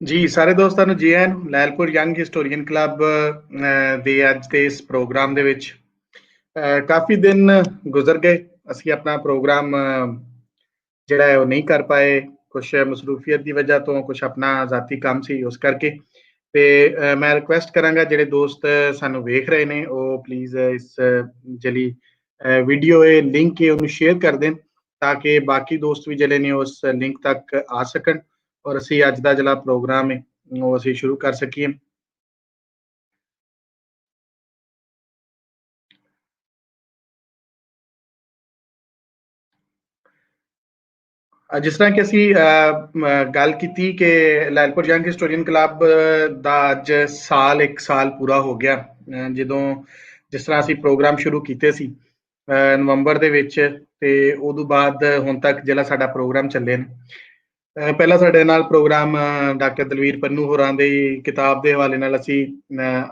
ਜੀ ਸਾਰੇ ਦੋਸਤਾਂ ਨੂੰ ਜੀ ਆਇਆਂ ਨੂੰ ਲੈਲਪੁਰ ਯੰਗ ਹਿਸਟੋਰੀਅਨ ਕਲੱਬ ਦੇ ਅੱਜ ਦੇ ਇਸ ਪ੍ਰੋਗਰਾਮ ਦੇ ਵਿੱਚ ਕਾਫੀ ਦਿਨ ਗੁਜ਼ਰ ਗਏ। ਅਸੀਂ ਆਪਣਾ ਪ੍ਰੋਗਰਾਮ ਜਿਹੜਾ ਹੈ ਉਹ ਨਹੀਂ ਕਰ ਪਾਏ, ਕੁਝ ਮਸਰੂਫੀਅਤ ਦੀ ਵਜ੍ਹਾ ਤੋਂ, ਕੁਝ ਆਪਣਾ ਜ਼ਾਤੀ ਕੰਮ ਸੀ ਉਸ ਕਰਕੇ। ਤੇ ਮੈਂ ਰਿਕੁਐਸਟ ਕਰਾਂਗਾ ਜਿਹੜੇ ਦੋਸਤ ਸਾਨੂੰ ਵੇਖ ਰਹੇ ਨੇ ਉਹ ਪਲੀਜ਼ ਇਸ ਜਿਹੜੀ ਵੀਡੀਓ ਹੈ ਲਿੰਕ ਹੈ ਉਹਨੂੰ ਸ਼ੇਅਰ ਕਰ ਦੇਣ ਤਾਂ ਕਿ ਬਾਕੀ ਦੋਸਤ ਵੀ ਜਿਹੜੇ ਨੇ ਉਸ ਲਿੰਕ ਤੱਕ ਆ ਸਕਣ ਔਰ ਅਸੀਂ ਅੱਜ ਦਾ ਜਿਹੜਾ ਪ੍ਰੋਗਰਾਮ ਹੈ ਉਹ ਅਸੀਂ ਸ਼ੁਰੂ ਕਰ ਸਕੀਏ। ਜਿਸ ਤਰ੍ਹਾਂ ਕਿ ਅਸੀਂ ਗੱਲ ਕੀਤੀ ਕਿ ਲੈਲਪੁਰ ਯੰਗ ਹਿਸਟੋਰੀਅਨ ਕਲੱਬ ਦਾ ਅੱਜ ਇੱਕ ਸਾਲ ਪੂਰਾ ਹੋ ਗਿਆ ਜਦੋਂ ਜਿਸ ਤਰ੍ਹਾਂ ਅਸੀਂ ਪ੍ਰੋਗਰਾਮ ਸ਼ੁਰੂ ਕੀਤੇ ਸੀ ਨਵੰਬਰ ਦੇ ਵਿੱਚ, ਤੇ ਉਦੋਂ ਬਾਅਦ ਹੁਣ ਤੱਕ ਜਿਹੜਾ ਸਾਡਾ ਪ੍ਰੋਗਰਾਮ ਚੱਲੇ ਨੇ। ਪਹਿਲਾਂ ਸਾਡੇ ਨਾਲ ਪ੍ਰੋਗਰਾਮ ਡਾਕਟਰ ਦਲਵੀਰ ਪੰਨੂ ਹੋਰਾਂ ਦੀ ਕਿਤਾਬ ਦੇ ਹਵਾਲੇ ਨਾਲ ਅਸੀਂ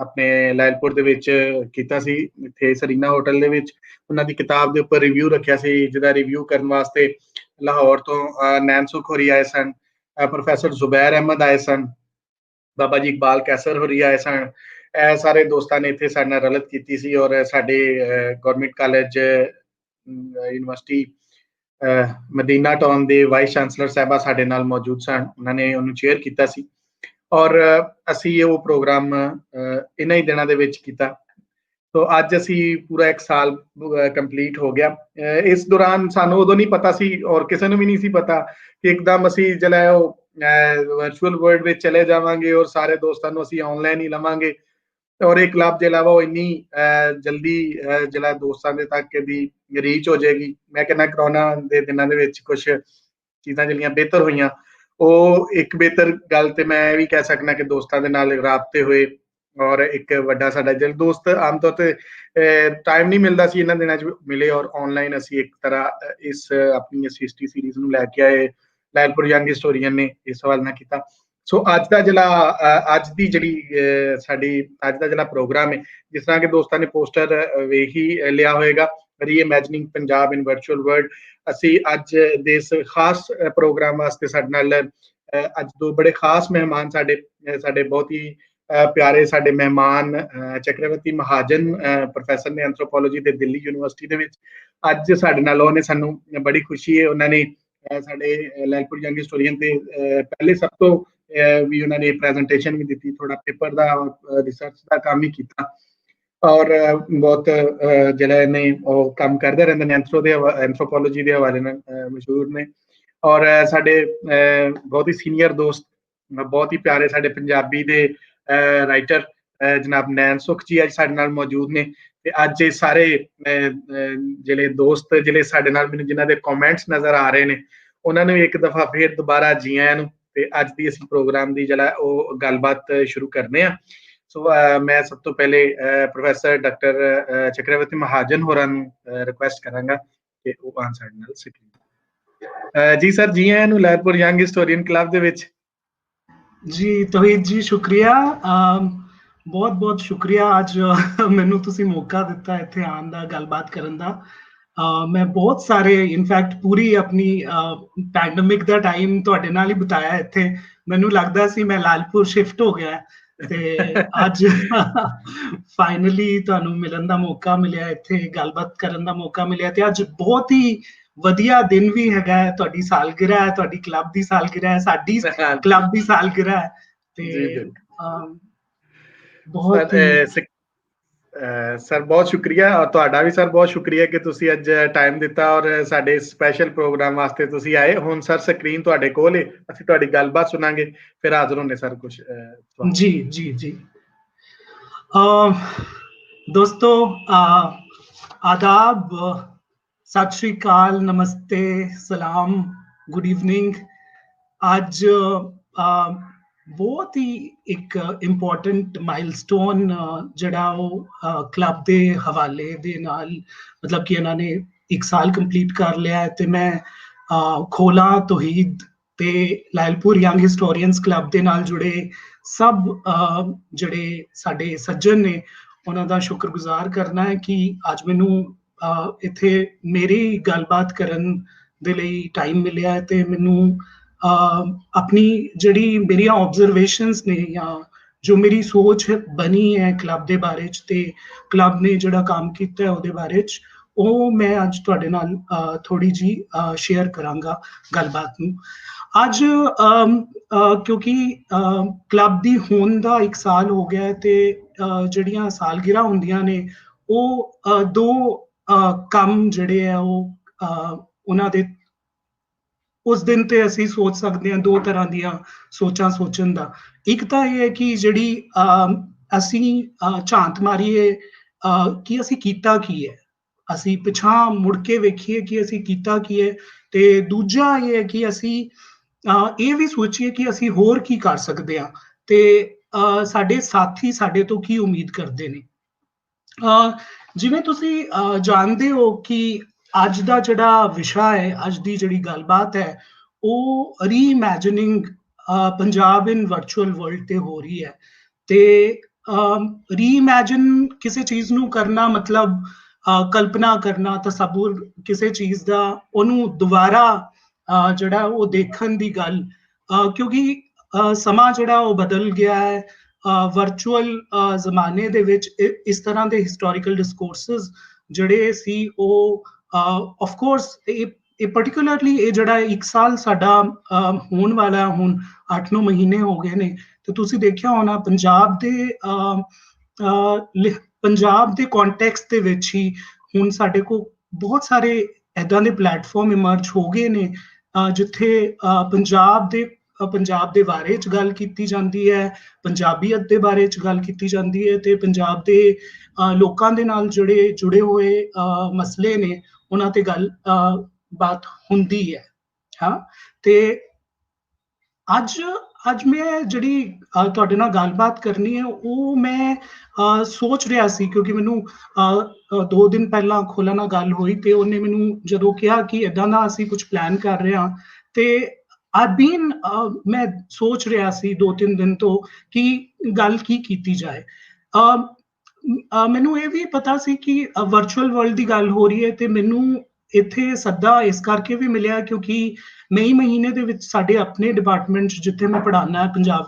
ਆਪਣੇ ਲੈਲਪੁਰ ਦੇ ਵਿੱਚ ਕੀਤਾ ਸੀ, ਇੱਥੇ ਸਰੀਨਾ ਹੋਟਲ ਦੇ ਵਿੱਚ। ਉਹਨਾਂ ਦੀ ਕਿਤਾਬ ਦੇ ਉੱਪਰ ਰਿਵਿਊ ਰੱਖਿਆ ਸੀ, ਜਿਹਦਾ ਰਿਵਿਊ ਕਰਨ ਵਾਸਤੇ ਲਾਹੌਰ ਤੋਂ ਨੈਣ ਸੁਖ ਹੋਰੀ ਆਏ ਸਨ, ਪ੍ਰੋਫੈਸਰ ਜ਼ੁਬੈਰ ਅਹਿਮਦ ਆਏ ਸਨ, ਬਾਬਾ ਜੀ ਇਕਬਾਲ ਕੈਸਰ ਹੋਰੀ ਆਏ ਸਨ। ਇਹ ਸਾਰੇ ਦੋਸਤਾਂ ਨੇ ਇੱਥੇ ਸਾਡੇ ਨਾਲ ਰਲਤ ਕੀਤੀ ਸੀ ਔਰ ਸਾਡੇ government college university Madina town ਦੇ ਵਾਈਸ ਚਾਂਸਲਰ ਸਾਹਿਬਾ ਸਾਡੇ ਨਾਲ ਮੌਜੂਦ ਸਨ, ਉਹਨਾਂ ਨੇ ਉਹਨੂੰ ਚੇਅਰ ਕੀਤਾ ਸੀ ਔਰ ਅਸੀਂ ਉਹ ਪ੍ਰੋਗਰਾਮ ਇਹਨਾਂ ਹੀ ਦਿਨਾਂ ਦੇ ਵਿੱਚ ਕੀਤਾ। ਤੋ ਅੱਜ ਅਸੀਂ ਪੂਰਾ ਇੱਕ ਸਾਲ ਕੰਪਲੀਟ ਹੋ ਗਿਆ। ਇਸ ਦੌਰਾਨ ਸਾਨੂੰ ਉਦੋਂ ਨਹੀਂ ਪਤਾ ਸੀ ਔਰ ਕਿਸੇ ਨੂੰ ਵੀ ਨਹੀਂ ਸੀ ਪਤਾ ਕਿ ਇੱਕਦਮ ਅਸੀਂ ਜਿਹੜਾ ਉਹ ਵਰਚੁਅਲ ਵਰਲਡ ਵਿੱਚ ਚਲੇ ਜਾਵਾਂਗੇ ਔਰ ਸਾਰੇ ਦੋਸਤਾਂ ਨੂੰ ਅਸੀਂ ਆਨਲਾਈਨ ਹੀ ਲਵਾਂਗੇ ਔਰ ਇਹ ਕਲੱਬ ਜਿਹੜਾ ਵਾ ਉਹ ਇੰਨੀ ਜਲਦੀ ਜਿਹੜਾ ਦੋਸਤਾਂ ਦੇ ਤੱਕ ਦੀ ਰੀਚ ਹੋ ਜਾਏਗੀ। ਮੈਂ ਕਹਿੰਦਾ ਕਰੋਨਾ ਦੇ ਦਿਨਾਂ ਦੇ ਵਿੱਚ ਕੁਝ ਚੀਜ਼ਾਂ ਜਿਹੜੀਆਂ ਬਿਹਤਰ ਹੋਈਆਂ, ਉਹ ਇੱਕ ਬਿਹਤਰ ਗੱਲ ਤੇ ਮੈਂ ਇਹ ਵੀ ਕਹਿ ਸਕਦਾ ਕਿ ਦੋਸਤਾਂ ਦੇ ਨਾਲ ਰਾਬਤੇ ਹੋਏ ਔਰ ਇੱਕ ਵੱਡਾ ਸਾਡਾ ਜਿਹੜਾ ਦੋਸਤ ਆਮ ਤੌਰ ਤੇ ਟਾਈਮ ਨਹੀਂ ਮਿਲਦਾ ਸੀ ਇਹਨਾਂ ਦਿਨਾਂ 'ਚ ਮਿਲੇ ਔਰ ਆਨਲਾਈਨ ਅਸੀਂ ਇੱਕ ਤਰ੍ਹਾਂ ਇਸ ਆਪਣੀ ਇਸ ਹਿਸਟਰੀ ਸੀਰੀਜ਼ ਨੂੰ ਲੈ ਕੇ ਆਏ। ਲੈਲਪੁਰ ਯੰਗ ਹਿਸਟੋਰੀਅਨ ਨੇ ਇਸ ਸਵਾਲ ਨਾਲ ਕੀਤਾ। ਸੋ ਅੱਜ ਦਾ ਜਿਹੜਾ ਅੱਜ ਦੀ ਜਿਹੜੀ ਸਾਡੀ ਅੱਜ ਦਾ ਜਿਹੜਾ ਪ੍ਰੋਗਰਾਮ ਹੈ, ਜਿਸ ਤਰ੍ਹਾਂ ਕਿ ਦੋਸਤਾਂ ਨੇ ਪੋਸਟਰ ਵੇਖ ਹੀ ਲਿਆ ਹੋਏਗਾ, ਰੀਇਮੈਜਨਿੰਗ ਪੰਜਾਬ ਇਨ ਵਰਚੁਅਲ ਵਰਲਡ। ਅਸੀਂ ਅੱਜ ਦੇ ਇਸ ਖਾਸ ਪ੍ਰੋਗਰਾਮ ਵਾਸਤੇ ਸਾਡੇ ਨਾਲ ਅੱਜ ਦੋ ਬੜੇ ਖਾਸ ਮਹਿਮਾਨ ਸਾਡੇ ਬਹੁਤ ਹੀ ਪਿਆਰੇ ਸਾਡੇ ਮਹਿਮਾਨ ਚੱਕਰਵਰਤੀ ਮਹਾਜਨ ਪ੍ਰੋਫੈਸਰ ਨੇ ਐਂਥਰੋਪੋਲੋਜੀ ਦੇ ਦਿੱਲੀ ਯੂਨੀਵਰਸਿਟੀ ਦੇ ਵਿੱਚ ਅੱਜ ਸਾਡੇ ਨਾਲ। ਉਹਨੇ ਸਾਨੂੰ ਬੜੀ ਖੁਸ਼ੀ ਹੈ, ਉਹਨਾਂ ਨੇ ਸਾਡੇ ਲੈਲਪੁਰ ਯੰਗ ਹਿਸਟੋਰੀਅਨ ਤੇ ਪਹਿਲੇ ਸਭ ਤੋਂ ਵੀ ਉਹਨਾਂ ਨੇ ਪ੍ਰੈਜੈਂਟੇਸ਼ਨ ਵੀ ਦਿੱਤੀ, ਥੋੜਾ ਪੇਪਰ ਦਾ ਰਿਸਰਚ ਦਾ ਕੰਮ ਹੀ ਕੀਤਾ ਔਰ ਬਹੁਤ ਜਿਹੜਾ ਇਹਨੇ ਉਹ ਕੰਮ ਕਰਦੇ ਰਹਿੰਦੇ ਨੇ ਐਂਥਰੋਪੋਲੋਜੀ ਦੇ ਹਵਾਲੇ ਨਾਲ ਮਸ਼ਹੂਰ ਨੇ। ਔਰ ਸਾਡੇ ਬਹੁਤ ਹੀ ਸੀਨੀਅਰ ਦੋਸਤ, ਬਹੁਤ ਹੀ ਪਿਆਰੇ ਸਾਡੇ ਪੰਜਾਬੀ ਦੇ ਰਾਈਟਰ ਜਨਾਬ ਨੈਣ ਸੁਖ ਜੀ ਅੱਜ ਸਾਡੇ ਨਾਲ ਮੌਜੂਦ ਨੇ। ਤੇ ਅੱਜ ਇਹ ਸਾਰੇ ਜਿਹੜੇ ਦੋਸਤ ਜਿਹੜੇ ਸਾਡੇ ਨਾਲ ਮੈਨੂੰ ਜਿਨ੍ਹਾਂ ਦੇ ਕਮੈਂਟਸ ਨਜ਼ਰ ਆ ਰਹੇ ਨੇ ਉਹਨਾਂ ਨੂੰ ਇੱਕ ਦਫਾ ਫੇਰ ਦੁਬਾਰਾ ਜੀ ਆਇਆਂ ਨੂੰ। ਤੇ ਅੱਜ ਦੀ ਅਸੀਂ ਪ੍ਰੋਗਰਾਮ ਦੀ ਜਿਹੜਾ ਉਹ ਗੱਲਬਾਤ ਸ਼ੁਰੂ ਕਰਨੇ ਆ। ਸੋ ਮੈਂ ਸਭ ਤੋਂ ਪਹਿਲੇ ਪ੍ਰੋਫੈਸਰ ਡਾਕਟਰ ਚੱਕਰਵਰਤੀ ਮਹਾਜਨ ਹੋਰਾਂ ਨੂੰ ਰਿਕੁਐਸਟ ਕਰਾਂਗਾ ਕਿ ਉਹ ਆਉਣ ਸਾਡੇ ਨਾਲ ਸਕਰੀਨ। ਜੀ ਸਰ, ਜੀ ਆਇਆਂ ਨੂੰ ਲੈਲਪੁਰ ਯੰਗ ਹਿਸਟੋਰੀਅਨ ਕਲੱਬ ਦੇ ਵਿੱਚ। ਜੀ ਤੋਹੀਦ ਜੀ, ਸ਼ੁਕਰੀਆ, ਬਹੁਤ ਬਹੁਤ ਸ਼ੁਕਰੀਆ। ਅੱਜ ਮੈਨੂੰ ਤੁਸੀਂ ਮੌਕਾ ਦਿੱਤਾ ਇੱਥੇ ਆਉਣ ਦਾ, ਗੱਲਬਾਤ ਕਰਨ ਦਾ। ਮੈਂ ਬਹੁਤ ਸਾਰੇ ਇਨਫੈਕਟ ਪੂਰੀ ਆਪਣੀ ਪੈਂਡੇਮਿਕ ਦਾ ਟਾਈਮ ਤੁਹਾਡੇ ਨਾਲ ਹੀ ਬਿਤਾਇਆ ਇੱਥੇ। ਮੈਨੂੰ ਲੱਗਦਾ ਸੀ ਮੈਂ ਲਾਲਪੁਰ ਸ਼ਿਫਟ ਹੋ ਗਿਆ ਤੇ ਅੱਜ ਫਾਈਨਲੀ ਤੁਹਾਨੂੰ ਮਿਲਣ ਦਾ ਮੌਕਾ ਮਿਲਿਆ, ਇੱਥੇ ਗੱਲਬਾਤ ਕਰਨ ਦਾ ਮੌਕਾ ਮਿਲਿਆ। ਤੇ ਅੱਜ ਬਹੁਤ ਹੀ ਵਧੀਆ ਦਿਨ ਵੀ ਹੈਗਾ, ਤੁਹਾਡੀ ਸਾਲਗਿਰਾ ਹੈ, ਤੁਹਾਡੀ ਕਲੱਬ ਦੀ ਸਾਲਗਿਰਾ ਹੈ, ਸਾਡੀ ਕਲੱਬ ਦੀ ਸਾਲਗਿਰਾ ਹੈ ਤੇ ਬਹੁਤ ਸਰ ਬਹੁਤ ਸ਼ੁਕਰੀਆ ਔਰ ਤੁਹਾਡਾ ਵੀ ਸਰ ਬਹੁਤ ਸ਼ੁਕਰੀਆ ਕਿ ਤੁਸੀਂ ਅੱਜ ਟਾਈਮ ਦਿੱਤਾ ਔਰ ਸਾਡੇ ਸਪੈਸ਼ਲ ਪ੍ਰੋਗਰਾਮ ਵਾਸਤੇ ਤੁਸੀਂ ਆਏ। ਹੁਣ ਸਰ ਸਕਰੀਨ ਤੁਹਾਡੇ ਕੋਲ ਹੈ, ਅਸੀਂ ਤੁਹਾਡੀ ਗੱਲਬਾਤ ਸੁਣਾਂਗੇ, ਫਿਰ ਹਾਜ਼ਰ ਹੋਣੇ ਸਰ ਕੁਝ। ਜੀ ਜੀ ਜੀ ਦੋਸਤੋ, ਆਦਾਬ, ਸਤਿ ਸ਼੍ਰੀ ਅਕਾਲ, ਨਮਸਤੇ, ਸਲਾਮ, ਗੁੱਡ ਇਵਨਿੰਗ। ਅੱਜ ਬਹੁਤ ਹੀ ਇੱਕ ਇੰਪੋਰਟੈਂਟ ਮਾਈਲਸਟੋਨ ਜਿਹੜਾ ਉਹ ਕਲੱਬ ਦੇ ਹਵਾਲੇ ਦੇ ਨਾਲ, ਮਤਲਬ ਕਿ ਇਹਨਾਂ ਨੇ 1 ਸਾਲ ਕੰਪਲੀਟ ਕਰ ਲਿਆ ਹੈ। ਤੇ ਮੈਂ ਖੋਲਾ ਤੋਹੀਦ ਤੇ ਲੈਲਪੁਰ ਯੰਗ ਹਿਸਟੋਰੀਅਨਸ ਕਲੱਬ ਦੇ ਨਾਲ ਜੁੜੇ ਸਭ ਜਿਹੜੇ ਸਾਡੇ ਸੱਜਣ ਨੇ ਉਹਨਾਂ ਦਾ ਸ਼ੁਕਰਗੁਜ਼ਾਰ ਕਰਨਾ ਹੈ ਕਿ ਅੱਜ ਮੈਨੂੰ ਇੱਥੇ ਮੇਰੀ ਗੱਲਬਾਤ ਕਰਨ ਦੇ ਲਈ ਟਾਈਮ ਮਿਲਿਆ ਹੈ। ਤੇ ਮੈਨੂੰ ਆਪਣੀ ਜਿਹੜੀ ਮੇਰੀਆਂ ਆਬਜ਼ਰਵੇਸ਼ਨਸ ਨੇ ਜਾਂ ਜੋ ਮੇਰੀ ਸੋਚ ਬਣੀ ਹੈ ਕਲੱਬ ਦੇ ਬਾਰੇ 'ਚ ਤੇ ਕਲੱਬ ਨੇ ਜਿਹੜਾ ਕੰਮ ਕੀਤਾ ਹੈ ਉਹਦੇ ਬਾਰੇ 'ਚ, ਉਹ ਮੈਂ ਅੱਜ ਤੁਹਾਡੇ ਨਾਲ ਥੋੜ੍ਹੀ ਜਿਹੀ ਸ਼ੇਅਰ ਕਰਾਂਗਾ ਗੱਲਬਾਤ ਨੂੰ। ਅੱਜ ਕਿਉਂਕਿ ਕਲੱਬ ਦੀ ਹੋਂਦ ਦਾ 1 ਸਾਲ ਹੋ ਗਿਆ ਤੇ ਜਿਹੜੀਆਂ ਸਾਲਗਿਰਾਂ ਹੁੰਦੀਆਂ ਨੇ ਉਹ ਦੋ ਕੰਮ ਜਿਹੜੇ ਆ ਉਹ ਉਹਨਾਂ ਦੇ ਉਸ ਦਿਨ ਤੇ ਅਸੀਂ ਸੋਚ ਸਕਦੇ ਹਾਂ ਦੋ ਤਰ੍ਹਾਂ ਦੀਆਂ ਸੋਚਾਂ ਸੋਚਣ ਦਾ। ਇੱਕ ਤਾਂ ਇਹ ਹੈ ਕਿ ਜਿਹੜੀ ਅਸੀਂ ਝਾਂਤ ਮਾਰੀਏ ਕਿ ਅਸੀਂ ਕੀਤਾ ਕੀ ਹੈ, ਅਸੀਂ ਪਿਛਾਂ ਮੁੜ ਕੇ ਵੇਖੀਏ ਕਿ ਅਸੀਂ ਕੀਤਾ ਕੀ ਹੈ, ਤੇ ਦੂਜਾ ਇਹ ਹੈ ਕਿ ਅਸੀਂ ਇਹ ਵੀ ਸੋਚੀਏ ਕਿ ਅਸੀਂ ਹੋਰ ਕੀ ਕਰ ਸਕਦੇ ਹਾਂ ਤੇ ਸਾਡੇ ਸਾਥੀ ਸਾਡੇ ਤੋਂ ਕੀ ਉਮੀਦ ਕਰਦੇ ਨੇ। ਜਿਵੇਂ ਤੁਸੀਂ ਜਾਣਦੇ ਹੋ ਕਿ ਅੱਜ ਦਾ ਜਿਹੜਾ ਵਿਸ਼ਾ ਹੈ, ਅੱਜ ਦੀ ਜਿਹੜੀ ਗੱਲਬਾਤ ਹੈ, ਉਹ ਰੀਇਮੈਜਨਿੰਗ ਪੰਜਾਬ ਇਨ ਵਰਚੁਅਲ ਵਰਲਡ ਤੇ ਹੋ ਰਹੀ ਹੈ। ਤੇ ਰੀਇਮੈਜਨ ਕਿਸੇ ਚੀਜ਼ ਨੂੰ ਕਰਨਾ ਮਤਲਬ ਕਲਪਨਾ ਕਰਨਾ, ਤਸੱਵੁਰ ਕਿਸੇ ਚੀਜ਼ ਦਾ, ਉਹਨੂੰ ਦੁਬਾਰਾ ਜਿਹੜਾ ਉਹ ਦੇਖਣ ਦੀ ਗੱਲ, ਕਿਉਂਕਿ ਸਮਾਂ ਜਿਹੜਾ ਉਹ ਬਦਲ ਗਿਆ ਹੈ। ਵਰਚੁਅਲ ਜ਼ਮਾਨੇ ਦੇ ਵਿੱਚ ਇਸ ਤਰ੍ਹਾਂ ਦੇ ਹਿਸਟੋਰੀਕਲ ਡਿਸਕੋਰਸਿਸ ਜਿਹੜੇ ਸੀ ਉਹ ਆਫ ਕੋਰਸ ਇਹ ਪਾਰਟਿਕੂਲਰਲੀ ਇਹ ਜਿਹੜਾ 1 ਸਾਲ ਸਾਡਾ ਹੋਣ ਵਾਲਾ, ਹੁਣ 8-9 ਮਹੀਨੇ ਹੋ ਗਏ ਨੇ, ਤੇ ਤੁਸੀਂ ਦੇਖਿਆ ਹੋਣਾ ਪੰਜਾਬ ਦੇ ਕੰਟੈਕਸਟ ਦੇ ਵਿੱਚ ਹੀ ਹੁਣ ਸਾਡੇ ਕੋਲ ਬਹੁਤ ਸਾਰੇ ਇੱਦਾਂ ਦੇ ਪਲੇਟਫਾਰਮ ਇਮਰਜ ਹੋ ਗਏ ਨੇ ਜਿੱਥੇ ਪੰਜਾਬ ਦੇ ਬਾਰੇ 'ਚ ਗੱਲ ਕੀਤੀ ਜਾਂਦੀ ਹੈ, ਪੰਜਾਬੀਅਤ ਦੇ ਬਾਰੇ 'ਚ ਗੱਲ ਕੀਤੀ ਜਾਂਦੀ ਹੈ ਤੇ ਪੰਜਾਬ ਦੇ ਲੋਕਾਂ ਦੇ ਨਾਲ ਜਿਹੜੇ ਜੁੜੇ ਹੋਏ ਮਸਲੇ ਨੇ ਉਹਨਾਂ ਤੇ ਗੱਲ ਬਾਤ ਹੁੰਦੀ ਹੈ। ਹਾਂ, ਤੇ ਅੱਜ ਮੈਂ ਜਿਹੜੀ ਤੁਹਾਡੇ ਨਾਲ ਗੱਲਬਾਤ ਕਰਨੀ ਹੈ ਉਹ ਮੈਂ ਸੋਚ ਰਿਹਾ ਸੀ, ਕਿਉਂਕਿ ਮੈਨੂੰ 2 ਦਿਨ ਪਹਿਲਾਂ ਖੋਲਾ ਨਾਲ ਗੱਲ ਹੋਈ ਤੇ ਉਹਨੇ ਮੈਨੂੰ ਜਦੋਂ ਕਿਹਾ ਕਿ ਏਦਾਂ ਦਾ ਅਸੀਂ ਕੁਝ ਪਲਾਨ ਕਰ ਰਹੇ ਹਾਂ, ਤੇ ਮੈਂ ਸੋਚ ਰਿਹਾ ਸੀ 2-3 ਦਿਨ ਤੋਂ ਕਿ ਗੱਲ ਕੀ ਕੀਤੀ ਜਾਏ। ਮੈਨੂੰ ਇਹ ਵੀ ਪਤਾ ਸੀ ਕਿ ਵਰਚੁਅਲ ਵਰਲਡ ਦੀ ਗੱਲ ਹੋ ਰਹੀ ਹੈ ਤੇ ਮੈਨੂੰ ਇੱਥੇ ਸੱਦਾ ਇਸ ਕਰਕੇ ਵੀ ਮਿਲਿਆ ਕਿਉਂਕਿ ਮਈ ਮਹੀਨੇ ਦੇ ਵਿੱਚ ਸਾਡੇ ਆਪਣੇ ਡਿਪਾਰਟਮੈਂਟ 'ਚ ਜਿੱਥੇ ਮੈਂ ਪੜ੍ਹਾਉਣਾ ਪੰਜਾਬ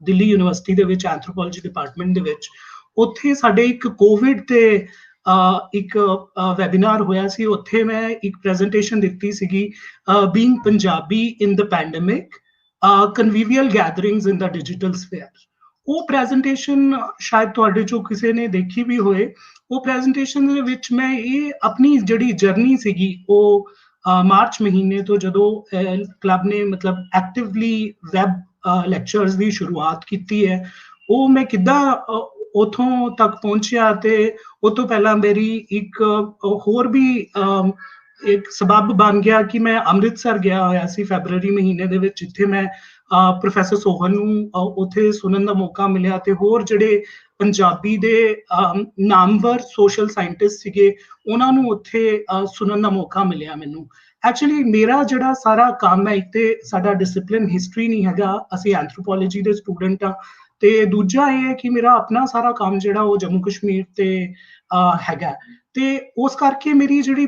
ਦਿੱਲੀ ਯੂਨੀਵਰਸਿਟੀ ਦੇ ਵਿੱਚ ਐਂਥਰੋਪੋਲੋਜੀ ਡਿਪਾਰਟਮੈਂਟ ਦੇ ਵਿੱਚ, ਉੱਥੇ ਸਾਡੇ ਇੱਕ ਕੋਵਿਡ ਤੇ ਇੱਕ ਵੈਬੀਨਾਰ ਹੋਇਆ ਸੀ। ਉੱਥੇ ਮੈਂ ਇੱਕ ਪ੍ਰੈਜੈਂਟੇਸ਼ਨ ਦਿੱਤੀ ਸੀਗੀ, ਬੀਇੰਗ ਪੰਜਾਬੀ ਇਨ ਦ ਪੈਂਡੇਮਿਕ, ਕਨਵੀਵੀਅਲ ਗੈਦਰਿੰਗਸ ਇਨ ਦ ਡਿਜੀਟਲ ਸਫੇਅਰ। ਉਹ ਪ੍ਰੈਜੈਂਟੇਸ਼ਨ ਸ਼ਾਇਦ ਤੁਹਾਡੇ ਚੋਂ ਕਿਸੇ ਨੇ ਦੇਖੀ ਵੀ ਹੋਏ। ਉਹ ਪ੍ਰੈਜੈਂਟੇਸ਼ਨ ਦੇ ਵਿੱਚ ਮੈਂ ਇਹ ਆਪਣੀ ਜਿਹੜੀ ਜਰਨੀ ਸੀਗੀ ਉਹ ਮਾਰਚ ਮਹੀਨੇ ਤੋਂ ਜਦੋਂ ਕਲੱਬ ਨੇ ਮਤਲਬ ਐਕਟਿਵਲੀ ਵੈਬ ਲੈਕਚਰਸ ਦੀ ਸ਼ੁਰੂਆਤ ਕੀਤੀ ਹੈ, ਉਹ ਮੈਂ ਕਿੱਦਾਂ ਉੱਥੋਂ ਤੱਕ ਪਹੁੰਚਿਆ ਤੇ ਉਹ ਤੋਂ ਪਹਿਲਾਂ ਮੇਰੀ ਇੱਕ ਹੋਰ ਵੀ ਇੱਕ ਸਬਬ ਬਣ ਗਿਆ ਕਿ ਮੈਂ ਅੰਮ੍ਰਿਤਸਰ ਗਿਆ ਹੋਇਆ ਸੀ ਫੈਬਰੂਅਰੀ ਮਹੀਨੇ ਦੇ ਵਿੱਚ, ਜਿੱਥੇ ਮੈਂ ਪ੍ਰੋਫੈਸਰ ਸੋਹਨ ਨੂੰ ਉੱਥੇ ਸੁਣਨ ਦਾ ਮੌਕਾ ਮਿਲਿਆ ਤੇ ਹੋਰ ਜਿਹੜੇ ਪੰਜਾਬੀ ਦੇ ਨਾਮਵਰ ਸੋਸ਼ਲ ਸਾਇੰਟਿਸਟ ਸੀਗੇ ਉਹਨਾਂ ਨੂੰ ਉੱਥੇ ਸੁਣਨ ਦਾ ਮੌਕਾ ਮਿਲਿਆ ਮੈਨੂੰ। ਐਕਚੁਅਲੀ ਮੇਰਾ ਜਿਹੜਾ ਸਾਰਾ ਕੰਮ ਹੈ, ਇੱਕ ਤੇ ਸਾਡਾ ਡਿਸਿਪਲਿਨ ਹਿਸਟਰੀ ਨਹੀਂ ਹੈਗਾ, ਅਸੀਂ ਐਂਥਰੋਪੋਲੋਜੀ ਦੇ ਸਟੂਡੈਂਟ ਆ, ਤੇ ਦੂਜਾ ਇਹ ਹੈ ਕਿ ਮੇਰਾ ਆਪਣਾ ਸਾਰਾ ਕੰਮ ਜਿਹੜਾ ਉਹ ਜੰਮੂ ਕਸ਼ਮੀਰ ਤੇ ਹੈਗਾ, ਤੇ ਉਸ ਕਰਕੇ ਮੇਰੀ ਜਿਹੜੀ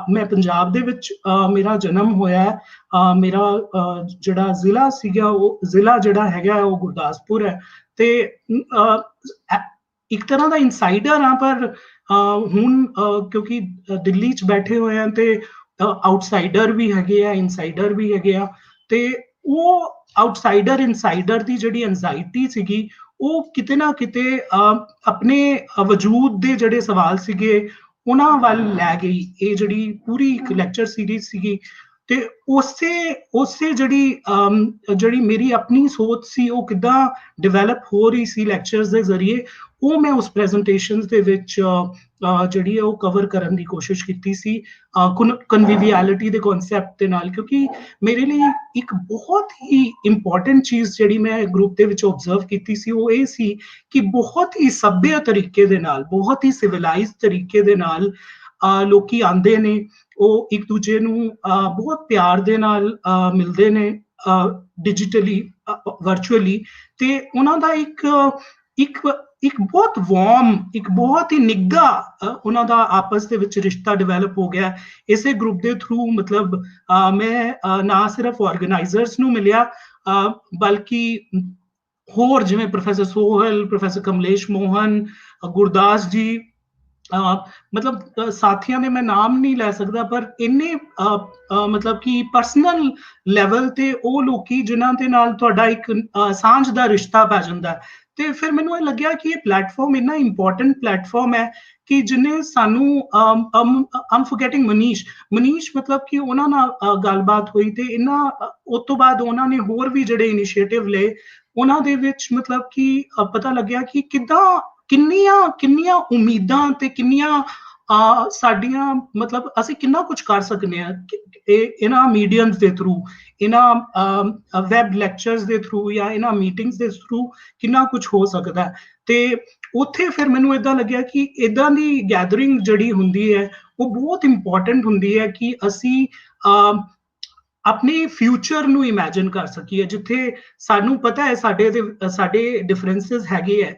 ਮੈਂ ਪੰਜਾਬ ਦੇ ਵਿੱਚ ਮੇਰਾ ਜਨਮ ਹੋਇਆ, ਮੇਰਾ ਜਿਹੜਾ ਜ਼ਿਲ੍ਹਾ ਸੀਗਾ ਉਹ ਜ਼ਿਲ੍ਹਾ ਜਿਹੜਾ ਹੈਗਾ ਉਹ ਗੁਰਦਾਸਪੁਰ ਹੈ, ਤੇ ਇੱਕ ਤਰ੍ਹਾਂ ਦਾ ਇਨਸਾਈਡਰ ਹਾਂ, ਪਰ ਹੁਣ ਕਿਉਂਕਿ ਦਿੱਲੀ 'ਚ ਬੈਠੇ ਹੋਏ ਆ ਤੇ ਆਊਟਸਾਈਡਰ ਵੀ ਹੈਗੇ ਆ, ਇਨਸਾਈਡਰ ਵੀ ਹੈਗੇ ਆ, ਤੇ ਉਹ ਆਊਟਸਾਈਡਰ ਇਨਸਾਈਡਰ ਦੀ ਜਿਹੜੀ ਐਂਜ਼ਾਈਟੀ ਸੀਗੀ ਉਹ ਕਿਤੇ ਨਾ ਕਿਤੇ ਆਪਣੇ ਵਜੂਦ ਦੇ ਜਿਹੜੇ ਸਵਾਲ ਸੀਗੇ ਉਹਨਾਂ ਵੱਲ ਲੈ ਗਈ ਇਹ ਜਿਹੜੀ ਪੂਰੀ ਇੱਕ ਲੈਕਚਰ ਸੀਰੀਜ਼ ਸੀਗੀ। ਤੇ ਉਸੇ ਜਿਹੜੀ ਮੇਰੀ ਆਪਣੀ ਸੋਚ ਸੀ ਉਹ ਕਿੱਦਾਂ ਡਿਵੈਲਪ ਹੋ ਰਹੀ ਸੀ ਲੈਕਚਰਸ ਦੇ ਜ਼ਰੀਏ, ਉਹ ਮੈਂ ਉਸ ਪ੍ਰੈਜੈਂਟੇਸ਼ਨਸ ਦੇ ਵਿੱਚ ਜਿਹੜੀ ਹੈ ਉਹ ਕਵਰ ਕਰਨ ਦੀ ਕੋਸ਼ਿਸ਼ ਕੀਤੀ ਸੀ ਕਨਵੀਵੀਐਲਿਟੀ ਦੇ ਕਨਸੈਪਟ ਦੇ ਨਾਲ, ਕਿਉਂਕਿ ਮੇਰੇ ਲਈ ਇੱਕ ਬਹੁਤ ਹੀ ਇੰਪੋਰਟੈਂਟ ਚੀਜ਼ ਜਿਹੜੀ ਮੈਂ ਗਰੁੱਪ ਦੇ ਵਿੱਚ ਆਬਜ਼ਰਵ ਕੀਤੀ ਸੀ ਉਹ ਇਹ ਸੀ ਕਿ ਬਹੁਤ ਹੀ ਸੱਭਿਅ ਤਰੀਕੇ ਦੇ ਨਾਲ, ਬਹੁਤ ਹੀ ਸਿਵਲਾਈਜ਼ਡ ਤਰੀਕੇ ਦੇ ਨਾਲ ਲੋਕੀ ਆਉਂਦੇ ਨੇ, ਉਹ ਇੱਕ ਦੂਜੇ ਨੂੰ ਬਹੁਤ ਪਿਆਰ ਦੇ ਨਾਲ ਮਿਲਦੇ ਨੇ ਡਿਜੀਟਲੀ ਵਰਚੁਅਲੀ, ਤੇ ਉਹਨਾਂ ਦਾ ਇੱਕ ਇੱਕ ਬਹੁਤ ਵਾਰਮ, ਇੱਕ ਬਹੁਤ ਹੀ ਨਿੱਘਾ ਉਹਨਾਂ ਦਾ ਆਪਸ ਦੇ ਵਿੱਚ ਰਿਸ਼ਤਾ ਡਿਵੈਲਪ ਹੋ ਗਿਆ ਇਸੇ ਗਰੁੱਪ ਦੇ ਥਰੂ। ਮਤਲਬ ਮੈਂ ਨਾ ਸਿਰਫ ਆਰਗੇਨਾਈਜ਼ਰਸ ਨੂੰ ਮਿਲਿਆ ਬਲਕਿ ਹੋਰ ਜਿਵੇਂ ਪ੍ਰੋਫੈਸਰ ਸੋਹਲ, ਪ੍ਰੋਫੈਸਰ ਕਮਲੇਸ਼ ਮੋਹਨ, ਗੁਰਦਾਸ ਜੀ, ਮਤਲਬ ਸਾਥੀਆਂ ਦੇ ਮੈਂ ਨਾਮ ਨਹੀਂ ਲੈ ਸਕਦਾ, ਪਰ ਇੰਨੇ ਮਤਲਬ ਕਿ ਪਰਸਨਲ ਲੈਵਲ ਤੇ ਉਹ ਲੋਕੀ ਜਿਨ੍ਹਾਂ ਦੇ ਨਾਲ ਤੁਹਾਡਾ ਇੱਕ ਸਾਂਝ ਦਾ ਰਿਸ਼ਤਾ ਪੈ ਜਾਂਦਾ। ਤੇ ਫਿਰ ਮੈਨੂੰ ਇਹ ਲੱਗਿਆ ਕਿ ਇਹ ਪਲੇਟਫਾਰਮ ਇੰਨਾ ਇੰਪੋਰਟੈਂਟ ਪਲੇਟਫਾਰਮ ਹੈ ਕਿ ਜਿਹਨੇ ਸਾਨੂੰ ਆਮ ਫੋਰਗੇਟਿੰਗ ਮਨੀਸ਼ ਮਤਲਬ ਕਿ ਉਹਨਾਂ ਨਾਲ ਗੱਲਬਾਤ ਹੋਈ ਤੇ ਇਹਨਾਂ ਉਸ ਤੋਂ ਬਾਅਦ ਉਹਨਾਂ ਨੇ ਹੋਰ ਵੀ ਜਿਹੜੇ ਇਨੀਸ਼ੀਏਟਿਵ ਲਏ ਉਹਨਾਂ ਦੇ ਵਿੱਚ ਮਤਲਬ ਕਿ ਪਤਾ ਲੱਗਿਆ ਕਿ ਕਿੰਨੀਆਂ ਉਮੀਦਾਂ ਤੇ ਕਿੰਨੀਆਂ ਸਾਡੀਆਂ ਮਤਲਬ ਅਸੀਂ ਕਿੰਨਾ ਕੁਝ ਕਰ ਸਕਦੇ ਹਾਂ ਇਹਨਾਂ ਮੀਡੀਅਮਸ ਦੇ ਥਰੂ, ਇਹਨਾਂ ਵੈਬ ਲੈਕਚਰਸ ਦੇ ਥਰੂ ਜਾਂ ਇਹਨਾਂ ਮੀਟਿੰਗਸ ਦੇ ਥਰੂ ਕਿੰਨਾ ਕੁਝ ਹੋ ਸਕਦਾ। ਤੇ ਉੱਥੇ ਫਿਰ ਮੈਨੂੰ ਏਦਾਂ ਲੱਗਿਆ ਕਿ ਏਦਾਂ ਦੀ ਗੈਦਰਿੰਗ ਜਿਹੜੀ ਹੁੰਦੀ ਹੈ ਉਹ ਬਹੁਤ ਇੰਪੋਰਟੈਂਟ ਹੁੰਦੀ ਹੈ ਕਿ ਅਸੀਂ ਆਪਣੇ ਫਿਊਚਰ ਨੂੰ ਇਮੇਜਿਨ ਕਰ ਸਕੀਏ, ਜਿੱਥੇ ਸਾਨੂੰ ਪਤਾ ਹੈ ਸਾਡੇ ਡਿਫਰੈਂਸਿਸ ਹੈਗੇ ਹੈ।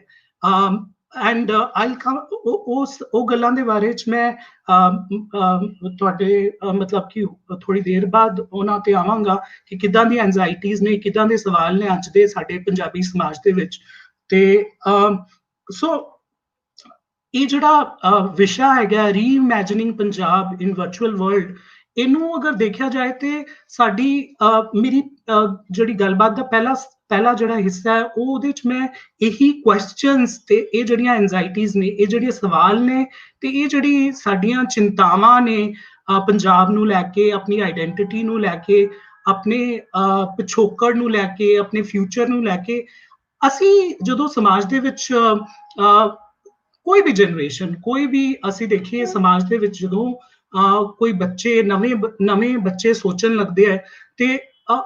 ਐਂਡ ਆਈ ਕਮ ਉਹ ਗੱਲਾਂ ਦੇ ਬਾਰੇ ਚ ਮੈਂ ਤੁਹਾਡੇ ਮਤਲਬ ਕਿ ਥੋੜੀ ਦੇਰ ਬਾਅਦ ਉਹਨਾਂ ਤੇ ਆਵਾਂਗਾ ਕਿ ਕਿੱਦਾਂ ਦੀ ਐਂਜ਼ਾਈਟੀਜ਼ ਨੇ, ਕਿੱਦਾਂ ਦੇ ਸਵਾਲ ਨੇ ਅੱਜ ਦੇ ਸਾਡੇ ਪੰਜਾਬੀ ਸਮਾਜ ਦੇ ਵਿੱਚ। ਤੇ ਸੋ ਇਹ ਜਿਹੜਾ ਵਿਸ਼ਾ ਹੈਗਾ ਰੀਇਮੈਜਿਨਿੰਗ ਪੰਜਾਬ ਇਨ ਵਰਚੁਅਲ ਵਰਲਡ, ਇਹਨੂੰ ਅਗਰ ਦੇਖਿਆ ਜਾਏ ਤੇ ਸਾਡੀ ਮੇਰੀ ਜਿਹੜੀ ਗੱਲਬਾਤ ਦਾ ਪਹਿਲਾ ਜਿਹੜਾ ਹਿੱਸਾ ਹੈ ਉਹ ਉਹਦੇ ਚ ਮੈਂ ਇਹੀ ਕੁਐਸਚਨਸ ਤੇ ਇਹ ਜਿਹੜੀਆਂ ਐਂਜ਼ਾਈਟੀਜ਼ ਨੇ, ਇਹ ਜਿਹੜੇ ਸਵਾਲ ਨੇ ਤੇ ਇਹ ਜਿਹੜੀ ਸਾਡੀਆਂ ਚਿੰਤਾਵਾਂ ਨੇ ਪੰਜਾਬ ਨੂੰ ਲੈ ਕੇ, ਆਪਣੀ ਆਈਡੈਂਟੀਟੀ ਨੂੰ ਲੈ ਕੇ, ਆਪਣੇ ਪਿਛੋਕੜ ਨੂੰ ਲੈ ਕੇ, ਆਪਣੇ ਫਿਊਚਰ ਨੂੰ ਲੈ ਕੇ, ਅਸੀਂ ਜਦੋਂ ਸਮਾਜ ਦੇ ਵਿੱਚ ਕੋਈ ਵੀ ਜਨਰੇਸ਼ਨ, ਕੋਈ ਵੀ ਅਸੀਂ ਦੇਖੀਏ ਸਮਾਜ ਦੇ ਵਿੱਚ ਜਦੋਂ ਕੋਈ ਬੱਚੇ ਨਵੇਂ ਬੱਚੇ ਸੋਚਣ ਲੱਗਦੇ ਹੈ ਤੇ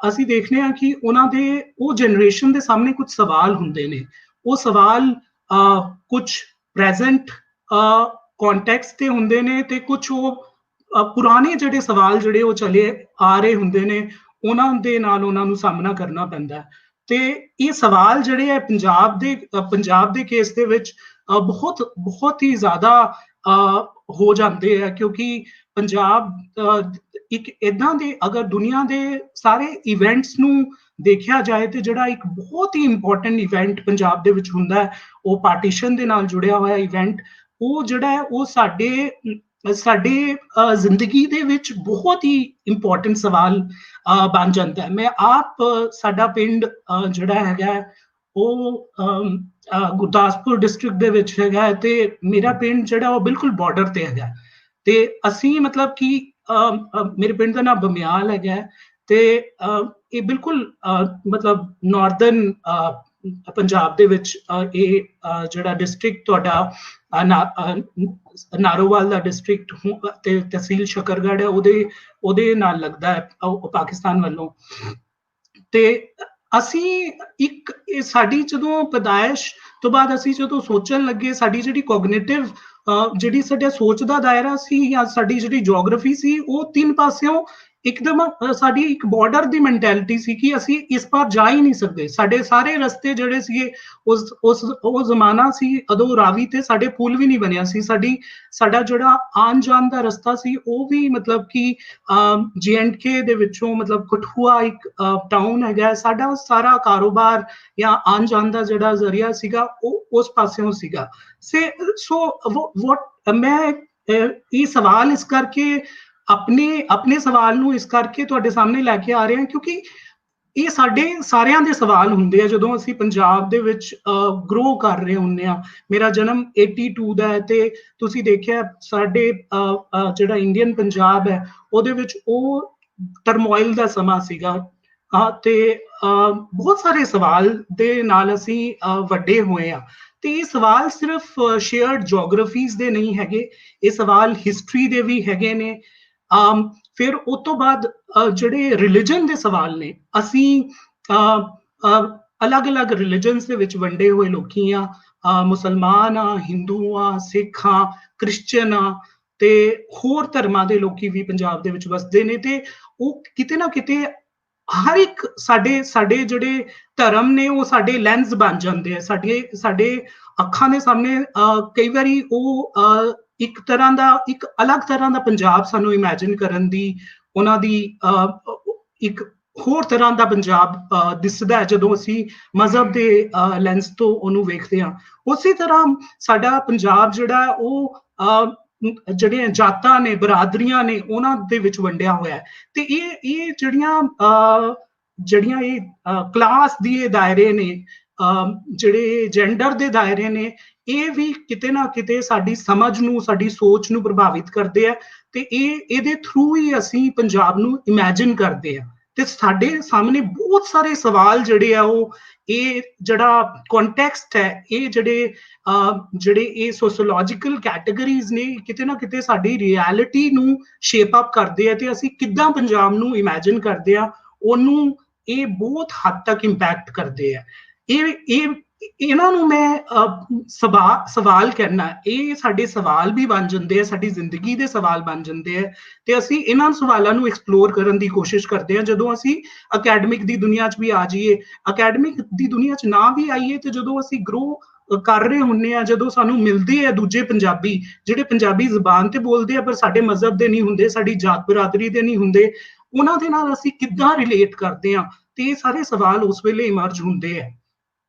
ਅਸੀਂ ਦੇਖਦੇ ਹਾਂ ਕਿ ਉਹਨਾਂ ਦੇ ਉਹ ਜਨਰੇਸ਼ਨ ਦੇ ਸਾਹਮਣੇ ਕੁਝ ਸਵਾਲ ਹੁੰਦੇ ਨੇ। ਉਹ ਸਵਾਲ ਕੁਝ ਪ੍ਰੈਜ਼ੈਂਟ ਕੰਟੈਕਸਟ ਤੇ ਹੁੰਦੇ ਨੇ ਤੇ ਕੁਝ ਉਹ ਪੁਰਾਣੇ ਜਿਹੜੇ ਸਵਾਲ ਜਿਹੜੇ ਉਹ ਚਲੇ ਆ ਰਹੇ ਹੁੰਦੇ ਨੇ, ਉਹਨਾਂ ਦੇ ਨਾਲ ਉਹਨਾਂ ਨੂੰ ਸਾਹਮਣਾ ਕਰਨਾ ਪੈਂਦਾ ਹੈ। ਤੇ ਇਹ ਸਵਾਲ ਜਿਹੜੇ ਹੈ ਪੰਜਾਬ ਦੇ ਕੇਸ ਦੇ ਵਿੱਚ ਬਹੁਤ ਹੀ ਜ਼ਿਆਦਾ ਹੋ ਜਾਂਦੇ ਆ, ਕਿਉਂਕਿ ਪੰਜਾਬ ਇੱਕ ਏਦਾਂ ਦੇ, ਅਗਰ ਦੁਨੀਆ ਦੇ ਸਾਰੇ ਇਵੈਂਟਸ ਨੂੰ ਦੇਖਿਆ ਜਾਏ ਤੇ ਜਿਹੜਾ ਇੱਕ ਬਹੁਤ ਹੀ ਇੰਪੋਰਟੈਂਟ ਇਵੈਂਟ ਪੰਜਾਬ ਦੇ ਵਿੱਚ ਹੁੰਦਾ ਹੈ ਉਹ ਪਾਰਟੀਸ਼ਨ ਦੇ ਨਾਲ ਜੁੜਿਆ ਹੋਇਆ ਇਵੈਂਟ, ਉਹ ਜਿਹੜਾ ਹੈ ਉਹ ਸਾਡੇ ਜ਼ਿੰਦਗੀ ਦੇ ਵਿੱਚ ਬਹੁਤ ਹੀ ਇੰਪੋਰਟੈਂਟ ਸਵਾਲ ਬਣ ਜਾਂਦਾ ਹੈ। ਮੈਂ ਆਪ ਸਾਡਾ ਪਿੰਡ ਜਿਹੜਾ ਹੈਗਾ ਉਹ ਗੁਰਦਾਸਪੁਰ ਡਿਸਟ੍ਰਿਕਟ ਦੇ ਵਿੱਚ ਹੈਗਾ ਤੇ ਮੇਰਾ ਪਿੰਡ ਜਿਹੜਾ ਉਹ ਬਿਲਕੁਲ ਬਾਰਡਰ ਤੇ ਹੈਗਾ ਤੇ ਅਸੀਂ ਮਤਲਬ ਕਿ ਮੇਰੇ ਪਿੰਡ ਦਾ ਨਾਮ ਬਮਿਆਲ ਹੈਗਾ ਤੇ ਇਹ ਬਿਲਕੁਲ ਮਤਲਬ ਨਾਰਦਰਨ ਪੰਜਾਬ ਦੇ ਵਿੱਚ ਇਹ ਜਿਹੜਾ ਡਿਸਟ੍ਰਿਕਟ ਤੁਹਾਡਾ ਨਾਰੋਵਾਲ ਦਾ ਡਿਸਟ੍ਰਿਕਟ ਤੇ ਤਹਿਸੀਲ ਸ਼ਕਰਗੜ੍ਹ ਹੈ ਉਹਦੇ ਨਾਲ ਲੱਗਦਾ ਹੈ ਪਾਕਿਸਤਾਨ ਵੱਲੋਂ। ਤੇ ਅਸੀਂ ਸਾਡੀ ਜਦੋਂ ਪੈਦਾਇਸ਼ ਤੋਂ ਬਾਅਦ ਅਸੀਂ ਜਦੋਂ ਸੋਚਣ ਲੱਗੇ, ਸਾਡੀ ਜਿਹੜੀ ਕੋਗਨੀਟਿਵ ਜਿਹੜੀ ਸਾਡਾ ਸੋਚ ਦਾ ਦਾਇਰਾ ਸੀ ਜਾਂ ਸਾਡੀ ਜਿਹੜੀ ਜਿਓਗ੍ਰਾਫੀ ਸੀ ਉਹ ਤਿੰਨ ਪਾਸਿਓਂ ਇੱਕਦਮ ਸਾਡੀ ਇੱਕ ਬਾਰਡਰ ਦੀ ਮੈਂਟੈਲਿਟੀ ਸੀ ਕਿ ਅਸੀਂ ਇਸ ਪਾਰ ਜਾ ਹੀ ਨਹੀਂ ਸਕਦੇ। ਸਾਡੇ ਸਾਰੇ ਰਸਤੇ ਜਿਹੜੇ ਸੀਗੇ ਉਹ ਜ਼ਮਾਨਾ ਸੀ ਉਦੋਂ ਰਾਵੀ ਤੇ ਸਾਡੇ ਪੁਲ ਵੀ ਨਹੀਂ ਬਣਿਆ ਸੀ। ਸਾਡਾ ਜਿਹੜਾ ਆਉਣ ਜਾਣ ਦਾ ਰਸਤਾ ਸੀ ਉਹ ਵੀ ਮਤਲਬ ਕਿ J&K ਦੇ ਵਿੱਚੋਂ, ਮਤਲਬ ਕਠੂਆ ਇੱਕ ਟਾਊਨ ਹੈਗਾ, ਸਾਡਾ ਸਾਰਾ ਕਾਰੋਬਾਰ ਜਾਂ ਆਉਣ ਜਾਣ ਦਾ ਜਿਹੜਾ ਜ਼ਰੀਆ ਸੀਗਾ ਉਹ ਉਸ ਪਾਸਿਓਂ ਸੀਗਾ। ਮੈਂ ਇਹ ਸਵਾਲ ਇਸ ਕਰਕੇ ਆਪਣੇ ਸਵਾਲ ਨੂੰ ਇਸ ਕਰਕੇ ਤੁਹਾਡੇ ਸਾਹਮਣੇ ਲੈ ਕੇ ਆ ਰਹੇ ਹਾਂ ਕਿਉਂਕਿ ਇਹ ਸਾਡੇ ਸਾਰਿਆਂ ਦੇ ਸਵਾਲ ਹੁੰਦੇ ਆ ਜਦੋਂ ਅਸੀਂ ਪੰਜਾਬ ਦੇ ਵਿੱਚ ਗਰੋ ਕਰ ਰਹੇ ਹੁੰਦੇ ਆ। ਮੇਰਾ ਜਨਮ 82 ਦਾ ਹੈ ਤੇ ਤੁਸੀਂ ਦੇਖਿਆ ਸਾਡੇ ਜਿਹੜਾ ਇੰਡੀਅਨ ਪੰਜਾਬ ਹੈ ਉਹਦੇ ਵਿੱਚ ਉਹ ਟਰਮੋਇਲ ਦਾ ਸਮਾਂ ਸੀਗਾ ਤੇ ਬਹੁਤ ਸਾਰੇ ਸਵਾਲ ਦੇ ਨਾਲ ਅਸੀਂ ਵੱਡੇ ਹੋਏ ਆ। ਤੇ ਇਹ ਸਵਾਲ ਸਿਰਫ ਸ਼ੇਅਰਡ ਜਿਓਗ੍ਰਾਫੀਜ਼ ਦੇ ਨਹੀਂ ਹੈਗੇ, ਇਹ ਸਵਾਲ ਹਿਸਟਰੀ ਦੇ ਵੀ ਹੈਗੇ ਨੇ। ਫਿਰ ਉਸ ਤੋਂ ਬਾਅਦ ਜਿਹੜੇ ਰਿਲੀਜਨ ਦੇ ਸਵਾਲ ਨੇ, ਅਸੀਂ ਅਲੱਗ-ਅਲੱਗ ਰਿਲੀਜਨਸ ਦੇ ਵਿੱਚ ਵੰਡੇ ਹੋਏ ਲੋਕੀ ਆ, ਮੁਸਲਮਾਨ ਆ, ਹਿੰਦੂ ਆ, ਸਿੱਖ ਆ, ਕ੍ਰਿਸਚਨ ਆ ਤੇ ਹੋਰ ਧਰਮਾਂ ਦੇ ਲੋਕੀ ਵੀ ਪੰਜਾਬ ਦੇ ਵਿੱਚ ਵਸਦੇ ਨੇ ਤੇ ਉਹ ਕਿਤੇ ਨਾ ਕਿਤੇ ਹਰ ਇੱਕ ਸਾਡੇ ਜਿਹੜੇ ਧਰਮ ਨੇ ਉਹ ਸਾਡੇ ਲੈਂਸ ਬਣ ਜਾਂਦੇ ਆ, ਸਾਡੇ ਅੱਖਾਂ ਦੇ ਸਾਹਮਣੇ ਕਈ ਵਾਰੀ ਉਹ ਇੱਕ ਤਰ੍ਹਾਂ ਦਾ, ਇੱਕ ਅਲੱਗ ਤਰ੍ਹਾਂ ਦਾ ਪੰਜਾਬ ਸਾਨੂੰ ਇਮੇਜਿਨ ਕਰਨ ਦੀ, ਉਹਨਾਂ ਦੀ ਇੱਕ ਹੋਰ ਤਰ੍ਹਾਂ ਦਾ ਪੰਜਾਬ ਦਿਸਦਾ ਹੈ ਜਦੋਂ ਅਸੀਂ ਮਜ਼ਹਬ ਦੇ ਲੈਂਸ ਤੋਂ ਉਹਨੂੰ ਵੇਖਦੇ ਹਾਂ। ਉਸੇ ਤਰ੍ਹਾਂ ਸਾਡਾ ਪੰਜਾਬ ਜਿਹੜਾ ਉਹ ਜਿਹੜੀਆਂ ਜਾਤਾਂ ਨੇ, ਬਰਾਦਰੀਆਂ ਨੇ, ਉਹਨਾਂ ਦੇ ਵਿੱਚ ਵੰਡਿਆ ਹੋਇਆ ਹੈ। ਤੇ ਇਹ ਜਿਹੜੀਆਂ ਇਹ ਕਲਾਸ ਦੇ ਦਾਇਰੇ ਨੇ, ਜਿਹੜੇ ਜੈਂਡਰ ਦੇ ਦਾਇਰੇ ਨੇ, ਇਹ ਵੀ ਕਿਤੇ ਨਾ ਕਿਤੇ ਸਾਡੀ ਸਮਝ ਨੂੰ, ਸਾਡੀ ਸੋਚ ਨੂੰ ਪ੍ਰਭਾਵਿਤ ਕਰਦੇ ਆ। ਤੇ ਇਹਦੇ ਥਰੂ ਹੀ ਅਸੀਂ ਪੰਜਾਬ ਨੂੰ ਇਮੇਜਿਨ ਕਰਦੇ ਆ। ਤੇ ਸਾਡੇ ਸਾਹਮਣੇ ਬਹੁਤ ਸਾਰੇ ਸਵਾਲ ਜਿਹੜੇ ਆ ਉਹ, ਇਹ ਜਿਹੜਾ ਕੰਟੈਕਸਟ ਹੈ, ਇਹ ਜਿਹੜੇ ਇਹ ਸੋਸ਼ੋਲੋਜੀਕਲ ਕੈਟਾਗਰੀਜ਼ ਨੇ, ਕਿਤੇ ਨਾ ਕਿਤੇ ਸਾਡੀ ਰਿਐਲਿਟੀ ਨੂੰ ਸ਼ੇਪ ਅਪ ਕਰਦੇ ਆ। ਤੇ ਅਸੀਂ ਕਿੱਦਾਂ ਪੰਜਾਬ ਨੂੰ ਇਮੇਜਿਨ ਕਰਦੇ ਆ, ਉਹਨੂੰ ਇਹ ਬਹੁਤ ਹੱਦ ਤੱਕ ਇੰਪੈਕਟ ਕਰਦੇ ਆ। ਇਹਨਾਂ ਨੂੰ ਮੈਂ ਸਵਾਲ ਕਰਨਾ, ਇਹ ਸਾਡੇ ਸਵਾਲ ਵੀ ਬਣ ਜਾਂਦੇ ਆ, ਸਾਡੀ ਜ਼ਿੰਦਗੀ ਦੇ ਸਵਾਲ ਬਣ ਜਾਂਦੇ ਆ। ਤੇ ਅਸੀਂ ਇਹਨਾਂ ਸਵਾਲਾਂ ਨੂੰ ਐਕਸਪਲੋਰ ਕਰਨ ਦੀ ਕੋਸ਼ਿਸ਼ ਕਰਦੇ ਆ। ਜਦੋਂ ਅਸੀਂ ਅਕੈਡਮਿਕ ਦੀ ਦੁਨੀਆ 'ਚ ਵੀ ਆ ਜਾਈਏ, ਅਕੈਡਮਿਕ ਦੀ ਦੁਨੀਆ 'ਚ ਨਾ ਵੀ ਆਈਏ, ਤੇ ਜਦੋਂ ਅਸੀਂ ਗਰੋ ਕਰ ਰਹੇ ਹੁੰਦੇ ਆ, ਜਦੋਂ ਸਾਨੂੰ ਮਿਲਦੇ ਆ ਦੂਜੇ ਪੰਜਾਬੀ ਜਿਹੜੇ ਪੰਜਾਬੀ ਜ਼ੁਬਾਨ ਤੇ ਬੋਲਦੇ ਆ ਪਰ ਸਾਡੇ ਮਜ਼ਹਬ ਦੇ ਨਹੀਂ ਹੁੰਦੇ, ਸਾਡੀ ਜਾਤ ਬਰਾਦਰੀ ਦੇ ਨਹੀਂ ਹੁੰਦੇ, ਉਹਨਾਂ ਦੇ ਨਾਲ ਅਸੀਂ ਕਿੱਦਾਂ ਰਿਲੇਟ ਕਰਦੇ ਆ, ਤੇ ਇਹ ਸਾਰੇ ਸਵਾਲ ਉਸ ਵੇਲੇ ਇਮਰਜ ਹੁੰਦੇ ਆ।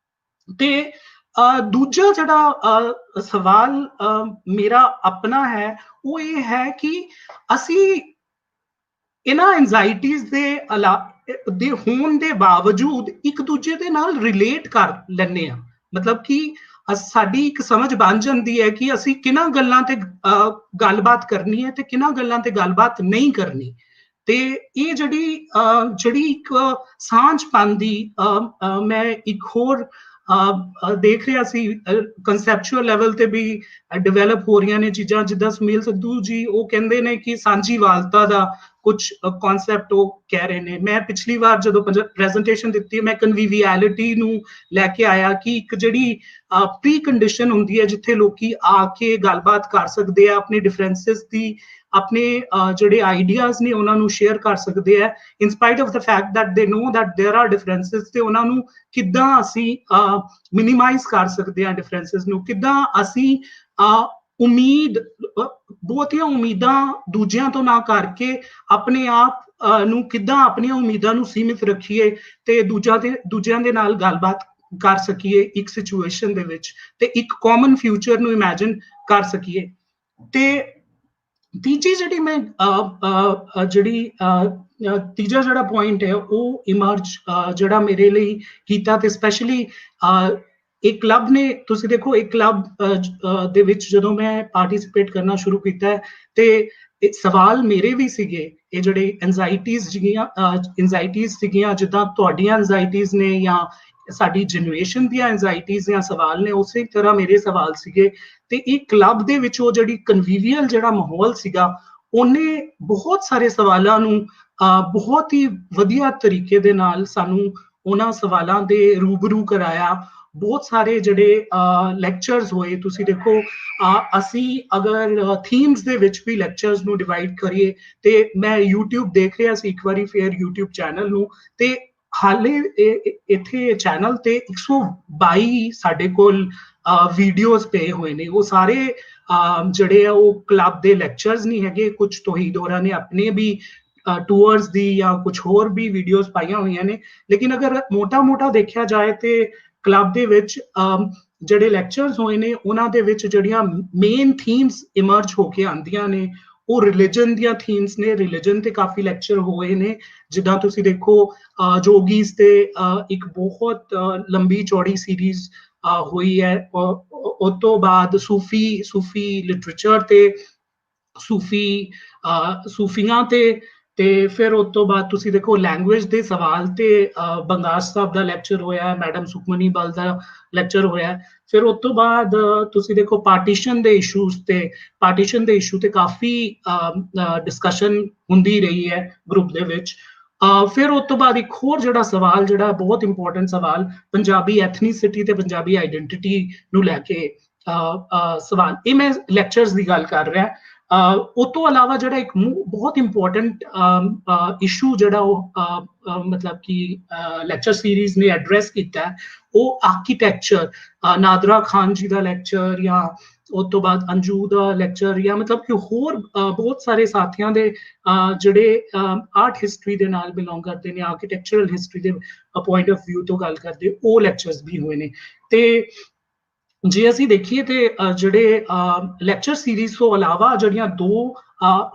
ਤੇ ਦੂਜਾ ਜਿਹੜਾ ਸਵਾਲ ਮੇਰਾ ਆਪਣਾ ਹੈ, ਉਹ ਇਹ ਹੈ ਕਿ ਅਸੀਂ ਇਹਨਾਂ ਐਂਜ਼ਾਈਟੀਜ਼ ਦੇ ਹੋਣ ਦੇ ਬਾਵਜੂਦ ਇੱਕ ਦੂਜੇ ਦੇ ਨਾਲ ਰਿਲੇਟ ਕਰ ਲੈਂਦੇ ਆ। ਮਤਲਬ ਕਿ ਸਾਡੀ ਇੱਕ ਸਮਝ ਬਣ ਜਾਂਦੀ ਹੈ ਕਿ ਅਸੀਂ ਕਿਹਨਾਂ ਗੱਲਾਂ ਤੇ ਗੱਲਬਾਤ ਕਰਨੀ ਹੈ ਤੇ ਕਿਹਨਾਂ ਗੱਲਾਂ ਤੇ ਗੱਲਬਾਤ ਨਹੀਂ ਕਰਨੀ। ਤੇ ਇਹ ਜਿਹੜੀ ਇੱਕ ਸਾਂਝ ਪਾਉਂਦੀ, ਮੈਂ ਇੱਕ ਹੋਰ ਦੇਖ ਰਿਹਾ ਸੀ, ਕਨਸੈਪਚੁਅਲ ਲੈਵਲ ਤੇ ਵੀ ਡਿਵੈਲਪ ਹੋ ਰਹੀਆਂ ਨੇ ਚੀਜ਼ਾਂ। ਜਿੱਦਾਂ ਸੁਨੀਲ ਸਿੱਧੂ ਜੀ ਉਹ ਕਹਿੰਦੇ ਨੇ ਕਿ ਸਾਂਝੀਵਾਲਤਾ ਦਾ ਕੁਝ ਕਨਸੈਪਟ ਉਹ ਕਹਿ ਰਹੇ ਨੇ। ਮੈਂ ਪਿਛਲੀ ਵਾਰ ਜਦੋਂ ਪ੍ਰੈਜੈਂਟੇਸ਼ਨ ਦਿੱਤੀ, ਮੈਂ ਕਨਵੀਵੀਐਲਿਟੀ ਨੂੰ ਲੈ ਕੇ ਆਇਆ ਕਿ ਇੱਕ ਜਿਹੜੀ ਪ੍ਰੀ ਕੰਡੀਸ਼ਨ ਹੁੰਦੀ ਹੈ ਜਿੱਥੇ ਲੋਕੀ ਆ ਕੇ ਗੱਲਬਾਤ ਕਰ ਸਕਦੇ ਆ, ਆਪਣੇ ਡਿਫਰੈਂਸਿਸ ਦੀ, ਆਪਣੇ ਜਿਹੜੇ ਆਈਡੀਆਜ਼ ਨੇ ਉਹਨਾਂ ਨੂੰ ਸ਼ੇਅਰ ਕਰ ਸਕਦੇ ਆ, in spite of the fact that they know that there are differences. ਤੇ ਉਹਨਾਂ ਨੂੰ ਕਿੱਦਾਂ ਅਸੀਂ ਮਿਨੀਮਾਈਜ਼ ਕਰ ਸਕਦੇ ਆ ਡਿਫਰੈਂਸਿਸ ਨੂੰ, ਕਿੱਦਾਂ ਅਸੀਂ ਬਹੁਤੀਆਂ ਉਮੀਦਾਂ ਦੂਜਿਆਂ ਤੋਂ ਨਾ ਕਰਕੇ ਆਪਣੇ ਆਪ ਨੂੰ ਕਿੱਦਾਂ ਆਪਣੀਆਂ ਉਮੀਦਾਂ ਨੂੰ ਸੀਮਿਤ ਰੱਖੀਏ ਤੇ ਦੂਜਿਆਂ ਦੇ ਨਾਲ ਗੱਲਬਾਤ ਕਰ ਸਕੀਏ ਇੱਕ ਸਿਚੁਏਸ਼ਨ ਦੇ ਵਿੱਚ, ਤੇ ਇੱਕ ਕਾਮਨ ਫਿਊਚਰ ਨੂੰ ਇਮੇਜਿਨ ਕਰ ਸਕੀਏ। ਤੇ ਤੀਜੀ ਜਿਹੜੀ ਮੈਂ ਤੀਜਾ ਜਿਹੜਾ ਪੁਆਇੰਟ ਹੈ ਉਹ ਇਮਰਜ ਜਿਹੜਾ ਮੇਰੇ ਲਈ ਕੀਤਾ, ਤੇ ਸਪੈਸ਼ਲੀ ਇੱਕ ਕਲੱਬ ਨੇ, ਤੁਸੀਂ ਦੇਖੋ ਇੱਕ ਕਲੱਬ ਦੇ ਵਿੱਚ ਜਦੋਂ ਮੈਂ ਪਾਰਟਿਸਿਪੇਟ ਕਰਨਾ ਸ਼ੁਰੂ ਕੀਤਾ ਤੇ ਸਵਾਲ ਮੇਰੇ ਵੀ ਸੀਗੇ, ਇਹ ਜਿਹੜੇ ਐਂਜ਼ਾਈਟੀਜ਼ ਸੀਗੀਆਂ, ਜਿੱਦਾਂ ਤੁਹਾਡੀਆਂ ਐਂਜ਼ਾਈਟੀਜ਼ ਨੇ ਜਾਂ ਸਾਡੀ ਜਨਰੇਸ਼ਨ ਦੀਆਂ ਐਂਜ਼ਾਈਟੀਜ਼ ਜਾਂ ਸਵਾਲ ਨੇ, ਉਸੇ ਤਰ੍ਹਾਂ ਮੇਰੇ ਸਵਾਲ ਸੀਗੇ। ਤੇ ਇਹ ਕਲੱਬ ਦੇ ਵਿੱਚ ਉਹ ਜਿਹੜੀ ਕਨਵੀਵੀਅਲ ਜਿਹੜਾ ਮਾਹੌਲ ਸੀਗਾ, ਉਹਨੇ ਬਹੁਤ ਸਾਰੇ ਸਵਾਲਾਂ ਨੂੰ ਬਹੁਤ ਹੀ ਵਧੀਆ ਤਰੀਕੇ ਦੇ ਨਾਲ ਸਾਨੂੰ ਉਹਨਾਂ ਸਵਾਲਾਂ ਦੇ ਰੂਬਰੂ ਕਰਾਇਆ। ਬਹੁਤ ਸਾਰੇ ਜਿਹੜੇ ਲੈਕਚਰਸ ਹੋਏ, ਤੁਸੀਂ ਦੇਖੋ ਅਸੀਂ ਅਗਰ ਥੀਮਸ ਦੇ ਵਿੱਚ ਵੀ ਲੈਕਚਰਸ ਨੂੰ ਡਿਵਾਈਡ ਕਰੀਏ, ਤੇ ਮੈਂ YouTube ਦੇਖ ਰਿਹਾ ਸੀ ਇੱਕ ਵਾਰੀ ਫਿਰ YouTube ਚੈਨਲ ਨੂੰ, ਤੇ ਹਾਲੇ ਇੱਥੇ ਚੈਨਲ ਤੇ 122 ਸਾਡੇ ਕੋਲ ਵੀਡੀਓਜ਼ ਪਏ ਹੋਏ ਨੇ। ਉਹ ਸਾਰੇ ਜਿਹੜੇ ਆ ਉਹ ਕਲੱਬ ਦੇ ਲੈਕਚਰਸ ਨਹੀਂ ਹੈਗੇ, ਕੁਝ ਤੋਹੀਦ ਹੋਰਾਂ ਨੇ ਆਪਣੇ ਵੀ ਟੂਅਰਸ ਦੀ ਜਾਂ ਕੁਝ ਹੋਰ ਵੀ ਵੀਡੀਓਜ਼ ਪਾਈਆਂ ਹੋਈਆਂ ਨੇ। ਲੇਕਿਨ ਅਗਰ ਮੋਟਾ ਦੇਖਿਆ ਜਾਏ ਤੇ ਕਲੱਬ ਦੇ ਵਿੱਚ ਜਿਹੜੇ ਲੈਕਚਰਸ ਹੋਏ ਨੇ, ਉਹਨਾਂ ਦੇ ਵਿੱਚ ਜਿਹੜੀਆਂ ਮੇਨ ਥੀਮਸ ਇਮਰਜ ਹੋ ਕੇ ਆਉਂਦੀਆਂ ਨੇ ਉਹ ਰਿਲੀਜਨ ਦੀਆਂ ਥੀਮਸ ਨੇ। ਰਿਲੀਜਨ ਤੇ ਕਾਫੀ ਲੈਕਚਰ ਹੋਏ ਨੇ, ਜਿੱਦਾਂ ਤੁਸੀਂ ਦੇਖੋ ਜੋਗੀਜ਼ ਤੇ ਇੱਕ ਬਹੁਤ ਲੰਬੀ ਚੌੜੀ ਸੀਰੀਜ਼ ਹੋਈ ਹੈ। ਉਸ ਤੋਂ ਬਾਅਦ ਸੂਫੀ ਲਿਟਰੇਚਰ ਤੇ ਸੂਫੀਆਂ ਤੇ ਫਿਰ ਉਸ ਤੋਂ ਬਾਅਦ ਤੁਸੀਂ ਦੇਖੋ ਲੈਂਗੁਏਜ ਦੇ ਸਵਾਲ ਤੇ ਬੰਗਾਰ ਸਾਹਿਬ ਦਾ ਲੈਕਚਰ ਹੋਇਆ, ਮੈਡਮ ਸੁਖਮਨੀ ਬਲ ਦਾ ਲੈਕਚਰ ਹੋਇਆ। ਫਿਰ ਉਸ ਤੋਂ ਬਾਅਦ ਤੁਸੀਂ ਦੇਖੋ ਪਾਰਟੀਸ਼ਨ ਦੇ ਇਸ਼ੂ ਤੇ ਕਾਫੀ ਡਿਸਕਸ਼ਨ ਹੁੰਦੀ ਰਹੀ ਹੈ ਗਰੁੱਪ ਦੇ ਵਿੱਚ। ਫਿਰ ਉਸ ਤੋਂ ਬਾਅਦ ਇੱਕ ਹੋਰ ਜਿਹੜਾ ਸਵਾਲ, ਜਿਹੜਾ ਬਹੁਤ ਇੰਪੋਰਟੈਂਟ ਸਵਾਲ, ਪੰਜਾਬੀ ਐਥਨੀਸਿਟੀ ਤੇ ਪੰਜਾਬੀ ਆਈਡੈਂਟਿਟੀ ਨੂੰ ਲੈ ਕੇ ਸਵਾਲ, ਇਹ ਮੈਂ ਲੈਕਚਰਸ ਦੀ ਗੱਲ ਕਰ ਰਿਹਾ। ਉਸ ਤੋਂ ਇਲਾਵਾ ਜਿਹੜਾ ਇੱਕ ਬਹੁਤ ਇੰਪੋਰਟੈਂਟ ਇਸ਼ੂ ਜਿਹੜਾ ਉਹ ਮਤਲਬ ਕਿ ਲੈਕਚਰ ਸੀਰੀਜ਼ ਨੇ ਐਡਰੈਸ ਕੀਤਾ ਉਹ ਆਰਕੀਟੈਕਚਰ, ਨਾਦਰਾ ਖਾਨ ਜੀ ਦਾ ਲੈਕਚਰ ਜਾਂ ਉਸ ਤੋਂ ਬਾਅਦ ਅੰਜੂ ਦਾ ਲੈਕਚਰ ਜਾਂ ਮਤਲਬ ਕਿ ਹੋਰ ਬਹੁਤ ਸਾਰੇ ਸਾਥੀਆਂ ਦੇ ਜਿਹੜੇ ਆਰਟ ਹਿਸਟਰੀ ਦੇ ਨਾਲ ਬਿਲੋਂਗ ਕਰਦੇ ਨੇ, ਆਰਕੀਟੈਕਚਰਲ ਹਿਸਟਰੀ ਦੇ ਪੁਆਇੰਟ ਆਫ ਵਿਊ ਤੋਂ ਗੱਲ ਕਰਦੇ, ਉਹ ਲੈਕਚਰਸ ਵੀ ਹੋਏ ਨੇ। ਤੇ ਜੇ ਅਸੀਂ ਦੇਖੀਏ ਤੇ ਜਿਹੜੇ ਲੈਕਚਰ ਸੀਰੀਜ਼ ਤੋਂ ਇਲਾਵਾ ਜਿਹੜੀਆਂ ਦੋ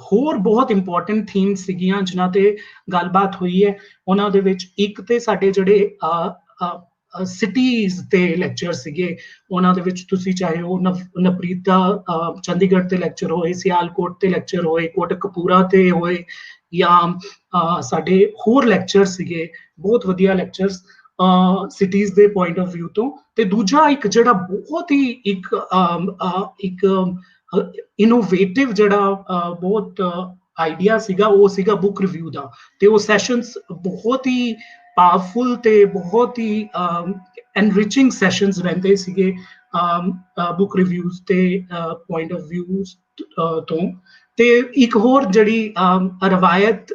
ਹੋਰ ਬਹੁਤ ਇੰਪੋਰਟੈਂਟ ਥੀਮਸ ਸੀਗੀਆਂ ਜਿਨ੍ਹਾਂ ਤੇ ਗੱਲਬਾਤ ਹੋਈ ਹੈ, ਉਹਨਾਂ ਦੇ ਵਿੱਚ ਇੱਕ ਤੇ ਸਾਡੇ ਜਿਹੜੇ ਸਿਟੀਜ਼ ਤੇ ਲੈਕਚਰ ਸੀਗੇ, ਉਹਨਾਂ ਦੇ ਵਿੱਚ ਤੁਸੀਂ ਚਾਹੇ ਉਹ ਨਵਪ੍ਰੀਤ ਦਾ ਚੰਡੀਗੜ੍ਹ ਤੇ ਲੈਕਚਰ ਹੋਏ, ਸਿਆਲਕੋਟ ਤੇ ਲੈਕਚਰ ਹੋਏ, ਕੋਟਕਪੂਰਾ ਤੇ ਹੋਏ, ਜਾਂ ਸਾਡੇ ਹੋਰ ਲੈਕਚਰ ਸੀਗੇ, ਬਹੁਤ ਵਧੀਆ ਲੈਕਚਰਸ ਸਿਟੀਜ਼ ਦੇ ਪੁਆਇੰਟ ਆਫ ਵਿਊ ਤੋਂ। ਤੇ ਦੂਜਾ ਇੱਕ ਜਿਹੜਾ ਬਹੁਤ ਹੀ ਇੱਕ ਇਨੋਵੇਟਿਵ ਜਿਹੜਾ ਬਹੁਤ ਆਈਡੀਆ ਸੀਗਾ, ਉਹ ਸੀਗਾ ਬੁੱਕ ਰਿਵਿਊ ਦਾ। ਤੇ ਉਹ ਸੈਸ਼ਨਸ ਬਹੁਤ ਹੀ ਪਾਵਰਫੁਲ ਤੇ ਬਹੁਤ ਹੀ ਐਨਰਿਚਿੰਗ ਸੈਸ਼ਨਸ ਰਹਿੰਦੇ ਸੀਗੇ ਬੁੱਕ ਰਿਵਿਊਜ਼ ਤੇ ਪੁਆਇੰਟ ਆਫ ਵਿਊਜ਼ ਤੋਂ। ਤੇ ਇੱਕ ਹੋਰ ਜਿਹੜੀ ਰਵਾਇਤ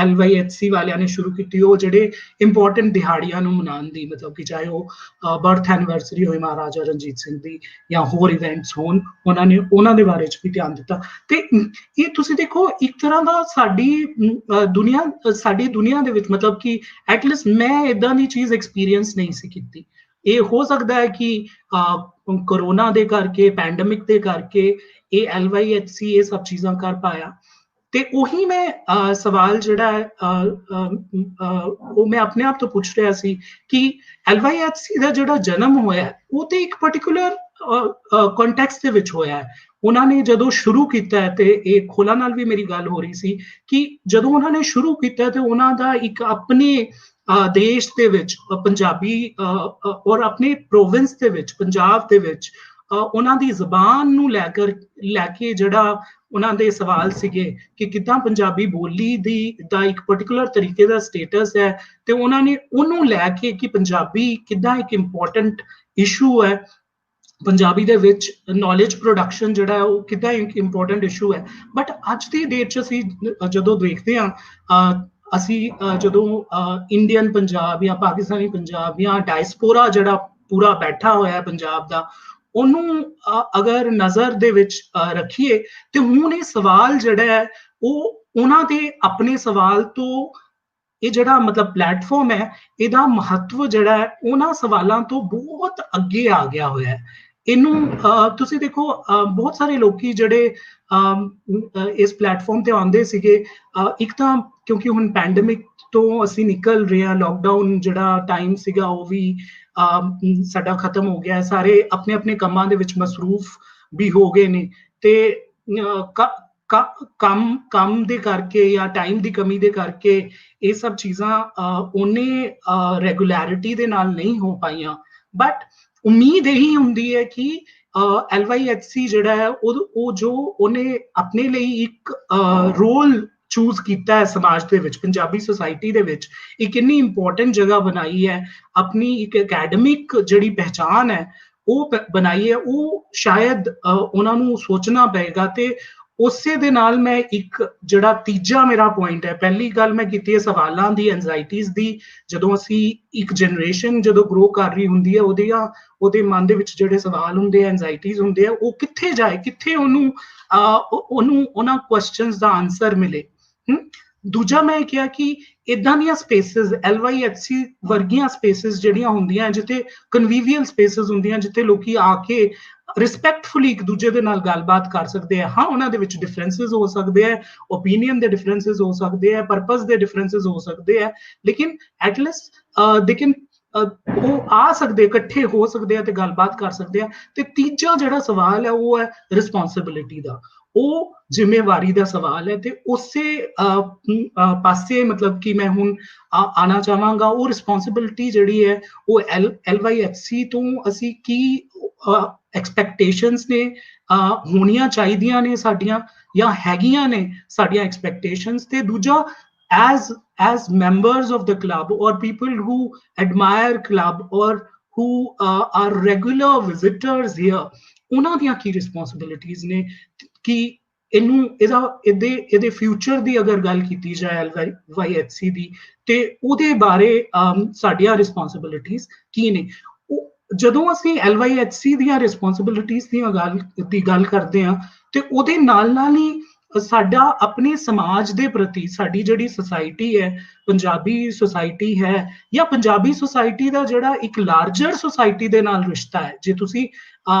LYHC ਵਾਲਿਆਂ ਨੇ ਸ਼ੁਰੂ ਕੀਤੀ, ਉਹ ਜਿਹੜੇ ਇੰਪੋਰਟੈਂਟ ਦਿਹਾੜੀਆਂ ਨੂੰ ਮਨਾਉਣ ਦੀ, ਮਤਲਬ ਕਿ ਚਾਹੇ ਉਹ ਬਰਥ ਐਨੀਵਰਸਰੀ ਹੋਏ ਮਹਾਰਾਜਾ ਰਣਜੀਤ ਸਿੰਘ ਦੀ ਜਾਂ ਹੋਰ ਇਵੈਂਟਸ ਹੋਣ, ਉਹਨਾਂ ਨੇ ਉਹਨਾਂ ਦੇ ਬਾਰੇ 'ਚ ਵੀ ਧਿਆਨ ਦਿੱਤਾ। ਤੇ ਇਹ ਤੁਸੀਂ ਦੇਖੋ ਇੱਕ ਤਰ੍ਹਾਂ ਦਾ ਸਾਡੀ ਦੁਨੀਆ ਦੇ ਵਿੱਚ, ਮਤਲਬ ਕਿ ਐਟਲੀਸਟ ਮੈਂ ਏਦਾਂ ਦੀ ਚੀਜ਼ ਐਕਸਪੀਰੀਅੰਸ ਨਹੀਂ ਸੀ ਕੀਤੀ। ਇਹ ਹੋ ਸਕਦਾ ਹੈ ਕਿ ਕੋਰੋਨਾ ਦੇ ਕਰਕੇ, ਪੈਂਡੇਮਿਕ ਦੇ ਕਰਕੇ ਇਹ LYHC ਇਹ ਸਭ ਚੀਜ਼ਾਂ ਕਰ ਪਾਇਆ। ਤੇ ਉਹੀ ਮੈਂ ਸਵਾਲ ਜਿਹੜਾ ਹੈ ਉਹ ਮੈਂ ਆਪਣੇ ਆਪ ਤੋਂ ਪੁੱਛ ਰਿਹਾ ਸੀ ਕਿ LYHC ਦਾ ਜਿਹੜਾ ਜਨਮ ਹੋਇਆ ਉਹ ਤੇ ਇੱਕ ਪਾਰਟਿਕੂਲਰ ਕੰਟੈਕਸਟ ਦੇ ਵਿੱਚ ਹੋਇਆ ਹੈ। ਉਹਨਾਂ ਨੇ ਜਦੋਂ ਸ਼ੁਰੂ ਕੀਤਾ, ਤੇ ਇਹ ਖੋਲਾ ਨਾਲ ਵੀ ਮੇਰੀ ਗੱਲ ਹੋ ਰਹੀ ਸੀ ਕਿ ਜਦੋਂ ਉਹਨਾਂ ਨੇ ਸ਼ੁਰੂ ਕੀਤਾ ਤੇ ਉਹਨਾਂ ਦਾ ਇੱਕ ਆਪਣੇ ਦੇਸ਼ ਦੇ ਵਿੱਚ ਪੰਜਾਬੀ ਔਰ ਆਪਣੇ ਪ੍ਰੋਵਿੰਸ ਦੇ ਵਿੱਚ, ਪੰਜਾਬ ਦੇ ਵਿੱਚ ਉਹਨਾਂ ਦੀ ਜ਼ਬਾਨ ਨੂੰ ਲੈ ਕੇ ਜਿਹੜਾ ਉਹਨਾਂ ਦੇ ਸਵਾਲ ਸੀਗੇ ਕਿ ਕਿੱਦਾਂ ਪੰਜਾਬੀ ਬੋਲੀ ਦਾ ਇੱਕ ਪਾਰਟਿਕੂਲਰ ਤਰੀਕੇ ਦਾ ਸਟੇਟਸ ਹੈ, ਤੇ ਉਹਨਾਂ ਨੇ ਉਹਨੂੰ ਲੈ ਕੇ ਕਿ ਪੰਜਾਬੀ ਕਿੱਦਾਂ ਇੱਕ ਇੰਪੋਰਟੈਂਟ ਇਸ਼ੂ ਹੈ, ਪੰਜਾਬੀ ਦੇ ਵਿੱਚ ਨੌਲੇਜ ਪ੍ਰੋਡਕਸ਼ਨ ਜਿਹੜਾ ਹੈ ਉਹ ਕਿੱਦਾਂ ਇੱਕ ਇੰਪੋਰਟੈਂਟ ਇਸ਼ੂ ਹੈ। ਬਟ ਅੱਜ ਦੀ ਡੇਟ 'ਚ ਅਸੀਂ ਜਦੋਂ ਦੇਖਦੇ ਹਾਂ, ਅਸੀਂ ਜਦੋਂ ਇੰਡੀਅਨ ਪੰਜਾਬ ਜਾਂ ਪਾਕਿਸਤਾਨੀ ਪੰਜਾਬ ਜਾਂ ਡਾਇਸਪੋਰਾ ਜਿਹੜਾ ਪੂਰਾ ਬੈਠਾ ਹੋਇਆ ਪੰਜਾਬ ਦਾ, ਉਹਨੂੰ ਅਗਰ ਨਜ਼ਰ ਦੇ ਵਿੱਚ ਰੱਖੀਏ ਤੇ ਹੁਣ ਇਹ ਸਵਾਲ ਜਿਹੜਾ ਹੈ ਉਹ ਉਹਨਾਂ ਦੇ ਆਪਣੇ ਸਵਾਲ ਤੋਂ, ਇਹ ਜਿਹੜਾ ਮਤਲਬ ਪਲੇਟਫਾਰਮ ਹੈ, ਇਹਦਾ ਮਹੱਤਵ ਜਿਹੜਾ ਹੈ ਉਹਨਾਂ ਸਵਾਲਾਂ ਤੋਂ ਬਹੁਤ ਅੱਗੇ ਆ ਗਿਆ ਹੋਇਆ ਹੈ। ਇਹਨੂੰ ਤੁਸੀਂ ਦੇਖੋ ਬਹੁਤ ਸਾਰੇ ਲੋਕੀ ਜਿਹੜੇ ਇਸ ਪਲੇਟਫਾਰਮ ਤੇ ਆਉਂਦੇ ਸੀਗੇ, ਇੱਕ ਤਾਂ ਕਿਉਂਕਿ ਹੁਣ ਪੈਂਡੇਮਿਕ ਤੋਂ ਅਸੀਂ ਨਿਕਲ ਰਹੇ ਹਾਂ, ਲੋਕਡਾਊਨ ਜਿਹੜਾ ਟਾਈਮ ਸੀਗਾ ਉਹ ਵੀ ਸਾਡਾ ਖਤਮ ਹੋ ਗਿਆ, ਸਾਰੇ ਆਪਣੇ ਆਪਣੇ ਕੰਮਾਂ ਦੇ ਵਿੱਚ ਮਸਰੂਫ ਵੀ ਹੋ ਗਏ ਨੇ, ਤੇ ਕੰਮ ਦੇ ਕਰਕੇ ਜਾਂ ਟਾਈਮ ਦੀ ਕਮੀ ਦੇ ਕਰਕੇ ਇਹ ਸਭ ਚੀਜ਼ਾਂ ਉਹਨੇ ਰੈਗੂਲੈਰਿਟੀ ਦੇ ਨਾਲ ਨਹੀਂ ਹੋ ਪਾਈਆਂ। ਬਟ ਉਮੀਦ ਇਹੀ ਹੁੰਦੀ ਹੈ ਕਿ LYHC ਜਿਹੜਾ ਹੈ ਉਹ ਜੋ ਉਹਨੇ ਆਪਣੇ ਲਈ ਇੱਕ ਰੋਲ ਚੂਜ਼ ਕੀਤਾ ਹੈ ਸਮਾਜ ਦੇ ਵਿੱਚ, ਪੰਜਾਬੀ ਸੁਸਾਇਟੀ ਦੇ ਵਿੱਚ ਇੱਕ ਇੰਨੀ ਇੰਪੋਰਟੈਂਟ ਜਗ੍ਹਾ ਬਣਾਈ ਹੈ, ਆਪਣੀ ਇੱਕ ਅਕੈਡਮਿਕ ਜਿਹੜੀ ਪਹਿਚਾਨ ਹੈ ਉਹ ਬਣਾਈ ਹੈ, ਉਹ ਸ਼ਾਇਦ ਉਹਨਾਂ ਨੂੰ ਸੋਚਣਾ ਪਏਗਾ। ਤੇ ਉਸੇ ਦੇ ਨਾਲ ਮੈਂ ਇੱਕ ਜਿਹੜਾ ਤੀਜਾ ਮੇਰਾ ਪੁਆਇੰਟ ਹੈ, ਪਹਿਲੀ ਗੱਲ ਮੈਂ ਕੀਤੀ ਹੈ ਸਵਾਲਾਂ ਦੀ, ਐਂਜ਼ਾਈਟੀਜ਼ ਦੀ। ਜਦੋਂ ਅਸੀਂ ਇੱਕ ਜਨਰੇਸ਼ਨ ਜਦੋਂ ਗਰੋ ਕਰ ਰਹੀ ਹੁੰਦੀ ਹੈ, ਉਹਦੇ ਮਨ ਦੇ ਵਿੱਚ ਜਿਹੜੇ ਸਵਾਲ ਹੁੰਦੇ ਆ, ਐਂਜ਼ਾਈਟੀਜ਼ ਹੁੰਦੇ ਆ, ਉਹ ਕਿੱਥੇ ਜਾਏ, ਕਿੱਥੇ ਉਹਨੂੰ ਉਹਨਾਂ ਕੁਐਸਚਨਸ ਦਾ ਆਨਸਰ ਮਿਲੇ। ਦੂਜਾ ਮੈਂ ਕਿਹਾ ਕਿ ਇਦਾਂ ਦੀਆਂ ਸਪੇਸਿਸ, LYHC ਵਰਗੀਆਂ ਸਪੇਸਿਸ ਜਿਹੜੀਆਂ ਹੁੰਦੀਆਂ, ਜਿੱਥੇ ਕਨਵੀਵੀਅਲ ਸਪੇਸਿਸ ਹੁੰਦੀਆਂ, ਜਿੱਥੇ ਲੋਕੀ ਆ ਕੇ ਰਿਸਪੈਕਟਫੁਲੀ ਇੱਕ ਦੂਜੇ ਦੇ ਨਾਲ ਗੱਲਬਾਤ ਕਰ ਸਕਦੇ ਆ। ਹਾਂ, ਉਹਨਾਂ ਦੇ ਵਿੱਚ ਡਿਫਰੈਂਸਿਸ ਹੋ ਸਕਦੇ ਆ, ਓਪੀਨੀਅਨ ਦੇ ਡਿਫਰੈਂਸਿਸ ਹੋ ਸਕਦੇ ਆ, ਪਰਪਸ ਦੇ ਡਿਫਰੈਂਸਿਸ ਹੋ ਸਕਦੇ ਆ, ਲੇਕਿਨ ਐਟਲੀਸਟ ਦੇ ਕੈਨ ਉਹ ਆ ਸਕਦੇ, ਇਕੱਠੇ ਹੋ ਸਕਦੇ ਆ ਤੇ ਗੱਲਬਾਤ ਕਰ ਸਕਦੇ ਆ। ਤੇ ਤੀਜਾ ਜਿਹੜਾ ਸਵਾਲ ਹੈ ਉਹ ਹੈ ਰਿਸਪੌਂਸਿਬਿਲਿਟੀ ਦਾ, ਉਹ ਜ਼ਿੰਮੇਵਾਰੀ ਦਾ ਸਵਾਲ ਹੈ। ਤੇ ਉਸੇ ਪਾਸੇ ਮਤਲਬ ਕਿ ਮੈਂ ਹੁਣ ਆਉਣਾ ਚਾਹਾਂਗਾ, ਉਹ ਰਿਸਪੌਂਸਿਬਿਲਿਟੀ ਜਿਹੜੀ ਹੈ ਉਹ LYHC ਤੋਂ ਅਸੀਂ ਕੀ ਐਕਸਪੈਕਟੇਸ਼ਨਸ ਨੇ, ਹੋਣੀਆਂ ਚਾਹੀਦੀਆਂ ਨੇ ਸਾਡੀਆਂ, ਜਾਂ ਹੈਗੀਆਂ ਨੇ ਸਾਡੀਆਂ ਐਕਸਪੈਕਟੇਸ਼ਨਸ। ਤੇ ਦੂਜਾ as members of the club or people who admire club or who are regular visitors here, ਉਹਨਾਂ ਦੀਆਂ ਕੀ ਰਿਸਪੌਂਸਿਬਿਲਿਟੀਜ਼ ਨੇ ਕਿ ਇਹਦੇ ਫਿਊਚਰ ਦੀ ਅਗਰ ਗੱਲ ਕੀਤੀ ਜਾਏ LYHC ਦੀ ਤੇ ਉਹਦੇ ਬਾਰੇ ਸਾਡੀਆਂ ਰਿਸਪੌਂਸਿਬਿਲਿਟੀਜ਼ ਕੀ ਨੇ। ਜਦੋਂ ਅਸੀਂ LYHC ਦੀਆਂ ਰਿਸਪੌਂਸਿਬਿਲਿਟੀਜ਼ ਦੀ ਗੱਲ ਕਰਦੇ ਹਾਂ ਤੇ ਉਹਦੇ ਨਾਲ ਨਾਲ ਹੀ ਸਾਡਾ ਆਪਣੇ ਸਮਾਜ ਦੇ ਪ੍ਰਤੀ ਸਾਡੀ ਜਿਹੜੀ ਸੁਸਾਇਟੀ ਹੈ, ਪੰਜਾਬੀ ਸੁਸਾਇਟੀ ਹੈ ਜਾਂ ਪੰਜਾਬੀ ਸੁਸਾਇਟੀ ਦਾ ਜਿਹੜਾ ਇੱਕ ਲਾਰਜਰ ਸੁਸਾਇਟੀ ਦੇ ਨਾਲ ਰਿਸ਼ਤਾ ਹੈ। ਜੇ ਤੁਸੀਂ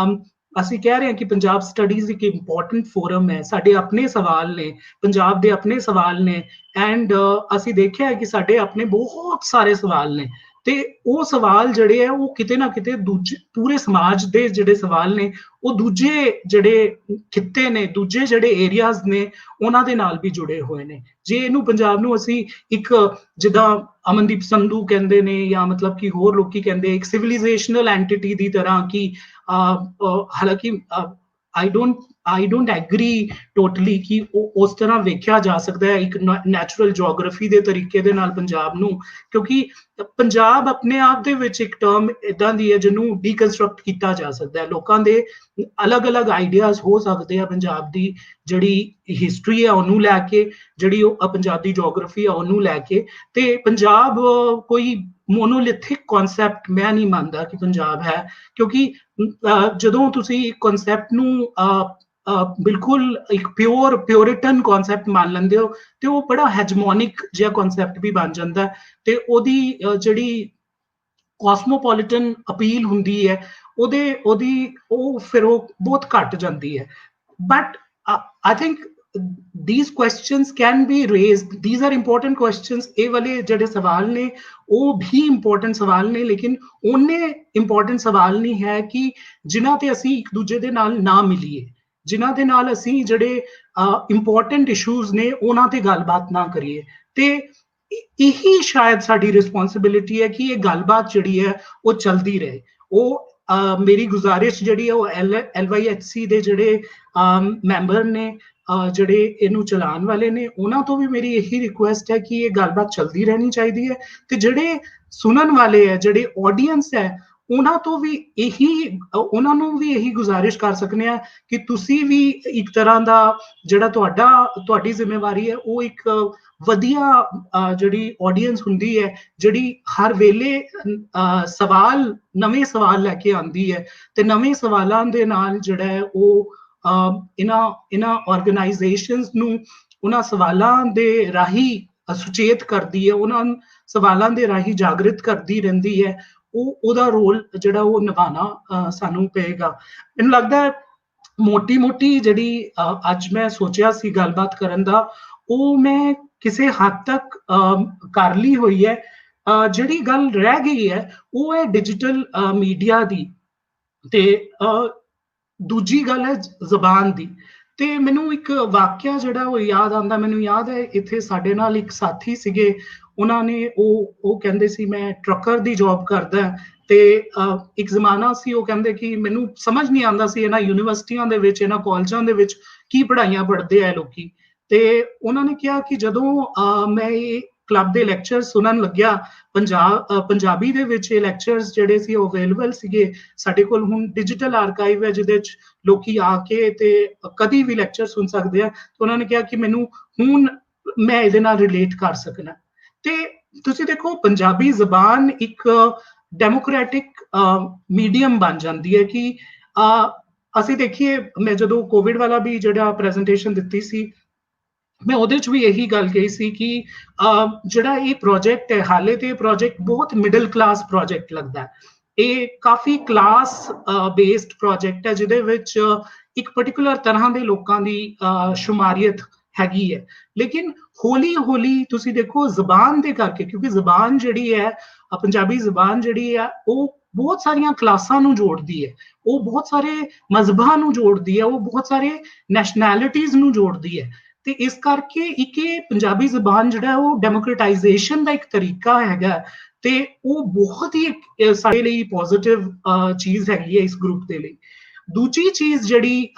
ਅਸੀਂ ਕਹਿ ਰਹੇ ਹਾਂ ਕਿ ਪੰਜਾਬ ਸਟੱਡੀਜ਼ ਇੱਕ ਇੰਪੋਰਟੈਂਟ ਫੋਰਮ ਹੈ, ਸਾਡੇ ਆਪਣੇ ਸਵਾਲ ਨੇ, ਪੰਜਾਬ ਦੇ ਆਪਣੇ ਸਵਾਲ ਨੇ ਐਂਡ ਅਸੀਂ ਦੇਖਿਆ ਹੈ ਕਿ ਸਾਡੇ ਆਪਣੇ ਬਹੁਤ ਸਾਰੇ ਸਵਾਲ ਨੇ ਤੇ ਉਹ ਸਵਾਲ ਜਿਹੜੇ ਆ ਉਹ ਕਿਤੇ ਨਾ ਕਿਤੇ ਦੂਜੇ ਪੂਰੇ ਸਮਾਜ ਦੇ ਜਿਹੜੇ ਸਵਾਲ ਨੇ ਉਹ ਦੂਜੇ ਜਿਹੜੇ ਖਿੱਤੇ ਨੇ, ਦੂਜੇ ਜਿਹੜੇ ਏਰੀਆਜ਼ ਨੇ ਉਹਨਾਂ ਦੇ ਨਾਲ ਵੀ ਜੁੜੇ ਹੋਏ ਨੇ। ਜੇ ਇਹਨੂੰ ਪੰਜਾਬ ਨੂੰ ਅਸੀਂ ਇੱਕ ਜਿੱਦਾਂ ਅਮਨਦੀਪ ਸੰਧੂ ਕਹਿੰਦੇ ਨੇ ਜਾਂ ਮਤਲਬ ਕਿ ਹੋਰ ਲੋਕੀ ਕਹਿੰਦੇ ਇੱਕ ਸਿਵਿਲਾਈਜੇਸ਼ਨਲ ਐਂਟੀਟੀ ਦੀ ਤਰ੍ਹਾਂ ਕਿ ਹਾਲਾਂਕਿ I don't agree totally ਕਿ ਉਹ ਉਸ ਤਰ੍ਹਾਂ ਵੇਖਿਆ ਜਾ ਸਕਦਾ ਹੈ ਇੱਕ ਨੈਚੁਰਲ ਜੀਓਗ੍ਰਾਫੀ ਦੇ ਤਰੀਕੇ ਦੇ ਨਾਲ ਪੰਜਾਬ ਨੂੰ, ਕਿਉਂਕਿ ਪੰਜਾਬ ਆਪਣੇ ਆਪ ਦੇ ਵਿੱਚ ਇੱਕ ਟਰਮ ਇਦਾਂ ਦੀ ਹੈ ਜਿਹਨੂੰ ਡੀਕਨਸਟਰਕਟ ਕੀਤਾ ਜਾ ਸਕਦਾ ਹੈ। ਲੋਕਾਂ ਦੇ ਅਲੱਗ-ਅਲੱਗ ਆਈਡੀਆਜ਼ ਹੋ ਸਕਦੇ ਆ ਪੰਜਾਬ ਦੀ ਜਿਹੜੀ ਹਿਸਟਰੀ ਹੈ ਉਹਨੂੰ ਲੈ ਕੇ, ਜਿਹੜੀ ਉਹ ਪੰਜਾਬ ਦੀ ਜੀਓਗ੍ਰਾਫੀ ਆ ਉਹਨੂੰ ਲੈ ਕੇ। ਤੇ ਪੰਜਾਬ ਕੋਈ ਮੋਨੋਲਿਥਿਕ ਕਨਸੈਪਟ ਮੈਂ ਨਹੀਂ ਮੰਨਦਾ ਕਿ ਪੰਜਾਬ ਹੈ, ਕਿਉਂਕਿ ਜਦੋਂ ਤੁਸੀਂ ਕਨਸੈਪਟ ਨੂੰ ਬਿਲਕੁਲ ਇੱਕ ਪਿਓਰਿਟਨ ਕਨਸੈਪਟ ਮੰਨ ਲੈਂਦੇ ਹੋ ਤੇ ਉਹ ਬੜਾ ਹੈਜਮੋਨਿਕ ਜਿਹਾ ਕਨਸੈਪਟ ਵੀ ਬਣ ਜਾਂਦਾ ਤੇ ਉਹਦੀ ਜਿਹੜੀ ਕਾਸਮੋਪੋਲਿਟਨ ਅਪੀਲ ਹੁੰਦੀ ਹੈ ਉਹ ਫਿਰ ਉਹ ਬਹੁਤ ਘਟ ਜਾਂਦੀ ਹੈ। But I think these questions can be raised, these are important questions। ਇਹ ਵਾਲੇ ਜਿਹੜੇ ਸਵਾਲ ਨੇ ਉਹ ਵੀ ਇੰਪੋਰਟੈਂਟ ਸਵਾਲ ਨੇ, ਲੇਕਿਨ ਉਹਨੇ ਇੰਪੋਰਟੈਂਟ ਸਵਾਲ ਨਹੀਂ ਹੈ ਕਿ ਜਿਨ੍ਹਾਂ ਤੇ ਅਸੀਂ ਇੱਕ ਦੂਜੇ ਦੇ ਨਾਲ ਨਾ ਮਿਲੀਏ, ਜਿਨ੍ਹਾਂ ਦੇ ਨਾਲ ਅਸੀਂ ਜਿਹੜੇ ਇੰਪੋਰਟੈਂਟ ਇਸ਼ੂਜ਼ ਨੇ ਉਹਨਾਂ ਤੇ ਗੱਲਬਾਤ ਨਾ ਕਰੀਏ। ਤੇ ਇਹੀ ਸ਼ਾਇਦ ਸਾਡੀ ਰਿਸਪੌਂਸਿਬਿਲਿਟੀ ਹੈ ਕਿ ਇਹ ਗੱਲਬਾਤ ਜਿਹੜੀ ਹੈ ਉਹ ਚਲਦੀ ਰਹੇ। ਉਹ ਮੇਰੀ ਗੁਜ਼ਾਰਿਸ਼ ਜਿਹੜੀ ਹੈ ਉਹ LYHC ਦੇ ਜਿਹੜੇ ਮੈਂਬਰ ਨੇ, ਜਿਹੜੇ ਇਹਨੂੰ ਚਲਾਉਣ ਵਾਲੇ ਨੇ, ਉਹਨਾਂ ਤੋਂ ਵੀ ਮੇਰੀ ਇਹੀ ਰਿਕੁਐਸਟ ਹੈ ਕਿ ਇਹ ਗੱਲਬਾਤ ਚਲਦੀ ਰਹਿਣੀ ਚਾਹੀਦੀ ਹੈ ਤੇ ਜਿਹੜੇ ਸੁਣਨ ਵਾਲੇ ਹੈ, ਜਿਹੜੇ ਆਡੀਅנס ਹੈ, ਉਹਨਾਂ ਨੂੰ ਵੀ ਇਹੀ ਗੁਜ਼ਾਰਿਸ਼ ਕਰ ਸਕਨੇ ਆ ਕਿ ਤੁਸੀਂ ਵੀ ਇੱਕ ਤਰ੍ਹਾਂ ਦਾ ਜਿਹੜਾ ਤੁਹਾਡੀ ਜ਼ਿੰਮੇਵਾਰੀ ਹੈ ਉਹ ਇੱਕ ਵਧੀਆ ਜਿਹੜੀ ਆਡੀਅנס ਹੁੰਦੀ ਹੈ, ਜਿਹੜੀ ਹਰ ਵੇਲੇ ਨਵੇਂ ਸਵਾਲ ਲੈ ਕੇ ਆਉਂਦੀ ਹੈ ਤੇ ਨਵੇਂ ਸਵਾਲਾਂ ਦੇ ਨਾਲ ਜਿਹੜਾ ਹੈ ਉਹ ਇਹਨਾਂ ਆਰਗੇਨਾਈਜੇਸ਼ਨਸ ਨੂੰ ਉਹਨਾਂ ਸਵਾਲਾਂ ਦੇ ਰਾਹੀਂ ਸੁਚੇਤ ਕਰਦੀ ਹੈ, ਉਹਨਾਂ ਸਵਾਲਾਂ ਦੇ ਰਾਹੀਂ ਜਾਗਰਿਤ ਕਰਦੀ ਰਹਿੰਦੀ ਹੈ। ਉਹਦਾ ਰੋਲ ਜਿਹੜਾ ਉਹ ਨਿਭਾਉਣਾ ਸਾਨੂੰ ਪਏਗਾ। ਮੈਨੂੰ ਲੱਗਦਾ ਹੈ ਮੋਟੀ ਜਿਹੜੀ ਅੱਜ ਮੈਂ ਸੋਚਿਆ ਸੀ ਗੱਲਬਾਤ ਕਰਨ ਦਾ, ਉਹ ਮੈਂ ਕਿਸੇ ਹੱਦ ਤੱਕ ਕਰ ਲਈ ਹੋਈ ਹੈ। ਜਿਹੜੀ ਗੱਲ ਰਹਿ ਗਈ ਹੈ ਉਹ ਹੈ ਡਿਜੀਟਲ ਮੀਡੀਆ ਦੀ ਤੇ ਦੂਜੀ ਗੱਲ ਹੈ ਜ਼ਬਾਨ ਦੀ। ਤੇ ਮੈਨੂੰ ਇੱਕ ਵਾਕਿਆ ਜਿਹੜਾ ਉਹ ਯਾਦ ਆਉਂਦਾ, ਮੈਨੂੰ ਯਾਦ ਹੈ ਇੱਥੇ ਸਾਡੇ ਨਾਲ ਇੱਕ ਸਾਥੀ ਸੀਗੇ, ਉਹਨਾਂ ਨੇ ਉਹ ਕਹਿੰਦੇ ਸੀ ਮੈਂ ਟਰੱਕਰ ਦੀ ਜੌਬ ਕਰਦਾ ਤੇ ਇੱਕ ਜ਼ਮਾਨਾ ਸੀ ਉਹ ਕਹਿੰਦੇ ਕਿ ਮੈਨੂੰ ਸਮਝ ਨਹੀਂ ਆਉਂਦਾ ਸੀ ਇਹਨਾਂ ਯੂਨੀਵਰਸਿਟੀਆਂ ਦੇ ਵਿੱਚ, ਇਹਨਾਂ ਕਾਲਜਾਂ ਦੇ ਵਿੱਚ ਕੀ ਪੜ੍ਹਾਈਆਂ ਪੜ੍ਹਦੇ ਆ ਲੋਕੀ। ਤੇ ਉਹਨਾਂ ਨੇ ਕਿਹਾ ਕਿ ਜਦੋਂ ਮੈਂ ਇਹ ਕਲੱਬ ਦੇ ਲੈਕਚਰ ਸੁਣਨ ਲੱਗਿਆ, ਪੰਜਾਬੀ ਦੇ ਵਿੱਚ ਇਹ ਲੈਕਚਰਸ ਜਿਹੜੇ ਸੀ ਉਹ ਅਵੇਲੇਬਲ ਸੀਗੇ ਸਾਡੇ ਕੋਲ। ਹੁਣ ਡਿਜੀਟਲ ਆਰਕਾਈਵ ਹੈ ਜਿਹਦੇ ਚ ਲੋਕੀ ਆ ਕੇ ਤੇ ਕਦੀ ਵੀ ਲੈਕਚਰ ਸੁਣ ਸਕਦੇ ਆ। ਉਹਨਾਂ ਨੇ ਕਿਹਾ ਕਿ ਮੈਨੂੰ ਹੁਣ ਮੈਂ ਇਹਦੇ ਨਾਲ ਰਿਲੇਟ ਕਰ ਸਕਣਾ। ਤੇ ਤੁਸੀਂ ਦੇਖੋ ਪੰਜਾਬੀ ਜ਼ਬਾਨ ਇੱਕ ਡੈਮੋਕ੍ਰੈਟਿਕ ਮੀਡੀਅਮ ਬਣ ਜਾਂਦੀ ਹੈ ਕਿ ਅਸੀਂ ਦੇਖੀਏ, ਮੈਂ ਜਦੋਂ ਕੋਵਿਡ ਵਾਲਾ ਵੀ ਜਿਹੜਾ ਪ੍ਰੈਜੈਂਟੇਸ਼ਨ ਦਿੱਤੀ ਸੀ ਮੈਂ ਉਹਦੇ ਚ ਵੀ ਇਹੀ ਗੱਲ ਕਹੀ ਸੀ ਕਿ ਜਿਹੜਾ ਇਹ ਪ੍ਰੋਜੈਕਟ ਹੈ, ਹਾਲੇ ਤੇ ਇਹ ਪ੍ਰੋਜੈਕਟ ਬਹੁਤ ਮਿਡਲ ਕਲਾਸ ਪ੍ਰੋਜੈਕਟ ਲੱਗਦਾ। ਇਹ ਕਾਫੀ ਕਲਾਸ ਬੇਸਡ ਪ੍ਰੋਜੈਕਟ ਹੈ ਜਿਹਦੇ ਵਿੱਚ ਇੱਕ ਪਾਰਟਿਕੂਲਰ ਤਰ੍ਹਾਂ ਦੇ ਲੋਕਾਂ ਦੀ ਸ਼ੁਮਾਰੀਅਤ ਹੈਗੀ ਹੈ। ਲੇਕਿਨ ਹੌਲੀ ਹੌਲੀ ਤੁਸੀਂ ਦੇਖੋ ਜ਼ਬਾਨ ਦੇ ਕਰਕੇ, ਕਿਉਂਕਿ ਜ਼ਬਾਨ ਜਿਹੜੀ ਹੈ ਪੰਜਾਬੀ ਜ਼ਬਾਨ ਜਿਹੜੀ ਹੈ ਉਹ ਬਹੁਤ ਸਾਰੀਆਂ ਕਲਾਸਾਂ ਨੂੰ ਜੋੜਦੀ ਹੈ, ਉਹ ਬਹੁਤ ਸਾਰੇ ਮਜ਼ਹਬਾਂ ਨੂੰ ਜੋੜਦੀ ਹੈ, ਉਹ ਬਹੁਤ ਸਾਰੇ ਨੈਸ਼ਨੈਲਿਟੀਜ਼ ਨੂੰ ਜੋੜਦੀ ਹੈ। ਤੇ ਇਸ ਕਰਕੇ ਇੱਕ ਪੰਜਾਬੀ ਜ਼ਬਾਨ ਜਿਹੜਾ ਉਹ ਡੈਮੋਕ੍ਰੇਟਾਈਜੇਸ਼ਨ ਦਾ ਇੱਕ ਤਰੀਕਾ ਹੈਗਾ ਤੇ ਉਹ ਬਹੁਤ ਹੀ ਸਾਡੇ ਲਈ ਪੋਜ਼ਿਟਿਵ ਚੀਜ਼ ਹੈਗੀ ਹੈ ਇਸ ਗਰੁੱਪ ਦੇ ਲਈ। ਦੂਜੀ ਚੀਜ਼ ਜਿਹੜੀ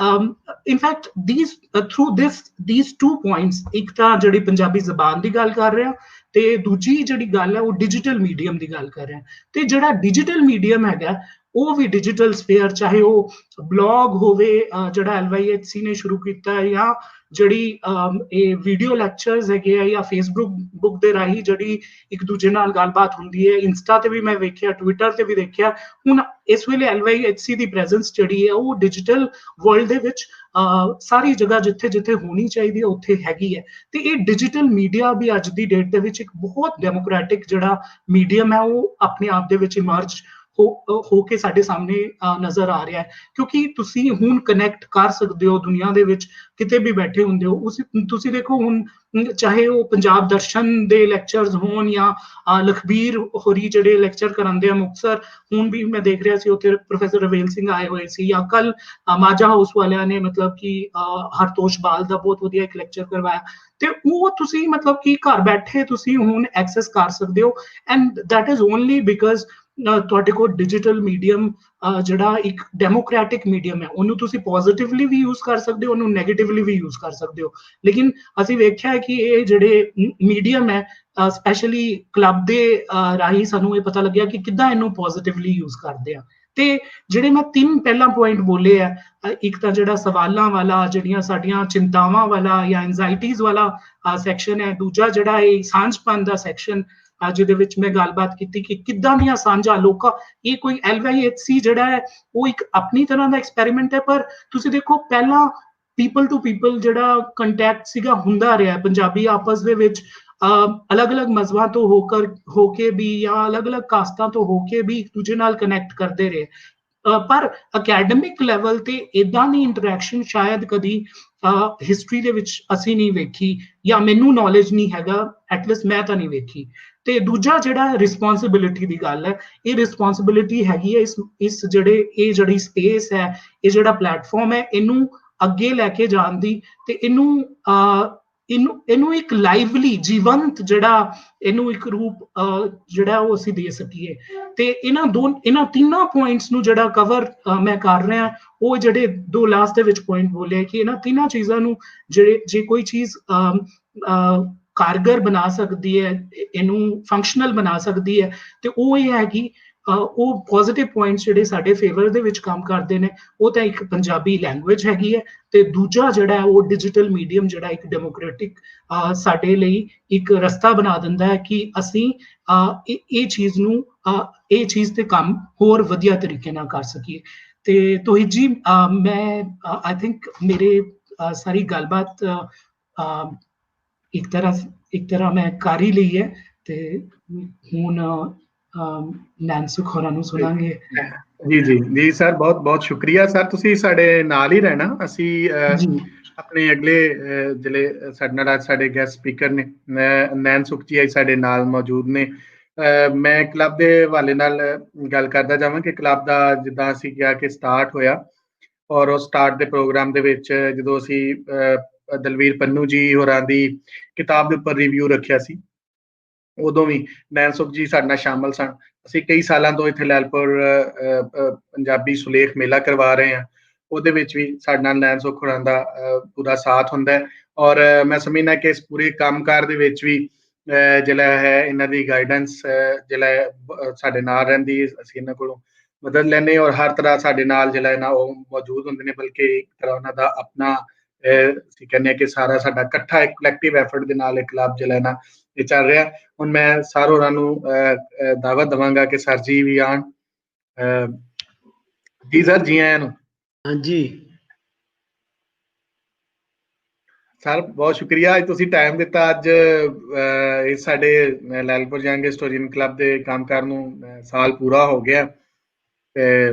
ਇਨਫੈਕਟ these two points, ਇੱਕ ਤਾਂ ਜਿਹੜੀ ਪੰਜਾਬੀ ਜ਼ਬਾਨ ਦੀ ਗੱਲ ਕਰ ਰਹੇ ਹਾਂ ਤੇ ਦੂਜੀ ਜਿਹੜੀ ਗੱਲ ਹੈ ਉਹ ਡਿਜੀਟਲ ਮੀਡੀਅਮ ਦੀ ਗੱਲ ਕਰ ਰਹੇ ਹਾਂ। ਤੇ ਜਿਹੜਾ ਡਿਜੀਟਲ ਮੀਡੀਅਮ ਹੈਗਾ ਉਹ ਵੀ ਡਿਜੀਟਲ ਸਫੇਅਰ, ਚਾਹੇ ਉਹ ਬਲੌਗ ਹੋਵੇ ਜਿਹੜਾ LYHC ਨੇ ਸ਼ੁਰੂ ਕੀਤਾ, ਜਾਂ ਜਿਹੜੀ ਇਹ ਵੀਡੀਓ ਲੈਕਚਰਸ ਹੈਗੇ ਆ, ਜਾਂ ਫੇਸਬੁੱਕ ਦੇ ਰਾਹੀਂ ਜਿਹੜੀ ਇੱਕ ਦੂਜੇ ਨਾਲ ਗੱਲਬਾਤ ਹੁੰਦੀ ਹੈ। ਇੰਸਟਾ ਤੇ ਵੀ ਮੈਂ ਵੇਖਿਆ, ਟਵਿੱਟਰ ਤੇ ਵੀ ਦੇਖਿਆ। ਹੁਣ ਇਸ ਵੇਲੇ LYHC ਦੀ ਪ੍ਰੈਜ਼ੈਂਸ ਜਿਹੜੀ ਹੈ ਉਹ ਡਿਜੀਟਲ ਵਰਲਡ ਦੇ ਵਿੱਚ ਸਾਰੀ ਜਗ੍ਹਾ ਜਿੱਥੇ ਜਿੱਥੇ ਹੋਣੀ ਚਾਹੀਦੀ ਹੈ ਉੱਥੇ ਹੈਗੀ ਹੈ। ਤੇ ਇਹ ਡਿਜੀਟਲ ਮੀਡੀਆ ਵੀ ਅੱਜ ਦੀ ਡੇਟ ਦੇ ਵਿੱਚ ਇੱਕ ਬਹੁਤ ਡੈਮੋਕ੍ਰੈਟਿਕ ਜਿਹੜਾ ਮੀਡੀਅਮ ਹੈ ਉਹ ਆਪਣੇ ਆਪ ਦੇ ਵਿੱਚ ਇਮਰਜ ਹੋ ਕੇ ਸਾਡੇ ਸਾਹਮਣੇ ਨਜ਼ਰ ਆ ਰਿਹਾ ਹੈ। ਕਿਉਂਕਿ ਤੁਸੀਂ ਹੁਣ ਕਨੈਕਟ ਕਰ ਸਕਦੇ ਹੋ ਦੁਨੀਆ ਦੇ ਵਿੱਚ ਕਿਤੇ ਵੀ ਬੈਠੇ ਹੁੰਦੇ ਹੋ। ਤੁਸੀਂ ਦੇਖੋ ਹੁਣ ਚਾਹੇ ਉਹ ਪੰਜਾਬ ਦਰਸ਼ਨ ਦੇ ਲੈਕਚਰਸ ਹੋਣ, ਜਾਂ ਲਖਬੀਰ ਹੋਰੀ ਜਿਹੜੇ ਲੈਕਚਰ ਕਰਾਉਂਦੇ ਆ ਮੁਕਤਸਰ, ਹੁਣ ਵੀ ਮੈਂ ਦੇਖ ਰਿਹਾ ਸੀ ਉੱਥੇ ਪ੍ਰੋਫੈਸਰ ਰਵੇਲ ਸਿੰਘ ਆਏ ਹੋਏ ਸੀ, ਜਾਂ ਕੱਲ ਮਾਝਾ ਹਾਊਸ ਵਾਲਿਆਂ ਨੇ ਮਤਲਬ ਕਿ ਹਰਤੋਸ਼ ਬਾਲ ਦਾ ਬਹੁਤ ਵਧੀਆ ਇੱਕ ਲੈਕਚਰ ਕਰਵਾਇਆ। ਤੇ ਉਹ ਤੁਸੀਂ ਮਤਲਬ ਕਿ ਘਰ ਬੈਠੇ ਤੁਸੀਂ ਹੁਣ ਐਕਸੈਸ ਕਰ ਸਕਦੇ ਹੋ, and that is only because ਤੁਹਾਡੇ ਕੋਲ ਡਿਜੀਟਲ ਮੀਡੀਅਮ ਜਿਹੜਾ ਇੱਕ ਡੈਮੋਕ੍ਰੈਟਿਕ ਮੀਡੀਅਮ ਹੈ। ਉਹਨੂੰ ਤੁਸੀਂ ਪੋਜ਼ਿਟਿਵਲੀ ਵੀ ਯੂਜ਼ ਕਰ ਸਕਦੇ ਹੋ, ਉਹਨੂੰ ਨੈਗੇਟਿਵਲੀ ਵੀ ਯੂਜ਼ ਕਰ ਸਕਦੇ ਹੋ। ਲੇਕਿਨ ਅਸੀਂ ਵੇਖਿਆ ਕਿ ਇਹ ਜਿਹੜੇ ਮੀਡੀਅਮ ਹੈ, ਸਪੈਸ਼ਲੀ ਕਲੱਬ ਦੇ ਰਾਹੀਂ ਸਾਨੂੰ ਇਹ ਪਤਾ ਲੱਗਿਆ ਕਿ ਕਿੱਦਾਂ ਇਹਨੂੰ ਪੋਜ਼ਿਟਿਵਲੀ ਯੂਜ਼ ਕਰਦੇ ਆ। ਤੇ ਜਿਹੜੇ ਮੈਂ 3 ਪਹਿਲਾਂ ਪੁਆਇੰਟ ਬੋਲੇ ਆ, ਇੱਕ ਤਾਂ ਜਿਹੜਾ ਸਵਾਲਾਂ ਵਾਲਾ, ਜਿਹੜੀਆਂ ਸਾਡੀਆਂ ਚਿੰਤਾਵਾਂ ਵਾਲਾ ਜਾਂ ਐਂਜ਼ਾਈਟੀਜ਼ ਵਾਲਾ ਸੈਕਸ਼ਨ ਹੈ। ਦੂਜਾ ਜਿਹੜਾ ਇਹ ਸਾਂਝਪਨ ਦਾ ਸੈਕਸ਼ਨ, ਜਿਹਦੇ ਵਿੱਚ ਮੈਂ ਗੱਲਬਾਤ ਕੀਤੀ ਕਿ ਕਿੱਦਾਂ ਦੀਆਂ ਸਾਂਝਾਂ ਲੋਕਾਂ, ਇਹ ਕੋਈ LYHC ਜਿਹੜਾ ਹੈ ਉਹ ਇੱਕ ਆਪਣੀ ਤਰ੍ਹਾਂ ਦਾ ਐਕਸਪੈਰੀਮੈਂਟ ਹੈ। ਪਰ ਤੁਸੀਂ ਦੇਖੋ ਪਹਿਲਾਂ ਪੀਪਲ ਟੂ ਪੀਪਲ ਜਿਹੜਾ ਕੰਟੈਕਟ ਸੀਗਾ ਹੁੰਦਾ ਰਿਹਾ, ਪੰਜਾਬੀ ਆਪਸ ਦੇ ਵਿੱਚ ਅਲੱਗ-ਅਲੱਗ ਮਜ਼ਹਬਾਂ ਤੋਂ ਹੋ ਕੇ ਵੀ, ਜਾਂ ਅਲੱਗ-ਅਲੱਗ ਕਾਸਤਾਂ ਤੋਂ ਹੋ ਕੇ ਵੀ ਇੱਕ ਦੂਜੇ ਨਾਲ ਕਨੈਕਟ ਕਰਦੇ ਰਹੇ। ਪਰ ਅਕੈਡਮਿਕ ਲੈਵਲ ਤੇ ਇਦਾਂ ਦੀ ਇੰਟਰੈਕਸ਼ਨ ਸ਼ਾਇਦ ਕਦੀ ਹਿਸਟਰੀ ਦੇ ਵਿੱਚ ਅਸੀਂ ਨਹੀਂ ਵੇਖੀ, ਜਾਂ ਮੈਨੂੰ ਨੌਲੇਜ ਨਹੀਂ ਹੈਗਾ, ਐਟਲੀਸਟ ਮੈਂ ਤਾਂ ਨਹੀਂ ਵੇਖੀ। ਤੇ ਦੂਜਾ ਜਿਹੜਾ ਰਿਸਪੌਂਸਿਬਿਲਿਟੀ ਦੀ ਗੱਲ ਹੈ, ਇਹ ਰਿਸਪੌਂਸਿਬਿਲਿਟੀ ਹੈਗੀ ਹੈ ਇਸ ਜਿਹੜੀ ਸਪੇਸ ਹੈ, ਇਹ ਜਿਹੜਾ ਪਲੇਟਫਾਰਮ ਹੈ, ਇਹਨੂੰ ਅੱਗੇ ਲੈ ਕੇ ਜਾਣ ਦੀ, ਤੇ ਇਹਨੂੰ ਇੱਕ ਲਾਈਵਲੀ, ਜੀਵੰਤ ਜਿਹੜਾ ਇਹਨੂੰ ਇੱਕ ਰੂਪ ਜਿਹੜਾ ਉਹ ਅਸੀਂ ਦੇ ਸਕੀਏ। ਤੇ ਇਹਨਾਂ ਤਿੰਨਾਂ ਪੁਆਇੰਟਸ ਨੂੰ ਜਿਹੜਾ ਕਵਰ ਮੈਂ ਕਰ ਰਿਹਾ, ਉਹ ਜਿਹੜੇ 2 ਲਾਸਟ ਦੇ ਵਿੱਚ ਪੁਆਇੰਟ ਬੋਲੇ ਕਿ ਇਹਨਾਂ ਤਿੰਨਾਂ ਚੀਜ਼ਾਂ ਨੂੰ ਜੇ ਕੋਈ ਚੀਜ਼ ਕਾਰਗਰ ਬਣਾ ਸਕਦੀ ਹੈ, ਇਹਨੂੰ ਫੰਕਸ਼ਨਲ ਬਣਾ ਸਕਦੀ ਹੈ, ਤੇ ਉਹ ਇਹ ਹੈ ਕਿ ਉਹ ਪੋਜ਼ਿਟਿਵ ਪੁਆਇੰਟਸ ਜਿਹੜੇ ਸਾਡੇ ਫੇਵਰ ਦੇ ਵਿੱਚ ਕੰਮ ਕਰਦੇ ਨੇ। ਉਹ ਤਾਂ ਇੱਕ ਪੰਜਾਬੀ ਲੈਂਗੁਏਜ ਹੈਗੀ ਹੈ, ਤੇ ਦੂਜਾ ਜਿਹੜਾ ਹੈ ਉਹ ਡਿਜੀਟਲ ਮੀਡੀਅਮ ਜਿਹੜਾ ਇੱਕ ਡੈਮੋਕ੍ਰੈਟਿਕ ਸਾਡੇ ਲਈ ਇੱਕ ਰਸਤਾ ਬਣਾ ਦਿੰਦਾ ਹੈ ਕਿ ਅਸੀਂ ਇਹ ਚੀਜ਼ ਤੇ ਕੰਮ ਹੋਰ ਵਧੀਆ ਤਰੀਕੇ ਨਾਲ ਕਰ ਸਕੀਏ। ਤੇ ਤੋਹਿਤ ਜੀ, ਮੈਂ ਆਈ ਥਿੰਕ ਮੇਰੇ ਸਾਰੀ ਗੱਲਬਾਤ ਇੱਕ ਤਰ੍ਹਾਂ ਮੈਂ ਕਰ ਹੀ ਲਈ ਹੈ, ਤੇ ਹੁਣ ਨੈਨਸੁਖ ਹੋਰਾਂ ਨੂੰ ਸੁਣਾਂਗੇ। ਜੀ ਸਰ, ਬਹੁਤ ਬਹੁਤ ਸ਼ੁਕਰੀਆ ਸਰ, ਤੁਸੀਂ ਸਾਡੇ ਨਾਲ ਹੀ ਰਹਿਣਾ। ਅਸੀਂ ਆਪਣੇ ਅਗਲੇ ਜਿਹੜੇ ਸਾਡੇ ਨਾਲ ਸਾਡੇ ਗੈਸਟ ਸਪੀਕਰ ਨੇ ਨੈਨਸੁਖ ਜੀ ਸਾਡੇ ਨਾਲ ਮੌਜੂਦ ਨੇ। ਮੈਂ ਕਲੱਬ ਦੇ ਹਵਾਲੇ ਨਾਲ ਗੱਲ ਕਰਦਾ ਜਾਵਾਂ ਕਿ ਕਲੱਬ ਦਾ ਜਿੱਦਾਂ ਅਸੀਂ ਕਿਹਾ ਕਿ ਸਟਾਰਟ ਹੋਇਆ, ਔਰ ਉਹ ਸਟਾਰਟ ਦੇ ਪ੍ਰੋਗਰਾਮ ਦੇ ਵਿੱਚ ਜਦੋਂ ਅਸੀਂ ਦਲਵੀਰ ਪੰਨੂ ਜੀ ਹੋਰਾਂ ਦੀ ਕਿਤਾਬ ਦੇ ਉੱਪਰ ਰਿਵਿਊ ਰੱਖਿਆ ਸੀ, ਉਦੋਂ ਵੀ ਨੈਨਸੁਖ ਜੀ ਸਾਡੇ ਨਾਲ ਸ਼ਾਮਲ ਸਨ। ਅਸੀਂ ਕਈ ਸਾਲਾਂ ਤੋਂ ਇੱਥੇ ਲੈਲਪੁਰ ਪੰਜਾਬੀ ਸੁਲੇਖ ਮੇਲਾ ਕਰਵਾ ਰਹੇ ਹਾਂ, ਉਹਦੇ ਵਿੱਚ ਵੀ ਸਾਡੇ ਨਾਲ ਨੈਨਸੁਖ ਹੋਰਾਂ ਦਾ ਪੂਰਾ ਸਾਥ ਹੁੰਦਾ ਹੈ। ਔਰ ਮੈਂ ਸਮਝਦਾ ਕਿ ਇਸ ਪੂਰੇ ਕੰਮਕਾਰ ਦੇ ਵਿੱਚ ਵੀ ਜਿਹੜਾ ਹੈ ਇਹਨਾਂ ਦੀ ਗਾਈਡੈਂਸ ਜਿਹੜਾ ਸਾਡੇ ਨਾਲ ਰਹਿੰਦੀ, ਅਸੀਂ ਇਹਨਾਂ ਕੋਲੋਂ ਮਦਦ ਲੈਂਦੇ, ਔਰ ਹਰ ਤਰ੍ਹਾਂ ਸਾਡੇ ਨਾਲ ਜਿਹੜਾ ਨਾ ਉਹ ਮੌਜੂਦ ਹੁੰਦੇ ਨੇ। ਬਲਕਿ ਇੱਕ ਤਰ੍ਹਾਂ ਉਹਨਾਂ ਦਾ ਆਪਣਾ ਅਸੀਂ ਕਹਿੰਦੇ ਹਾਂ ਕਿ ਸਾਰਾ ਸਾਡਾ ਇਕੱਠਾ ਇੱਕ ਕਲੈਕਟਿਵ ਐਫਰਟ ਦੇ ਨਾਲ ਇਹ ਕਲੱਬ ਜਿਹੜਾ ਨਾ ਇਹ ਚੱਲ ਰਿਹਾ। ਹੁਣ ਮੈਂ ਸਰ ਹੋਰਾਂ ਨੂੰ ਦਾਵਤ ਦੇਵਾਂਗਾ ਕਿ ਸਰ ਜੀ ਵੀ ਆਉਣ। ਜੀ ਸਰ, ਜੀ ਆਇਆਂ ਨੂੰ। ਹਾਂਜੀ ਸਰ, ਬਹੁਤ ਸ਼ੁਕਰੀਆ ਅੱਜ ਤੁਸੀਂ ਟਾਈਮ ਦਿੱਤਾ। ਅੱਜ ਇਸ ਸਾਡੇ ਲੈਲਪੁਰ ਯੰਗ ਹਿਸਟੋਰੀਅਨ ਕਲੱਬ ਦੇ ਕੰਮਕਾਰ ਨੂੰ ਸਾਲ ਪੂਰਾ ਹੋ ਗਿਆ, ਤੇ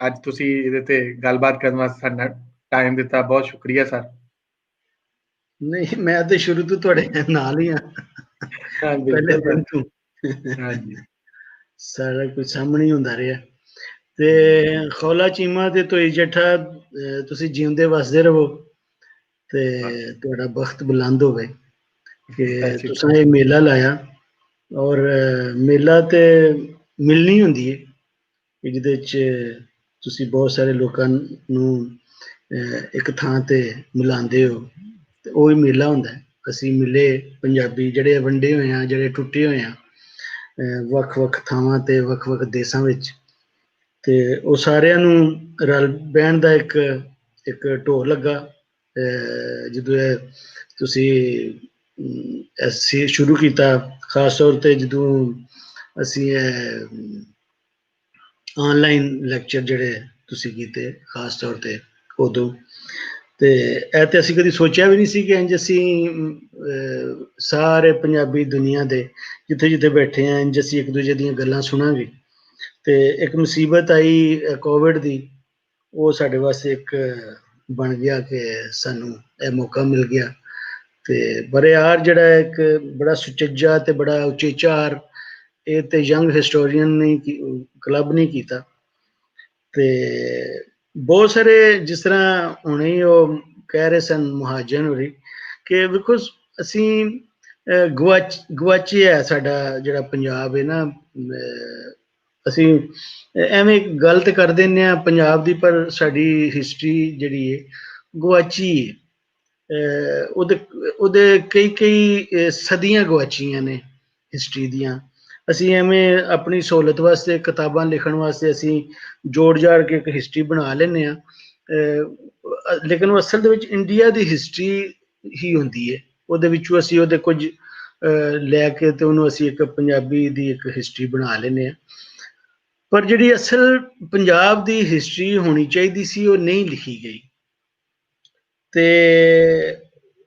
ਅੱਜ ਤੁਸੀਂ ਇਹਦੇ ਤੇ ਗੱਲਬਾਤ ਕਰਨ ਵਾਸਤੇ ਸਾਡਾ ਟਾਈਮ ਦਿੱਤਾ, ਬਹੁਤ ਸ਼ੁਕਰੀਆ ਸਰ। ਨਹੀਂ, ਮੈਂ ਤੇ ਸ਼ੁਰੂ ਤੋਂ ਤੁਹਾਡੇ ਨਾਲ ਹੀ ਆ, ਪਹਿਲੇ ਦਿਨ ਤੋਂ। ਹਾਂਜੀ, ਸਾਰਾ ਕੁਝ ਸਾਹਮਣੇ ਹੁੰਦਾ ਰਿਹਾ। ਤੇ ਖੌਲਾ ਚੀਮਾ ਤੇ ਤੋਈ ਜੱਠਾ, ਤੁਸੀਂ ਜਿਉਂਦੇ ਵਸਦੇ ਰਹੋ ਤੇ ਤੁਹਾਡਾ ਬਖਤ ਬੁਲੰਦ ਹੋਵੇ ਕਿ ਤੁਸੀਂ ਇਹ ਮੇਲਾ ਲਾਇਆ। ਔਰ ਮੇਲਾ ਤੇ ਮਿਲਣੀ ਹੁੰਦੀ ਹੈ ਜਿਹਦੇ 'ਚ ਤੁਸੀਂ ਬਹੁਤ ਸਾਰੇ ਲੋਕਾਂ ਨੂੰ ਇੱਕ ਥਾਂ ਤੇ ਮਿਲਾਉਂਦੇ ਹੋ, ਤੇ ਉਹ ਹੀ ਮੇਲਾ ਹੁੰਦਾ। ਅਸੀਂ ਮਿਲੇ ਪੰਜਾਬੀ ਜਿਹੜੇ ਵੰਡੇ ਹੋਏ ਆ, ਜਿਹੜੇ ਟੁੱਟੇ ਹੋਏ ਆ ਵੱਖ ਵੱਖ ਥਾਵਾਂ ਤੇ ਵੱਖ ਵੱਖ ਦੇਸ਼ਾਂ ਵਿੱਚ, ਤੇ ਉਹ ਸਾਰਿਆਂ ਨੂੰ ਰਲ ਬਹਿਣ ਦਾ ਇੱਕ ਢੋਲ ਲੱਗਾ ਜਦੋਂ ਇਹ ਤੁਸੀਂ ਸ਼ੁਰੂ ਕੀਤਾ, ਖਾਸ ਤੌਰ ਤੇ ਜਦੋਂ ਅਸੀਂ ਆਨਲਾਈਨ ਲੈਕਚਰ ਜਿਹੜੇ ਤੁਸੀਂ ਕੀਤੇ ਖਾਸ ਤੌਰ ਤੇ ਉਦੋਂ, ਤੇ ਇਹ ਤੇ ਅਸੀਂ ਕਦੀ ਸੋਚਿਆ ਵੀ ਨਹੀਂ ਸੀ ਕਿ ਇੰਝ ਅਸੀਂ ਸਾਰੇ ਪੰਜਾਬੀ ਦੁਨੀਆ ਦੇ ਜਿੱਥੇ ਜਿੱਥੇ ਬੈਠੇ ਆ ਇੰਝ ਅਸੀਂ ਇੱਕ ਦੂਜੇ ਦੀਆਂ ਗੱਲਾਂ ਸੁਣਾਂਗੇ। ਤੇ ਇੱਕ ਮੁਸੀਬਤ ਆਈ ਕੋਵਿਡ ਦੀ, ਉਹ ਸਾਡੇ ਵਾਸਤੇ ਇੱਕ ਬਣ ਗਿਆ ਕਿ ਸਾਨੂੰ ਇਹ ਮੌਕਾ ਮਿਲ ਗਿਆ। ਤੇ ਬਰਿਆਰ ਜਿਹੜਾ ਇੱਕ ਬੜਾ ਸੁਚੱਜਾ ਤੇ ਬੜਾ ਉਚੇਚਾਰ ਇਹ ਤੇ ਯੰਗ ਹਿਸਟੋਰੀਅਨ ਨੇ ਕਲੱਬ ਨਹੀਂ ਕੀਤਾ। ਤੇ ਬਹੁਤ ਸਾਰੇ ਜਿਸ ਤਰ੍ਹਾਂ ਹੁਣੇ ਉਹ ਕਹਿ ਰਹੇ ਸਨ ਮਹਾਜਨ ਹੋਰੀ ਕਿ ਬਿਕੋਜ਼ ਅਸੀਂ ਗਵਾਚੀ ਹੈ ਸਾਡਾ ਜਿਹੜਾ ਪੰਜਾਬ ਹੈ ਨਾ, ਅਸੀਂ ਐਵੇਂ ਗਲਤ ਕਰ ਦਿੰਦੇ ਹਾਂ ਪੰਜਾਬ ਦੀ, ਪਰ ਸਾਡੀ ਹਿਸਟਰੀ ਜਿਹੜੀ ਹੈ ਗਵਾਚੀ ਹੈ। ਉਹਦੇ ਕਈ ਸਦੀਆਂ ਗਵਾਚੀਆਂ ਨੇ ਹਿਸਟਰੀ ਦੀਆਂ। ਅਸੀਂ ਐਵੇਂ ਆਪਣੀ ਸਹੂਲਤ ਵਾਸਤੇ ਕਿਤਾਬਾਂ ਲਿਖਣ ਵਾਸਤੇ ਅਸੀਂ ਜੋੜ ਜਾੜ ਕੇ ਇੱਕ ਹਿਸਟਰੀ ਬਣਾ ਲੈਂਦੇ ਹਾਂ, ਲੇਕਿਨ ਉਹ ਅਸਲ ਦੇ ਵਿੱਚ ਇੰਡੀਆ ਦੀ ਹਿਸਟਰੀ ਹੀ ਹੁੰਦੀ ਹੈ। ਉਹਦੇ ਵਿੱਚੋਂ ਅਸੀਂ ਉਹਦੇ ਕੁਝ ਲੈ ਕੇ ਤੇ ਉਹਨੂੰ ਅਸੀਂ ਇੱਕ ਪੰਜਾਬੀ ਦੀ ਇੱਕ ਹਿਸਟਰੀ ਬਣਾ ਲੈਂਦੇ ਹਾਂ। ਪਰ ਜਿਹੜੀ ਅਸਲ ਪੰਜਾਬ ਦੀ ਹਿਸਟਰੀ ਹੋਣੀ ਚਾਹੀਦੀ ਸੀ ਉਹ ਨਹੀਂ ਲਿਖੀ ਗਈ। ਤੇ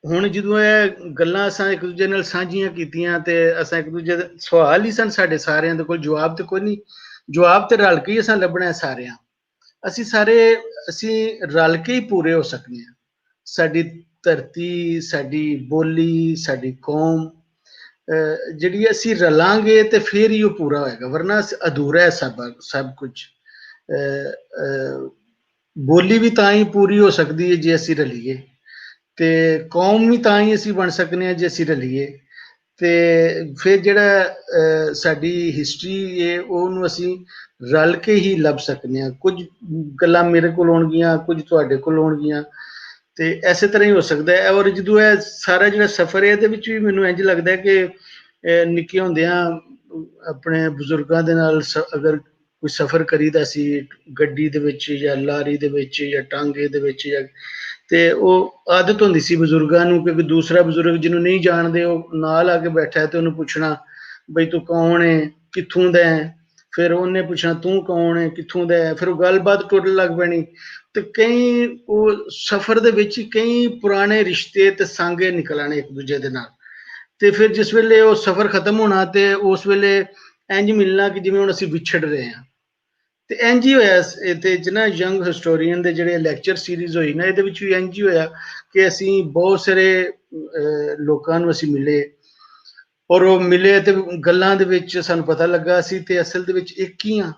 ਹੁਣ ਜਦੋਂ ਇਹ ਗੱਲਾਂ ਅਸਾਂ ਇੱਕ ਦੂਜੇ ਨਾਲ ਸਾਂਝੀਆਂ ਕੀਤੀਆਂ ਤੇ ਅਸਾਂ ਇੱਕ ਦੂਜੇ ਦੇ ਸਵਾਲ ਹੀ ਸਨ ਸਾਡੇ ਸਾਰਿਆਂ ਦੇ ਕੋਲ, ਜਵਾਬ ਤੇ ਕੋਈ ਨਹੀਂ, ਜਵਾਬ ਤੇ ਰਲ ਕੇ ਹੀ ਅਸਾਂ ਲੱਭਣਾ ਸਾਰਿਆਂ। ਅਸੀਂ ਰਲ ਕੇ ਹੀ ਪੂਰੇ ਹੋ ਸਕਦੇ ਹਾਂ। ਸਾਡੀ ਧਰਤੀ, ਸਾਡੀ ਬੋਲੀ, ਸਾਡੀ ਕੌਮ ਜਿਹੜੀ ਅਸੀਂ ਰਲਾਂਗੇ ਤੇ ਫਿਰ ਹੀ ਉਹ ਪੂਰਾ ਹੋਏਗਾ, ਵਰਨਾ ਅਧੂਰਾ ਹੈ ਸਭ ਕੁਝ। ਬੋਲੀ ਵੀ ਤਾਂ ਹੀ ਪੂਰੀ ਹੋ ਸਕਦੀ ਹੈ ਜੇ ਅਸੀਂ ਰਲੀਏ, ਤੇ ਕੌਮ ਵੀ ਤਾਂ ਹੀ ਅਸੀਂ ਬਣ ਸਕਦੇ ਹਾਂ ਜੇ ਅਸੀਂ ਰਲੀਏ। ਤੇ ਫਿਰ ਜਿਹੜਾ ਸਾਡੀ ਹਿਸਟਰੀ ਹੈ ਉਹਨੂੰ ਅਸੀਂ ਰਲ ਕੇ ਹੀ ਲੱਭ ਸਕਦੇ ਹਾਂ। ਕੁਝ ਗੱਲਾਂ ਮੇਰੇ ਕੋਲ ਹੋਣਗੀਆਂ, ਕੁਝ ਤੁਹਾਡੇ ਕੋਲ ਹੋਣਗੀਆਂ, ਤੇ ਇਸੇ ਤਰ੍ਹਾਂ ਹੀ ਹੋ ਸਕਦਾ ਹੈ। ਔਰ ਜਦੋਂ ਇਹ ਸਾਰਾ ਜਿਹੜਾ ਸਫ਼ਰ ਹੈ ਇਹਦੇ ਵਿੱਚ ਵੀ ਮੈਨੂੰ ਇੰਝ ਲੱਗਦਾ ਕਿ ਨਿੱਕੇ ਹੁੰਦਿਆਂ ਆਪਣੇ ਬਜ਼ੁਰਗਾਂ ਦੇ ਨਾਲ ਅਗਰ ਕੋਈ ਸਫ਼ਰ ਕਰੀਦਾ ਸੀ ਗੱਡੀ ਦੇ ਵਿੱਚ ਜਾਂ ਲਾਰੀ ਦੇ ਵਿੱਚ ਜਾਂ ਟਾਂਗੇ ਦੇ ਵਿੱਚ, ਜਾਂ ਤੇ ਉਹ ਆਦਤ ਹੁੰਦੀ ਸੀ ਬਜ਼ੁਰਗਾਂ ਨੂੰ ਕਿ ਦੂਸਰਾ ਬਜ਼ੁਰਗ ਜਿਹਨੂੰ ਨਹੀਂ ਜਾਣਦੇ ਉਹ ਨਾਲ ਆ ਕੇ ਬੈਠਾ ਤੇ ਉਹਨੂੰ ਪੁੱਛਣਾ ਬਈ ਤੂੰ ਕੌਣ ਹੈ, ਕਿੱਥੋਂ ਦਾ ਹੈ, ਫਿਰ ਉਹਨੇ ਪੁੱਛਣਾ ਤੂੰ ਕੌਣ ਹੈ, ਕਿੱਥੋਂ ਦਾ ਹੈ, ਫਿਰ ਉਹ ਗੱਲਬਾਤ ਟੁੱਟਣ ਲੱਗ ਪੈਣੀ। ਤੇ ਕਈ ਉਹ ਸਫ਼ਰ ਦੇ ਵਿੱਚ ਕਈ ਪੁਰਾਣੇ ਰਿਸ਼ਤੇ ਤੇ ਸਾਂਗੇ ਨਿਕਲ ਆਣੇ ਇੱਕ ਦੂਜੇ ਦੇ ਨਾਲ। ਤੇ ਫਿਰ ਜਿਸ ਵੇਲੇ ਉਹ ਸਫ਼ਰ ਖਤਮ ਹੋਣਾ ਤੇ ਉਸ ਵੇਲੇ ਇੰਝ ਮਿਲਣਾ ਕਿ ਜਿਵੇਂ ਹੁਣ ਅਸੀਂ ਵਿਛੜ ਰਹੇ ਹਾਂ। ਤੇ ਇੰਝ ਹੀ ਹੋਇਆ ਇਹਦੇ ਚ ਨਾ, ਯੰਗ ਹਿਸਟੋਰੀਅਨ ਦੇ ਜਿਹੜੇ ਲੈਕਚਰ ਸੀਰੀਜ਼ ਹੋਈ ਨਾ, ਇਹਦੇ ਵਿੱਚ ਵੀ ਇੰਝ ਹੀ ਹੋਇਆ ਕਿ ਅਸੀਂ ਬਹੁਤ ਸਾਰੇ ਲੋਕਾਂ ਨੂੰ ਅਸੀਂ ਮਿਲੇ, ਔਰ ਉਹ ਮਿਲੇ ਤੇ ਗੱਲਾਂ ਦੇ ਵਿੱਚ ਸਾਨੂੰ ਪਤਾ ਲੱਗਾ ਸੀ ਤੇ ਅਸਲ ਦੇ ਵਿੱਚ ਇੱਕ ਹੀ ਆ।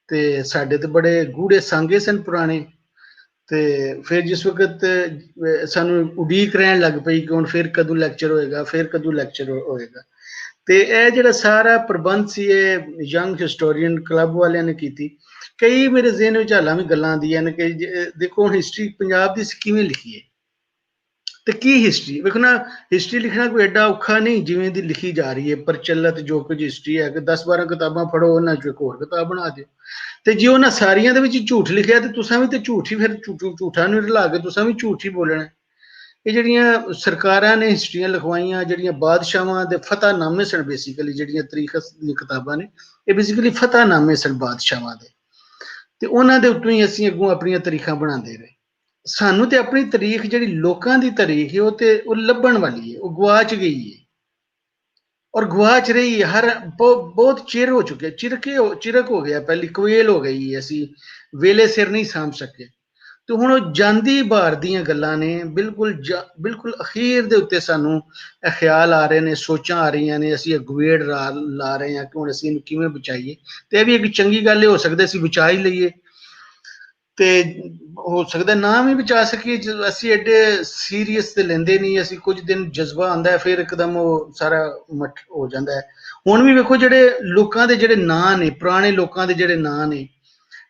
ਤੇ ਸਾਡੇ ਤੇ ਬੜੇ ਗੂੜੇ ਸਾਂਗੇ ਸਨ ਪੁਰਾਣੇ। ਤੇ ਫਿਰ ਜਿਸ ਵਕਤ ਸਾਨੂੰ ਉਡੀਕ ਰਹਿਣ ਲੱਗ ਪਈ ਕਿ ਹੁਣ ਫਿਰ ਕਦੋਂ ਲੈਕਚਰ ਹੋਏਗਾ, ਫਿਰ ਕਦੋਂ ਲੈਕਚਰ ਹੋਏਗਾ। ਤੇ ਇਹ ਜਿਹੜਾ ਸਾਰਾ ਪ੍ਰਬੰਧ ਸੀ ਇਹ ਯੰਗ ਹਿਸਟੋਰੀਅਨ ਕਲੱਬ ਵਾਲਿਆਂ ਨੇ ਕੀਤੀ। ਕਈ ਮੇਰੇ ਜ਼ਿਹਨ ਵਿੱਚ ਹਾਲਾਂ ਵੀ ਗੱਲਾਂ ਆਉਂਦੀਆਂ ਨੇ ਕਿ ਦੇਖੋ ਹੁਣ ਹਿਸਟਰੀ ਪੰਜਾਬ ਦੀ ਕਿਵੇਂ ਲਿਖੀਏ ਤੇ ਕੀ ਹਿਸਟਰੀ। ਵੇਖੋ ਨਾ, ਹਿਸਟਰੀ ਲਿਖਣਾ ਕੋਈ ਐਡਾ ਔਖਾ ਨਹੀਂ ਜਿਵੇਂ ਦੀ ਲਿਖੀ ਜਾ ਰਹੀ ਹੈ। ਪ੍ਰਚਲਿਤ ਜੋ ਕੁਝ ਹਿਸਟਰੀ ਹੈ ਕਿ 10-12 ਕਿਤਾਬਾਂ ਪੜ੍ਹੋ, ਉਹਨਾਂ ਚੋਂ ਇੱਕ ਹੋਰ ਕਿਤਾਬ ਬਣਾ ਦਿਓ। ਤੇ ਜੇ ਉਹਨਾਂ ਸਾਰੀਆਂ ਦੇ ਵਿੱਚ ਝੂਠ ਲਿਖਿਆ ਤੇ ਤੁਸੀਂ ਵੀ ਤੇ ਝੂਠ ਹੀ, ਫਿਰ ਝੂਠਾਂ ਨੂੰ ਰਲਾ ਕੇ ਤੁਸੀਂ ਵੀ ਝੂਠ ਹੀ ਬੋਲਣਾ। ਇਹ ਜਿਹੜੀਆਂ ਸਰਕਾਰਾਂ ਨੇ ਹਿਸਟਰੀਆਂ ਲਿਖਵਾਈਆਂ, ਜਿਹੜੀਆਂ ਬਾਦਸ਼ਾਹਾਂ ਦੇ ਫਤਹਿਨਾਮੇ ਸਨ, ਬੇਸਿਕਲੀ ਜਿਹੜੀਆਂ ਤਰੀਖ ਦੀਆਂ ਕਿਤਾਬਾਂ ਨੇ ਇਹ ਬੇਸਿਕਲੀ ਫਤਹਿਨਾਮੇ ਸਨ ਬਾਦਸ਼ਾਹਾਂ ਦੇ, ਤੇ ਉਹਨਾਂ ਦੇ ਉੱਤੋਂ ਹੀ ਅਸੀਂ ਅੱਗੋਂ ਆਪਣੀਆਂ ਤਾਰੀਖਾਂ ਬਣਾਉਂਦੇ ਰਹੇ। ਸਾਨੂੰ ਤੇ ਆਪਣੀ ਤਾਰੀਖ ਜਿਹੜੀ ਲੋਕਾਂ ਦੀ ਤਾਰੀਖ ਹੈ ਉਹ ਲੱਭਣ ਵਾਲੀ ਹੈ, ਉਹ ਗਵਾਚ ਗਈ ਹੈ ਔਰ ਗਵਾਚ ਰਹੀ ਹੈ। ਬਹੁਤ ਚਿਰ ਹੋ ਚੁੱਕਿਆ, ਚਿਰਕ ਹੋ ਗਿਆ, ਪਹਿਲੀ ਕੁਵੇਲ ਹੋ ਗਈ ਹੈ, ਅਸੀਂ ਵੇਲੇ ਸਿਰ ਨਹੀਂ ਸਾਂਭ ਸਕੇ। ਤੇ ਹੁਣ ਉਹ ਜਾਂਦੀ ਬਾਰ ਦੀਆਂ ਗੱਲਾਂ ਨੇ, ਬਿਲਕੁਲ ਅਖੀਰ ਦੇ ਉੱਤੇ ਸਾਨੂੰ ਇਹ ਖਿਆਲ ਆ ਰਹੇ ਨੇ, ਸੋਚਾਂ ਆ ਰਹੀਆਂ ਨੇ, ਅਸੀਂ ਗਵੇੜ ਲਾ ਰਹੇ ਹਾਂ ਕਿ ਹੁਣ ਅਸੀਂ ਇਹਨੂੰ ਕਿਵੇਂ ਬਚਾਈਏ। ਤੇ ਇਹ ਵੀ ਇੱਕ ਚੰਗੀ ਗੱਲ ਹੋ ਸਕਦਾ ਅਸੀਂ ਬਚਾ ਹੀ ਲਈਏ, ਤੇ ਹੋ ਸਕਦਾ ਨਾ ਵੀ ਬਚਾ ਸਕੀਏ। ਅਸੀਂ ਐਡੇ ਸੀਰੀਅਸ ਤੇ ਲੈਂਦੇ ਨਹੀਂ, ਅਸੀਂ ਕੁਝ ਦਿਨ ਜਜ਼ਬਾ ਆਉਂਦਾ ਹੈ ਫਿਰ ਇੱਕਦਮ ਉਹ ਸਾਰਾ ਮੱਠ ਹੋ ਜਾਂਦਾ ਹੈ। ਹੁਣ ਵੀ ਵੇਖੋ ਜਿਹੜੇ ਲੋਕਾਂ ਦੇ ਜਿਹੜੇ ਨਾਂ ਨੇ, ਪੁਰਾਣੇ ਲੋਕਾਂ ਦੇ ਜਿਹੜੇ ਨਾਂ ਨੇ,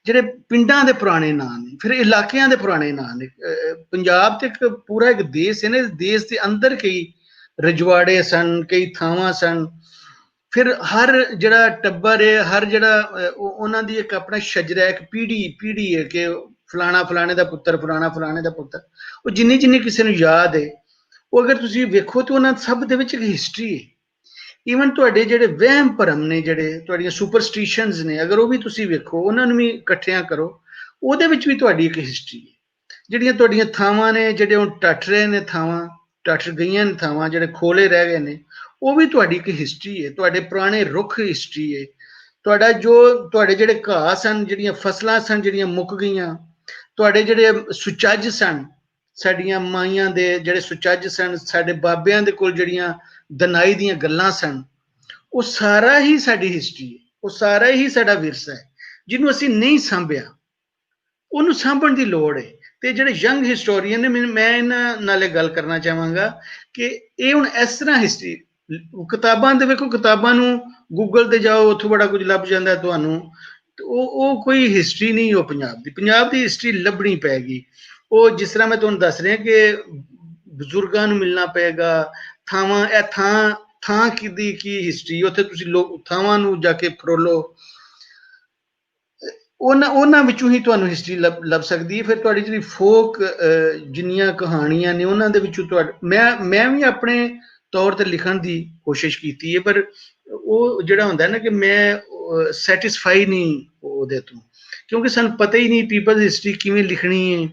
ਜਿਹੜੇ ਪਿੰਡਾਂ ਦੇ ਪੁਰਾਣੇ ਨਾਂ ਨੇ, ਫਿਰ ਇਲਾਕਿਆਂ ਦੇ ਪੁਰਾਣੇ ਨਾਂ ਨੇ। ਪੰਜਾਬ ਤੇ ਇੱਕ ਪੂਰਾ ਇੱਕ ਦੇਸ਼ ਹੈ ਨਾ, ਇਸ ਦੇਸ਼ ਦੇ ਅੰਦਰ ਕਈ ਰਜਵਾੜੇ ਸਨ, ਕਈ ਥਾਵਾਂ ਸਨ, फिर हर जड़ा टब्बर है, हर जड़ा उन्होंने एक अपना शजरा है, एक पीढ़ी है कि फलाना फलाने का पुत्र, फलाना फलाने का पुत्र, वो जिन्नी जिन्नी किसी को याद है, वो अगर तुम वेखो तो उन्होंने सब दे विच एक हिस्टरी है। ईवन तुहाडे जिहड़े वहम भरम ने, जिहड़े तुहाडीआं सुपरस्टिशनस ने, अगर वो भी तुसीं वेखो, उन्होंने भी इकट्ठियां करो, ਉਹਦੇ ਵਿੱਚ भी तुहाडी एक हिस्टरी है। ਜਿਹੜੀਆਂ ਤੁਹਾਡੀਆਂ ਥਾਵਾਂ ਨੇ, ਜਿਹੜੇ ਹੁਣ ਟੱਟ ਰਹੇ ਨੇ ਥਾਵਾਂ, ਟੱਟ ਗਈਆਂ ਨੇ ਥਾਵਾਂ, ਜਿਹੜੇ ਖੋਲੇ ਰਹਿ ਗਏ ਨੇ, ਉਹ ਵੀ ਤੁਹਾਡੀ ਇੱਕ ਹਿਸਟਰੀ ਹੈ। ਤੁਹਾਡੇ ਪੁਰਾਣੇ ਰੁੱਖ ਹਿਸਟਰੀ ਹੈ। ਤੁਹਾਡਾ ਜੋ ਤੁਹਾਡੇ ਜਿਹੜੇ ਘਾਹ ਸਨ, ਜਿਹੜੀਆਂ ਫਸਲਾਂ ਸਨ ਜਿਹੜੀਆਂ ਮੁੱਕ ਗਈਆਂ, ਤੁਹਾਡੇ ਜਿਹੜੇ ਸੁਚੱਜ ਸਨ, ਸਾਡੀਆਂ ਮਾਈਆਂ ਦੇ ਜਿਹੜੇ ਸੁਚੱਜ ਸਨ, ਸਾਡੇ ਬਾਬਿਆਂ ਦੇ ਕੋਲ ਜਿਹੜੀਆਂ ਦਨਾਈ ਦੀਆਂ ਗੱਲਾਂ ਸਨ, ਉਹ ਸਾਰਾ ਹੀ ਸਾਡੀ ਹਿਸਟਰੀ ਹੈ। ਉਹ ਸਾਰਾ ਹੀ ਸਾਡਾ ਵਿਰਸਾ ਹੈ, ਜਿਹਨੂੰ ਅਸੀਂ ਨਹੀਂ ਸਾਂਭਿਆ, ਉਹਨੂੰ ਸਾਂਭਣ ਦੀ ਲੋੜ ਹੈ। ਤੇ ਜਿਹੜੇ ਯੰਗ ਹਿਸਟੋਰੀਅਨ ਨੇ, ਮੈਂ ਇਹਨਾਂ ਨਾਲੇ ਗੱਲ ਕਰਨਾ ਚਾਹਾਂਗਾ ਕਿ ਇਹ ਹੁਣ ਇਸ ਤਰ੍ਹਾਂ ਹਿਸਟਰੀ, ਕਿਤਾਬਾਂ ਦੇ ਵੇਖੋ, ਕਿਤਾਬਾਂ ਨੂੰ ਗੂਗਲ ਤੇ ਜਾਓ, ਉੱਥੋਂ ਬੜਾ ਕੁਝ ਲੱਭ ਜਾਂਦਾ ਤੁਹਾਨੂੰ, ਉਹ ਕੋਈ ਹਿਸਟਰੀ ਨਹੀਂ ਉਹ ਪੰਜਾਬ ਦੀ ਹਿਸਟਰੀ ਲੱਭਣੀ ਪਏਗੀ। ਉਹ ਜਿਸ ਤਰ੍ਹਾਂ ਮੈਂ ਤੁਹਾਨੂੰ ਦੱਸ ਰਿਹਾ ਕਿ ਬਜ਼ੁਰਗਾਂ ਨੂੰ ਮਿਲਣਾ ਪਏਗਾ, ਥਾਵਾਂ, ਇਹ ਥਾਂ ਕਿਹਦੀ ਕੀ ਹਿਸਟਰੀ, ਉੱਥੇ ਤੁਸੀਂ ਲੋਕ ਥਾਵਾਂ ਨੂੰ ਜਾ ਕੇ ਫਰੋਲੋ, ਉਹਨਾਂ ਵਿੱਚੋਂ ਹੀ ਤੁਹਾਨੂੰ ਹਿਸਟਰੀ ਲੱਭ ਸਕਦੀ ਹੈ। ਫਿਰ ਤੁਹਾਡੀ ਜਿਹੜੀ ਫੋਕ ਜਿੰਨੀਆਂ ਕਹਾਣੀਆਂ ਨੇ, ਉਹਨਾਂ ਦੇ ਵਿੱਚੋਂ ਮੈਂ ਵੀ ਆਪਣੇ ਤੌਰ ਤੇ ਲਿਖਣ ਦੀ ਕੋਸ਼ਿਸ਼ ਕੀਤੀ ਹੈ, ਪਰ ਉਹ ਜਿਹੜਾ ਹੁੰਦਾ ਨਾ ਕਿ ਮੈਂ ਸੈਟਿਸਫਾਈ ਨਹੀਂ ਉਹਦੇ ਤੋਂ, ਕਿਉਂਕਿ ਸਾਨੂੰ ਪਤਾ ਹੀ ਨਹੀਂ ਪੀਪਲ ਹਿਸਟਰੀ ਕਿਵੇਂ ਲਿਖਣੀ ਹੈ।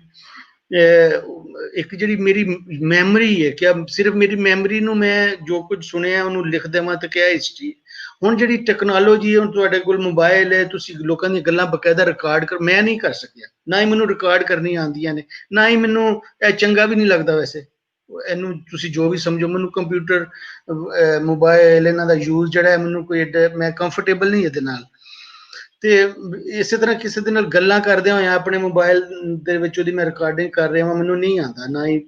ਇੱਕ ਜਿਹੜੀ ਮੇਰੀ ਮੈਮਰੀ ਹੈ, ਕਿ ਸਿਰਫ ਮੇਰੀ ਮੈਮਰੀ ਨੂੰ ਮੈਂ ਜੋ ਕੁਝ ਸੁਣਿਆ ਉਹਨੂੰ ਲਿਖ ਦੇਵਾਂ ਤਾਂ ਕਿਆ ਹਿਸਟਰੀ। ਹੁਣ ਜਿਹੜੀ ਟੈਕਨੋਲੋਜੀ ਹੈ, ਹੁਣ ਤੁਹਾਡੇ ਕੋਲ ਮੋਬਾਈਲ ਹੈ, ਤੁਸੀਂ ਲੋਕਾਂ ਦੀਆਂ ਗੱਲਾਂ ਬਕਾਇਦਾ ਰਿਕਾਰਡ ਕਰ, ਮੈਂ ਨਹੀਂ ਕਰ ਸਕਿਆ, ਨਾ ਹੀ ਮੈਨੂੰ ਰਿਕਾਰਡ ਕਰਨੀ ਆਉਂਦੀਆਂ ਨੇ, ਨਾ ਹੀ ਮੈਨੂੰ ਇਹ ਚੰਗਾ ਵੀ ਨਹੀਂ ਲੱਗਦਾ। ਵੈਸੇ ਇਹਨੂੰ ਤੁਸੀਂ ਜੋ ਵੀ ਸਮਝੋ, ਮੈਨੂੰ ਕੰਪਿਊਟਰ, ਮੋਬਾਈਲ, ਇਹਨਾਂ ਦਾ ਯੂਜ਼ ਜਿਹੜਾ ਹੈ, ਮੈਨੂੰ ਕੋਈ ਮੈਂ ਕੰਫਰਟੇਬਲ ਨਹੀਂ ਇਹਦੇ ਨਾਲ। ਤੇ ਇਸੇ ਤਰ੍ਹਾਂ ਕਿਸੇ ਦੇ ਨਾਲ ਗੱਲਾਂ ਕਰਦੇ ਹੋਇਆ ਆਪਣੇ ਮੋਬਾਈਲ ਦੇ ਵਿੱਚ ਉਹਦੀ ਮੈਂ ਰਿਕਾਰਡਿੰਗ ਕਰ ਰਿਹਾ ਹਾਂ, ਮੈਨੂੰ ਨਹੀਂ ਆਉਂਦਾ, ਨਾ ਹੀ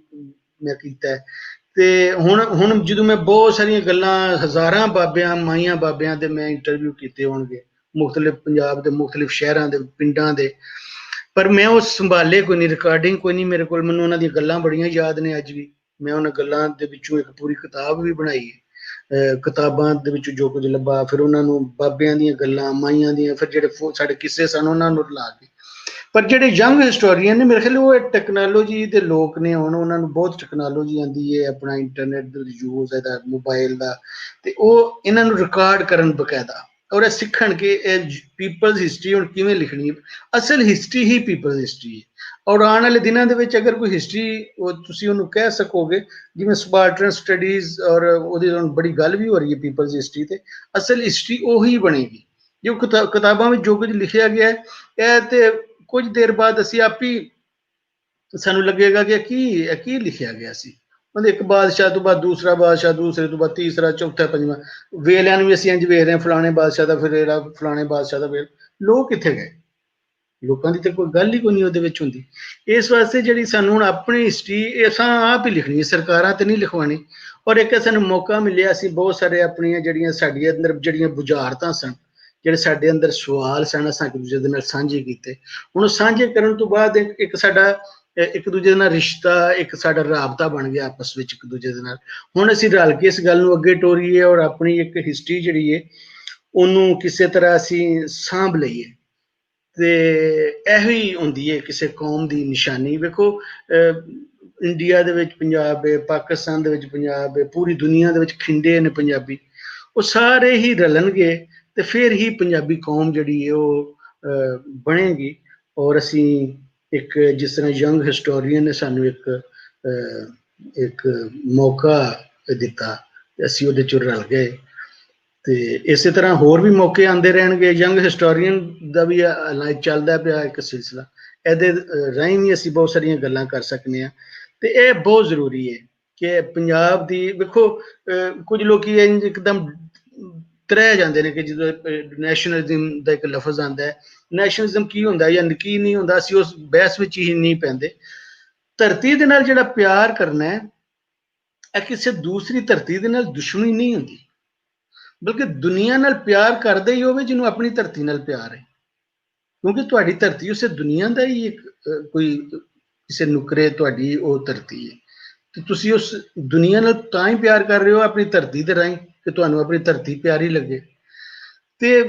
ਮੈਂ ਕੀਤਾ। ਤੇ ਹੁਣ ਜਦੋਂ ਮੈਂ ਬਹੁਤ ਸਾਰੀਆਂ ਗੱਲਾਂ, ਹਜ਼ਾਰਾਂ ਬਾਬਿਆਂ, ਮਾਈਆਂ ਬਾਬਿਆਂ ਦੇ ਮੈਂ ਇੰਟਰਵਿਊ ਕੀਤੇ ਹੋਣਗੇ, ਮੁਖਤਲਿਫ ਪੰਜਾਬ ਦੇ ਮੁਖਤਲਿਫ ਸ਼ਹਿਰਾਂ ਦੇ, ਪਿੰਡਾਂ ਦੇ, ਪਰ ਮੈਂ ਉਹ ਸੰਭਾਲੇ ਕੋਈ ਨਹੀਂ, ਰਿਕਾਰਡਿੰਗ ਕੋਈ ਨਹੀਂ ਮੇਰੇ ਕੋਲ। ਮੈਨੂੰ ਉਹਨਾਂ ਦੀਆਂ ਗੱਲਾਂ ਬੜੀਆਂ ਯਾਦ ਨੇ ਅੱਜ ਵੀ। ਮੈਂ ਉਹਨਾਂ ਗੱਲਾਂ ਦੇ ਵਿੱਚੋਂ ਇੱਕ ਪੂਰੀ ਕਿਤਾਬ ਵੀ ਬਣਾਈ ਹੈ, ਕਿਤਾਬਾਂ ਦੇ ਵਿੱਚੋਂ ਜੋ ਕੁਝ ਲੱਭਾ, ਫਿਰ ਉਹਨਾਂ ਨੂੰ ਬਾਬਿਆਂ ਦੀਆਂ ਗੱਲਾਂ, ਮਾਈਆਂ ਦੀਆਂ, ਫਿਰ ਜਿਹੜੇ ਸਾਡੇ ਕਿੱਸੇ ਸਨ ਉਹਨਾਂ ਨੂੰ ਲਾ ਕੇ। ਪਰ ਜਿਹੜੇ ਯੰਗ ਹਿਸਟੋਰੀਅਨ ਨੇ, ਮੇਰੇ ਖਿਆਲ ਉਹ ਟੈਕਨੋਲੋਜੀ ਦੇ ਲੋਕ ਨੇ, ਹੁਣ ਉਹਨਾਂ ਨੂੰ ਬਹੁਤ ਟੈਕਨੋਲੋਜੀ ਆਉਂਦੀ ਹੈ, ਆਪਣਾ ਇੰਟਰਨੈਟ ਦਾ ਯੂਜ਼ ਇਹਦਾ, ਮੋਬਾਈਲ ਦਾ, ਤੇ ਉਹ ਇਹਨਾਂ ਨੂੰ ਰਿਕਾਰਡ ਕਰਨ ਬਕਾਇਦਾ, ਔਰ ਇਹ ਸਿੱਖਣ ਕਿ ਇਹ ਪੀਪਲਸ ਹਿਸਟਰੀ ਹੁਣ ਕਿਵੇਂ ਲਿਖਣੀ ਹੈ। ਅਸਲ ਹਿਸਟਰੀ ਹੀ ਪੀਪਲਸ ਹਿਸਟਰੀ ਹੈ। ਔਰ ਆਉਣ ਵਾਲੇ ਦਿਨਾਂ ਦੇ ਵਿੱਚ ਅਗਰ ਕੋਈ ਹਿਸਟਰੀ ਤੁਸੀਂ ਉਹਨੂੰ ਕਹਿ ਸਕੋਗੇ, ਜਿਵੇਂ ਸਪਾਰਟਨ ਸਟੱਡੀਜ਼, ਔਰ ਉਹਦੀ ਹੁਣ ਬੜੀ ਗੱਲ ਵੀ ਹੋ ਰਹੀ ਹੈ ਪੀਪਲਸ ਹਿਸਟਰੀ, ਤੇ ਅਸਲ ਹਿਸਟਰੀ ਉਹੀ ਬਣੇਗੀ। ਜੋ ਕਿਤਾਬਾਂ ਵਿੱਚ ਜੋ ਕੁਝ ਲਿਖਿਆ ਗਿਆ ਹੈ, ਇਹ ਤੇ ਕੁਝ ਦੇਰ ਬਾਅਦ ਅਸੀਂ ਆਪ ਹੀ ਸਾਨੂੰ ਲੱਗੇਗਾ ਕਿ ਕੀ ਲਿਖਿਆ ਗਿਆ ਸੀ। ਉਹਦੇ ਇੱਕ ਬਾਦਸ਼ਾਹ ਤੋਂ ਬਾਅਦ ਦੂਸਰਾ ਬਾਦਸ਼ਾਹ, ਦੂਸਰੇ ਤੋਂ ਬਾਅਦ ਤੀਸਰਾ, ਚੌਥਾ, ਪੰਜਵਾਂ, ਵੇਲਿਆਂ ਨੂੰ ਵੀ ਅਸੀਂ ਇੰਝ ਵੇਖ ਰਹੇ ਹਾਂ, ਫਲਾਣੇ ਬਾਦਸ਼ਾਹ ਦਾ ਫਿਰ ਫਲਾਣੇ ਬਾਦਸ਼ਾਹ ਦਾ ਵੇਲ। ਲੋਕ ਕਿੱਥੇ ਗਏ? ਲੋਕਾਂ ਦੀ ਤਾਂ ਕੋਈ ਗੱਲ ਹੀ ਕੋਈ ਨਹੀਂ ਉਹਦੇ ਵਿੱਚ ਹੁੰਦੀ। ਇਸ ਵਾਸਤੇ ਜਿਹੜੀ ਸਾਨੂੰ ਹੁਣ ਆਪਣੀ ਹਿਸਟਰੀ ਅਸਾਂ ਆਪ ਹੀ ਲਿਖਣੀ ਹੈ, ਸਰਕਾਰਾਂ ਤੇ ਨਹੀਂ ਲਿਖਵਾਉਣੀ। ਔਰ ਇੱਕ ਸਾਨੂੰ ਮੌਕਾ ਮਿਲਿਆ, ਅਸੀਂ ਬਹੁਤ ਸਾਰੇ ਆਪਣੀਆਂ ਜਿਹੜੀਆਂ ਸਾਡੀਆਂ ਅੰਦਰ ਜਿਹੜੀਆਂ ਬੁਝਾਰਤਾਂ ਸਨ, ਜਿਹੜੇ ਸਾਡੇ ਅੰਦਰ ਸਵਾਲ ਸਨ, ਅਸਾਂ ਇੱਕ ਦੂਜੇ ਦੇ ਨਾਲ ਸਾਂਝੇ ਕੀਤੇ। ਹੁਣ ਸਾਂਝੇ ਕਰਨ ਤੋਂ ਬਾਅਦ ਇੱਕ ਸਾਡਾ ਇੱਕ ਦੂਜੇ ਦੇ ਨਾਲ ਰਿਸ਼ਤਾ, ਇੱਕ ਸਾਡਾ ਰਾਬਤਾ ਬਣ ਗਿਆ ਆਪਸ ਵਿੱਚ ਇੱਕ ਦੂਜੇ ਦੇ ਨਾਲ। ਹੁਣ ਅਸੀਂ ਰਲ ਕੇ ਇਸ ਗੱਲ ਨੂੰ ਅੱਗੇ ਤੋਰੀਏ, ਔਰ ਆਪਣੀ ਇੱਕ ਹਿਸਟਰੀ ਜਿਹੜੀ ਹੈ ਉਹਨੂੰ ਕਿਸੇ ਤਰ੍ਹਾਂ ਅਸੀਂ ਸਾਂਭ ਲਈਏ। ਤੇ ਇਹੋ ਹੀ ਹੁੰਦੀ ਹੈ ਕਿਸੇ ਕੌਮ ਦੀ ਨਿਸ਼ਾਨੀ। ਵੇਖੋ, ਇੰਡੀਆ ਦੇ ਵਿੱਚ ਪੰਜਾਬ ਹੈ, ਪਾਕਿਸਤਾਨ ਦੇ ਵਿੱਚ ਪੰਜਾਬ ਹੈ, ਪੂਰੀ ਦੁਨੀਆ ਦੇ ਵਿੱਚ ਖਿੰਡੇ ਨੇ ਪੰਜਾਬੀ, ਉਹ ਸਾਰੇ ਹੀ ਰਲਣਗੇ ਤੇ ਫਿਰ ਹੀ ਪੰਜਾਬੀ ਕੌਮ ਜਿਹੜੀ ਹੈ ਉਹ ਬਣੇਗੀ। ਔਰ ਅਸੀਂ ਇੱਕ, ਜਿਸ ਤਰ੍ਹਾਂ ਯੰਗ ਹਿਸਟੋਰੀਅਨ ਨੇ ਸਾਨੂੰ ਇੱਕ ਮੌਕਾ ਦਿੱਤਾ, ਅਸੀਂ ਉਹਦੇ 'ਚ ਰਲ ਗਏ। ਤੇ ਇਸੇ ਤਰ੍ਹਾਂ ਹੋਰ ਵੀ ਮੌਕੇ ਆਉਂਦੇ ਰਹਿਣਗੇ। ਯੰਗ ਹਿਸਟੋਰੀਅਨ ਦਾ ਵੀ ਚੱਲਦਾ ਪਿਆ ਇੱਕ ਸਿਲਸਿਲਾ, ਇਹਦੇ ਰਾਹੀਂ ਵੀ ਅਸੀਂ ਬਹੁਤ ਸਾਰੀਆਂ ਗੱਲਾਂ ਕਰ ਸਕਦੇ ਹਾਂ। ਤੇ ਇਹ ਬਹੁਤ ਜ਼ਰੂਰੀ ਹੈ ਕਿ ਪੰਜਾਬ ਦੀ, ਵੇਖੋ ਕੁਝ ਲੋਕੀ ਇੱਕਦਮ ਤਰੇ ਜਾਂਦੇ ਨੇ ਕਿ ਜਦੋਂ ਨੈਸ਼ਨਲਿਜ਼ਮ ਦਾ ਇੱਕ ਲਫ਼ਜ਼ ਆਉਂਦਾ ਹੈ, ਨੈਸ਼ਨਲਿਜ਼ਮ ਕੀ ਹੁੰਦਾ ਜਾਂ ਕੀ ਨਹੀਂ ਹੁੰਦਾ, ਅਸੀਂ ਉਸ ਬਹਿਸ ਵਿੱਚ ਹੀ ਨਹੀਂ ਪੈਂਦੇ। ਧਰਤੀ ਦੇ ਨਾਲ ਜਿਹੜਾ ਪਿਆਰ ਕਰਨਾ ਹੈ, ਇਹ ਕਿਸੇ ਦੂਸਰੀ ਧਰਤੀ ਦੇ ਨਾਲ ਦੁਸ਼ਮਣੀ ਨਹੀਂ ਹੁੰਦੀ, ਬਲਕਿ ਦੁਨੀਆ ਨਾਲ ਪਿਆਰ ਕਰਦੇ ਹੀ ਹੋਵੇ ਜਿਹਨੂੰ ਆਪਣੀ ਧਰਤੀ ਨਾਲ ਪਿਆਰ ਹੈ। ਕਿਉਂਕਿ ਤੁਹਾਡੀ ਧਰਤੀ ਉਸੇ ਦੁਨੀਆ ਦਾ ਹੀ ਇੱਕ ਕੋਈ ਕਿਸੇ ਨੁਕਰੇ ਤੁਹਾਡੀ ਉਹ ਧਰਤੀ ਹੈ, ਤੇ ਤੁਸੀਂ ਉਸ ਦੁਨੀਆ ਨਾਲ ਤਾਂ ਹੀ ਪਿਆਰ ਕਰ ਰਹੇ ਹੋ ਆਪਣੀ ਧਰਤੀ ਦੇ ਰਾਹੀਂ, ਕਿ ਤੁਹਾਨੂੰ ਆਪਣੀ ਧਰਤੀ ਪਿਆਰੀ ਲੱਗੇ। ਤੇ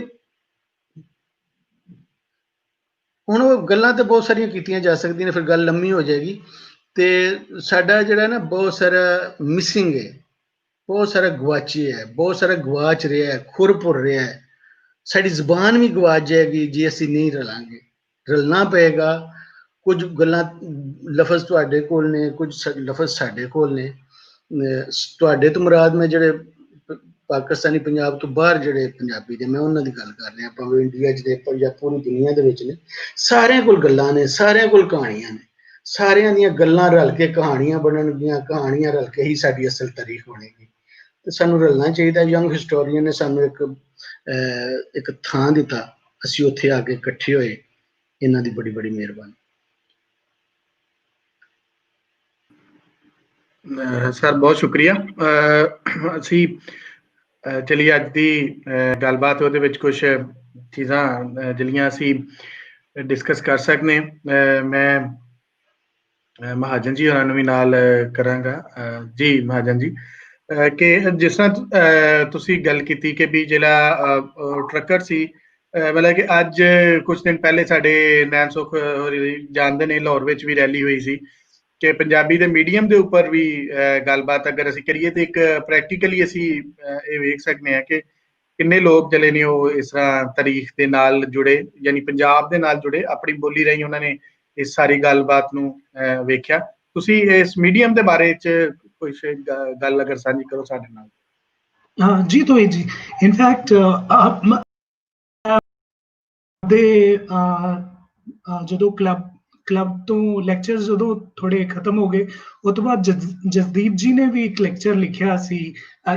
ਹੁਣ ਉਹ ਗੱਲਾਂ ਤਾਂ ਬਹੁਤ ਸਾਰੀਆਂ ਕੀਤੀਆਂ ਜਾ ਸਕਦੀਆਂ ਨੇ, ਫਿਰ ਗੱਲ ਲੰਮੀ ਹੋ ਜਾਏਗੀ। ਤੇ ਸਾਡਾ ਜਿਹੜਾ ਨਾ ਬਹੁਤ ਸਾਰਾ ਮਿਸਿੰਗ ਹੈ, ਬਹੁਤ ਸਾਰਾ ਗਵਾਚੀ ਹੈ, ਬਹੁਤ ਸਾਰਾ ਗਵਾਚ ਰਿਹਾ ਹੈ, ਖੁਰ ਭੁਰ ਰਿਹਾ ਹੈ। ਸਾਡੀ ਜ਼ੁਬਾਨ ਵੀ ਗਵਾਚ ਜਾਏਗੀ ਜੇ ਅਸੀਂ ਨਹੀਂ ਰਲਾਂਗੇ। ਰਲਣਾ ਪਏਗਾ। ਕੁਝ ਗੱਲਾਂ ਲਫ਼ਜ਼ ਤੁਹਾਡੇ ਕੋਲ ਨੇ, ਕੁਝ ਲਫ਼ਜ਼ ਸਾਡੇ ਕੋਲ ਨੇ। ਤੁਹਾਡੇ ਤੋਂ ਮੁਰਾਦ ਮੈਂ ਜਿਹੜੇ ਪਾਕਿਸਤਾਨੀ ਪੰਜਾਬ ਤੋਂ ਬਾਹਰ ਜਿਹੜੇ ਪੰਜਾਬੀ ਨੇ, ਮੈਂ ਉਹਨਾਂ ਦੀ ਗੱਲ ਕਰ ਰਿਹਾ, ਭਾਵੇਂ ਇੰਡੀਆ 'ਚ ਨੇ ਜਾਂ ਪੂਰੀ ਦੁਨੀਆ ਦੇ ਵਿੱਚ ਨੇ। ਸਾਰਿਆਂ ਕੋਲ ਗੱਲਾਂ ਨੇ, ਸਾਰਿਆਂ ਕੋਲ ਕਹਾਣੀਆਂ ਨੇ, ਸਾਰਿਆਂ ਦੀਆਂ ਗੱਲਾਂ ਰਲ ਕੇ ਕਹਾਣੀਆਂ ਬਣਨਗੀਆਂ, ਕਹਾਣੀਆਂ ਰਲ ਕੇ ਹੀ ਸਾਡੀ ਅਸਲ ਤਾਰੀਖ ਬਣੇਗੀ। ਤੇ ਸਾਨੂੰ ਰਲਣਾ ਚਾਹੀਦਾ। ਯੰਗ ਹਿਸਟੋਰੀਅਨ ਨੇ ਸਾਨੂੰ ਇੱਕ ਥਾਂ ਦਿੱਤਾ, ਅਸੀਂ ਉੱਥੇ ਆ ਕੇ ਇਕੱਠੇ ਹੋਏ। ਇਹਨਾਂ ਦੀ ਬੜੀ ਬੜੀ ਮਿਹਰਬਾਨੀ। ਸਰ ਬਹੁਤ ਸ਼ੁਕਰੀਆ। ਅਸੀਂ ਚਲੀਏ ਅੱਜ ਦੀ ਗੱਲਬਾਤ ਉਹਦੇ ਵਿੱਚ ਕੁਝ ਚੀਜ਼ਾਂ ਜਿਹੜੀਆਂ ਅਸੀਂ ਡਿਸਕਸ ਕਰ ਸਕਦੇ। ਮੈਂ ਮਹਾਜਨ ਜੀ ਹੋਰਾਂ ਨੂੰ ਵੀ ਨਾਲ ਕਰਾਂਗਾ। ਜੀ ਮਹਾਜਨ ਜੀ, ਕਿ ਜਿਸ ਤਰ੍ਹਾਂ ਤੁਸੀਂ ਗੱਲ ਕੀਤੀ ਕਿ ਵੀ ਜਿਹੜਾ ਟਰੱਕਰ ਸੀ, ਮਤਲਬ ਕਿ ਅੱਜ ਕੁਝ ਦਿਨ ਪਹਿਲੇ ਸਾਡੇ ਨੈਣ ਸੁਖ ਜਾਣਦੇ ਨੇ, ਲਾਹੌਰ ਵਿੱਚ ਵੀ ਰੈਲੀ ਹੋਈ ਸੀ ਕਿ ਪੰਜਾਬੀ ਦੇ ਮੀਡੀਅਮ ਦੇ ਉੱਪਰ ਵੀ ਗੱਲਬਾਤ ਅਗਰ ਅਸੀਂ ਕਰੀਏ ਤਾਂ ਇੱਕ ਪ੍ਰੈਕਟੀਕਲੀ ਅਸੀਂ ਇਹ ਵੇਖ ਸਕਦੇ ਹਾਂ ਕਿ ਕਿੰਨੇ ਲੋਕ ਜਿਹੜੇ ਨੇ ਉਹ ਇਸ ਤਰ੍ਹਾਂ ਤਾਰੀਖ ਦੇ ਨਾਲ ਜੁੜੇ, ਯਾਨੀ ਪੰਜਾਬ ਦੇ ਨਾਲ ਜੁੜੇ, ਆਪਣੀ ਬੋਲੀ ਰਾਹੀਂ ਉਹਨਾਂ ਨੇ ਇਸ ਸਾਰੀ ਗੱਲਬਾਤ ਨੂੰ ਵੇਖਿਆ। ਤੁਸੀਂ ਇਸ ਮੀਡੀਅਮ ਦੇ ਬਾਰੇ 'ਚ ਕੁਝ ਗੱਲ ਅਗਰ ਸਾਂਝੀ ਕਰੋ ਸਾਡੇ ਨਾਲ। ਜੀ ਤੋਹਿਤ ਜੀ, ਇਨਫੈਕਟ ਦੇ ਜਦੋਂ ਕਲੱਬ ਤੋਂ ਲੈਕਚਰ ਜਦੋਂ ਥੋੜੇ ਖਤਮ ਹੋ ਗਏ, ਉਹ ਤੋਂ ਬਾਅਦ ਜਸਦੀਪ ਜੀ ਨੇ ਵੀ ਇੱਕ ਲੈਕਚਰ ਲਿਖਿਆ ਸੀ,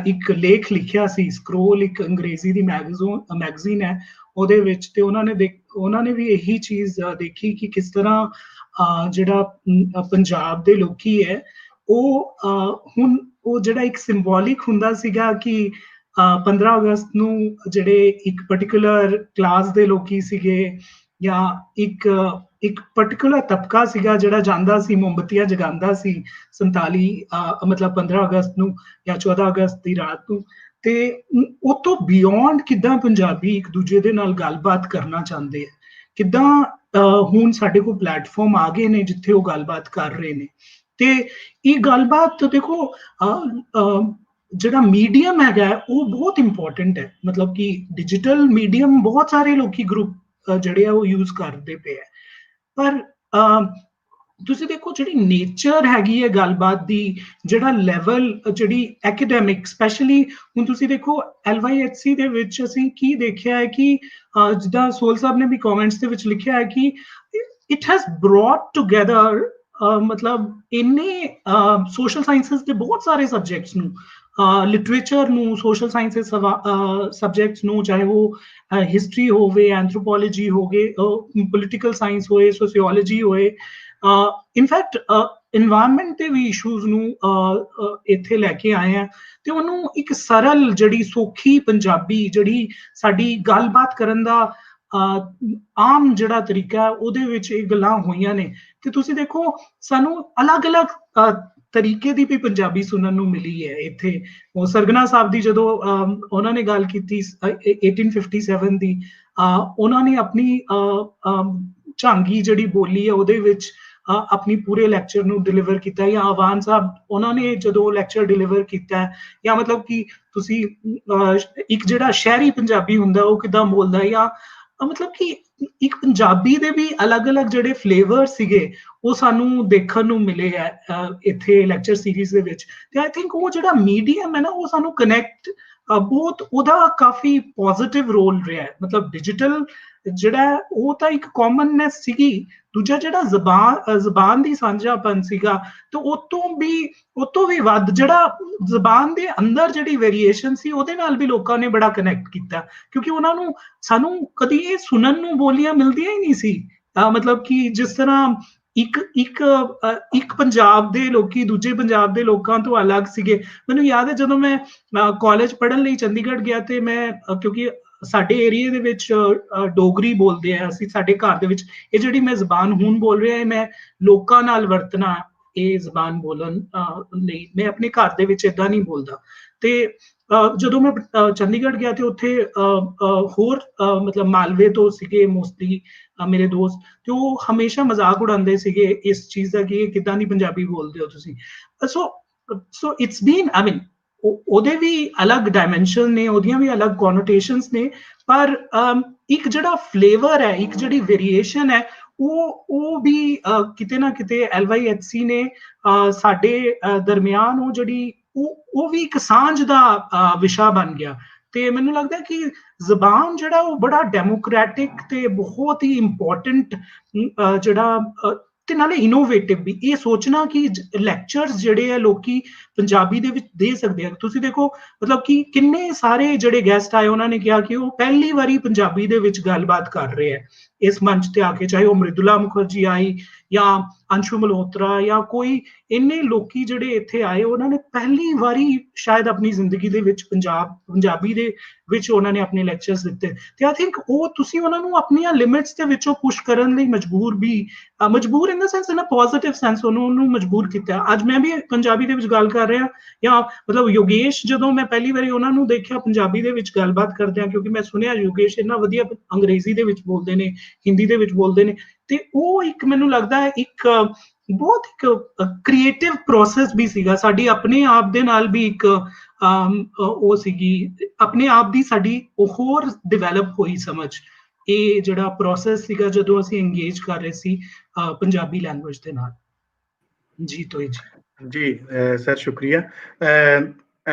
ਇੱਕ ਲੇਖ ਲਿਖਿਆ ਸੀ। ਸਕਰੋਲ ਇੱਕ ਅੰਗਰੇਜ਼ੀ ਦੀ ਮੈਗਜ਼ੀਨ ਹੈ, ਉਹਦੇ ਵਿੱਚ। ਤੇ ਉਹਨਾਂ ਨੇ ਵੀ ਇਹੀ ਚੀਜ਼ ਦੇਖੀ ਕਿ ਕਿਸ ਤਰ੍ਹਾਂ ਜਿਹੜਾ ਪੰਜਾਬ ਦੇ ਲੋਕੀ ਹੈ ਉਹ ਹੁਣ ਉਹ ਜਿਹੜਾ ਇੱਕ ਸਿੰਬੋਲਿਕ ਹੁੰਦਾ ਸੀਗਾ ਕਿ 15 ਅਗਸਤ ਨੂੰ ਜਿਹੜੇ ਇੱਕ ਪਰਟੀਕੂਲਰ ਕਲਾਸ ਦੇ ਲੋਕੀ ਸੀਗੇ ਜਾਂ ਇੱਕ ਪਰਟੀਕੂਲਰ ਤਬਕਾ ਸੀਗਾ ਜਿਹੜਾ ਜਾਂਦਾ ਸੀ, ਮੋਮਬੱਤੀਆਂ ਜਗਾਉਂਦਾ ਸੀ 15 ਅਗਸਤ ਨੂੰ ਜਾਂ 14 ਅਗਸਤ ਦੀ ਰਾਤ ਨੂੰ। ਤੇ ਉਹ ਤੋਂ ਬਿਯੋਂਡ ਕਿੱਦਾਂ ਪੰਜਾਬੀ ਇੱਕ ਦੂਜੇ ਦੇ ਨਾਲ ਗੱਲਬਾਤ ਕਰਨਾ ਚਾਹੁੰਦੇ ਆ, ਕਿੱਦਾਂ ਹੁਣ ਸਾਡੇ ਕੋਲ ਪਲੇਟਫਾਰਮ ਆ ਗਏ ਨੇ ਜਿੱਥੇ ਉਹ ਗੱਲਬਾਤ ਕਰ ਰਹੇ ਨੇ। ਤੇ ਇਹ ਗੱਲਬਾਤ ਦੇਖੋ ਜਿਹੜਾ ਮੀਡੀਅਮ ਹੈਗਾ ਉਹ ਬਹੁਤ ਇੰਪੋਰਟੈਂਟ ਹੈ। ਮਤਲਬ ਕਿ ਡਿਜੀਟਲ ਮੀਡੀਅਮ ਬਹੁਤ ਸਾਰੇ ਲੋਕੀ ਗਰੁੱਪ ਜਿਹੜੇ ਆ ਉਹ ਯੂਜ਼ ਕਰਦੇ ਪਏ ਆ, ਪਰ ਤੁਸੀਂ ਦੇਖੋ ਜਿਹੜੀ ਨੇਚਰ ਹੈਗੀ ਹੈ ਗੱਲਬਾਤ ਦੀ, ਜਿਹੜਾ ਲੈਵਲ, ਜਿਹੜੀ ਐਕੈਡੈਮਿਕ, ਸਪੈਸ਼ਲੀ ਹੁਣ ਤੁਸੀਂ ਦੇਖੋ LYHC ਦੇ ਵਿੱਚ ਅਸੀਂ ਕੀ ਦੇਖਿਆ ਹੈ ਕਿ ਜਿੱਦਾਂ ਸੋਹਲ ਸਾਹਿਬ ਨੇ ਵੀ ਕਮੈਂਟਸ ਦੇ ਵਿੱਚ ਲਿਖਿਆ ਹੈ ਕਿ ਇਟ ਹੈਜ਼ ਬ੍ਰੌਟ ਟੂਗੇਦਰ ਮਤਲਬ ਇੰਨੇ ਸੋਸ਼ਲ ਸਾਇੰਸਿਸ ਦੇ ਬਹੁਤ ਸਾਰੇ ਸਬਜੈਕਟਸ ਨੂੰ, ਲਿਟਰੇਚਰ ਨੂੰ, ਸੋਸ਼ਲ ਸਾਇੰਸਿਸ ਸਬਜੈਕਟਸ ਨੂੰ, ਚਾਹੇ ਉਹ ਹਿਸਟਰੀ ਹੋਵੇ, ਐਂਥਰੋਪੋਲੋਜੀ ਹੋਵੇ, ਪੋਲੀਟੀਕਲ ਸਾਇੰਸ ਹੋਏ, ਸੋਸ਼ੀਓਲੋਜੀ ਹੋਏ, ਇਨਫੈਕਟ ਇਨਵਾਇਰਨਮੈਂਟ ਦੇ ਵੀ ਇਸ਼ੂਜ਼ ਨੂੰ ਇੱਥੇ ਲੈ ਕੇ ਆਏ ਆ। ਤੇ ਉਹਨੂੰ ਇੱਕ ਸਰਲ, ਜਿਹੜੀ ਸੌਖੀ ਪੰਜਾਬੀ, ਜਿਹੜੀ ਸਾਡੀ ਗੱਲਬਾਤ ਕਰਨ ਦਾ ਆਮ ਜਿਹੜਾ ਤਰੀਕਾ ਹੈ, ਉਹਦੇ ਵਿੱਚ ਇਹ ਗੱਲਾਂ ਹੋਈਆਂ ਨੇ। ਤੇ ਤੁਸੀਂ ਦੇਖੋ ਸਾਨੂੰ ਅਲੱਗ-ਅਲੱਗ ਤਰੀਕੇ ਦੀ ਵੀ ਪੰਜਾਬੀ ਸੁਣਨ ਨੂੰ ਮਿਲੀ ਹੈ ਇੱਥੇ। ਉਹ ਸਰਗਨਾ ਸਾਹਿਬ ਦੀ ਜਦੋਂ ਉਹਨਾਂ ਨੇ ਗੱਲ ਕੀਤੀ 1857 ਦੀ, ਉਹਨਾਂ ਨੇ ਆਪਣੀ ਝਾਂਗੀ ਜਿਹੜੀ ਬੋਲੀ ਹੈ ਉਹਦੇ ਵਿੱਚ ਆਪਣੀ ਪੂਰੇ ਲੈਕਚਰ ਨੂੰ ਡਿਲੀਵਰ ਕੀਤਾ। ਜਾਂ ਆਵਾਨ ਸਾਹਿਬ, ਉਹਨਾਂ ਨੇ ਜਦੋਂ ਲੈਕਚਰ ਡਿਲੀਵਰ ਕੀਤਾ, ਜਾਂ ਮਤਲਬ ਕਿ ਤੁਸੀਂ ਇੱਕ ਜਿਹੜਾ ਸ਼ਹਿਰੀ ਪੰਜਾਬੀ ਹੁੰਦਾ ਉਹ ਕਿੱਦਾਂ ਬੋਲਦਾ, ਜਾਂ ਮਤਲਬ ਕਿ ਇੱਕ ਪੰਜਾਬੀ ਦੇ ਵੀ ਅਲੱਗ-ਅਲੱਗ ਜਿਹੜੇ ਫਲੇਵਰ ਸੀਗੇ ਉਹ ਸਾਨੂੰ ਦੇਖਣ ਨੂੰ ਮਿਲੇ ਹੈ ਇੱਥੇ ਲੈਕਚਰ ਸੀਰੀਜ਼ ਦੇ ਵਿੱਚ। ਤੇ ਆਈ ਥਿੰਕ ਉਹ ਜਿਹੜਾ ਮੀਡੀਅਮ ਹੈ ਨਾ, ਉਹ ਸਾਨੂੰ ਕਨੈਕਟ ਬਹੁਤ, ਉਹਦਾ ਕਾਫੀ ਪੋਜ਼ਿਟਿਵ ਰੋਲ ਰਿਹਾ ਹੈ। ਮਤਲਬ ਡਿਜੀਟਲ ਜਿਹੜਾ ਉਹ ਤਾਂ ਇੱਕ ਕਾਮਨਨੈਸ ਸੀਗੀ, ਦੂਜਾ ਜਿਹੜਾ ਜ਼ਬਾਨ ਦੀ ਸਾਂਝਾਪਨ ਸੀਗਾ, ਤੇ ਉਹ ਤੋਂ ਵੀ ਵੱਧ ਜਿਹੜਾ ਜ਼ਬਾਨ ਦੇ ਅੰਦਰ ਜਿਹੜੀ ਵੇਰੀਏਸ਼ਨ ਸੀ, ਉਹਦੇ ਨਾਲ ਵੀ ਲੋਕਾਂ ਨੇ ਬੜਾ ਕਨੈਕਟ ਕੀਤਾ, ਕਿਉਂਕਿ ਉਹਨਾਂ ਨੂੰ, ਸਾਨੂੰ ਕਦੀ ਇਹ ਸੁਣਨ ਨੂੰ ਬੋਲੀਆਂ ਮਿਲਦੀਆਂ ਹੀ ਨਹੀਂ ਸੀ। ਮਤਲਬ ਕਿ ਜਿਸ ਤਰ੍ਹਾਂ ਇੱਕ ਪੰਜਾਬ ਦੇ ਲੋਕੀ ਦੂਜੇ ਪੰਜਾਬ ਦੇ ਲੋਕਾਂ ਤੋਂ ਅਲੱਗ ਸੀਗੇ। ਮੈਨੂੰ ਯਾਦ ਹੈ ਜਦੋਂ ਮੈਂ ਕਾਲਜ ਪੜ੍ਹਨ ਲਈ ਚੰਡੀਗੜ੍ਹ ਗਿਆ, ਤੇ ਮੈਂ ਕਿਉਂਕਿ ਸਾਡੇ ਏਰੀਏ ਦੇ ਵਿੱਚ ਡੋਗਰੀ ਬੋਲਦੇ ਆ ਅਸੀਂ, ਸਾਡੇ ਘਰ ਦੇ ਵਿੱਚ ਇਹ ਜਿਹੜੀ ਮੈਂ ਜ਼ਬਾਨ ਹੁਣ ਬੋਲ ਰਿਹਾ, ਮੈਂ ਲੋਕਾਂ ਨਾਲ ਵਰਤਣਾ ਇਹ ਜ਼ਬਾਨ ਬੋਲਣ ਲਈ, ਮੈਂ ਆਪਣੇ ਘਰ ਦੇ ਵਿੱਚ ਏਦਾਂ ਨਹੀਂ ਬੋਲਦਾ। ਤੇ ਜਦੋਂ ਮੈਂ ਚੰਡੀਗੜ੍ਹ ਗਿਆ ਤੇ ਉੱਥੇ ਹੋਰ ਮਤਲਬ ਮਾਲਵੇ ਤੋਂ ਸੀਗੇ ਮੋਸਟਲੀ ਮੇਰੇ ਦੋਸਤ, ਤੇ ਉਹ ਹਮੇਸ਼ਾ ਮਜ਼ਾਕ ਉਡਾਉਂਦੇ ਸੀਗੇ ਇਸ ਚੀਜ਼ ਦਾ ਕਿ ਕਿੱਦਾਂ ਦੀ ਪੰਜਾਬੀ ਬੋਲਦੇ ਹੋ ਤੁਸੀਂ। ਸੋ ਇਟਸ ਬੀਨ, ਆਈ ਮੀਨ ਉਹਦੇ ਵੀ ਅਲੱਗ ਡਾਇਮੈਂਸ਼ਨ ਨੇ, ਉਹਦੀਆਂ ਵੀ ਅਲੱਗ ਕੋਨੋਟੇਸ਼ਨਸ ਨੇ, ਪਰ ਇੱਕ ਜਿਹੜਾ ਫਲੇਵਰ ਹੈ, ਇੱਕ ਜਿਹੜੀ ਵੇਰੀਏਸ਼ਨ ਹੈ, ਉਹ ਵੀ ਕਿਤੇ ਨਾ ਕਿਤੇ LYHC ਨੇ ਸਾਡੇ ਦਰਮਿਆਨ ਉਹ ਜਿਹੜੀ ਉਹ ਵੀ ਇੱਕ ਸਾਂਝ ਦਾ ਵਿਸ਼ਾ ਬਣ ਗਿਆ। ਤੇ ਮੈਨੂੰ ਲੱਗਦਾ ਕਿ ਜ਼ਬਾਨ ਜਿਹੜਾ ਉਹ ਬੜਾ ਡੈਮੋਕ੍ਰੈਟਿਕ ਤੇ ਬਹੁਤ ਹੀ ਇੰਪੋਰਟੈਂਟ ਜਿਹੜਾ ਤੇ ਨਾਲੇ ਇਨੋਵੇਟਿਵ ਵੀ। ਇਹ ਸੋਚਣਾ ਕਿ ਲੈਕਚਰਸ ਜਿਹੜੇ ਆ ਲੋਕੀ ਪੰਜਾਬੀ ਦੇ ਵਿੱਚ ਦੇ ਸਕਦੇ ਆ। ਤੁਸੀਂ ਦੇਖੋ ਮਤਲਬ ਕਿ ਕਿੰਨੇ ਸਾਰੇ ਜਿਹੜੇ ਗੈਸਟ ਆਏ ਉਹਨਾਂ ਨੇ ਕਿਹਾ ਕਿ ਉਹ ਪਹਿਲੀ ਵਾਰੀ ਪੰਜਾਬੀ ਦੇ ਵਿੱਚ ਗੱਲਬਾਤ ਕਰ ਰਹੇ ਆ ਇਸ ਮੰਚ ਤੇ ਆ ਕੇ, ਚਾਹੇ ਉਹ ਮ੍ਰਿਦੁਲਾ ਮੁਖਰਜੀ ਆਈ ਜਾਂ ਅੰਸ਼ੂ ਮਲਹੋਤਰਾ ਜਾਂ ਕੋਈ ਇੰਨੇ ਲੋਕੀ ਜਿਹੜੇ ਇੱਥੇ ਆਏ, ਉਹਨਾਂ ਨੇ ਪਹਿਲੀ ਵਾਰੀ ਸ਼ਾਇਦ ਆਪਣੀ ਜ਼ਿੰਦਗੀ ਦੇ ਵਿੱਚ ਪੰਜਾਬੀ ਦੇ ਵਿੱਚ ਉਹਨਾਂ ਨੇ ਆਪਣੇ ਲੈਕਚਰਸ ਦਿੱਤੇ। ਤੇ ਆਈ ਥਿੰਕ ਉਹ ਤੁਸੀਂ ਉਹਨਾਂ ਨੂੰ ਆਪਣੀਆਂ ਲਿਮਿਟਸ ਦੇ ਵਿੱਚੋਂ ਪੁਸ਼ ਕਰਨ ਲਈ ਮਜਬੂਰ in the sense, in a positive sense ਉਹਨੂੰ ਮਜਬੂਰ ਕੀਤਾ। ਅੱਜ ਮੈਂ ਵੀ ਪੰਜਾਬੀ ਦੇ ਵਿੱਚ ਗੱਲ ਕਰ ਰਿਹਾ, ਜਾਂ ਮਤਲਬ ਯੋਗੇਸ਼, ਜਦੋਂ ਮੈਂ ਪਹਿਲੀ ਵਾਰੀ ਉਹਨਾਂ ਨੂੰ ਦੇਖਿਆ ਪੰਜਾਬੀ ਦੇ ਵਿੱਚ ਗੱਲਬਾਤ ਕਰਦੇ ਆ, ਕਿਉਂਕਿ ਮੈਂ ਸੁਣਿਆ ਯੋਗੇਸ਼ ਇੰਨਾ ਵਧੀਆ ਅੰਗਰੇਜ਼ੀ ਦੇ ਵਿੱਚ ਬੋਲਦੇ ਨੇ, ਹਿੰਦੀ ਦੇ ਵਿੱਚ ਬੋਲਦੇ ਨੇ, ਤੇ ਉਹ ਇੱਕ ਮੈਨੂੰ ਲੱਗਦਾ ਹੈ ਇੱਕ ਬਹੁਤ ਇੱਕ ਕ੍ਰੀਏਟਿਵ ਪ੍ਰੋਸੈਸ ਵੀ ਸੀਗਾ ਸਾਡੀ ਆਪਣੇ ਆਪ ਦੇ ਨਾਲ ਵੀ, ਇੱਕ ਉਹ ਸੀਗੀ ਆਪਣੇ ਆਪ ਦੀ ਸਾਡੀ ਉਹ ਹੋਰ ਡਿਵੈਲਪ ਹੋਈ ਸਮਝ। ਇਹ ਜਿਹੜਾ ਪ੍ਰੋਸੈਸ ਸੀਗਾ ਜਦੋਂ ਅਸੀਂ ਇੰਗੇਜ ਕਰ ਰਹੇ ਸੀ ਪੰਜਾਬੀ ਲੈਂਗੁਏਜ ਦੇ ਨਾਲ। ਜੀ ਤੋਈ ਜੀ ਸਰ ਸ਼ੁਕਰੀਆ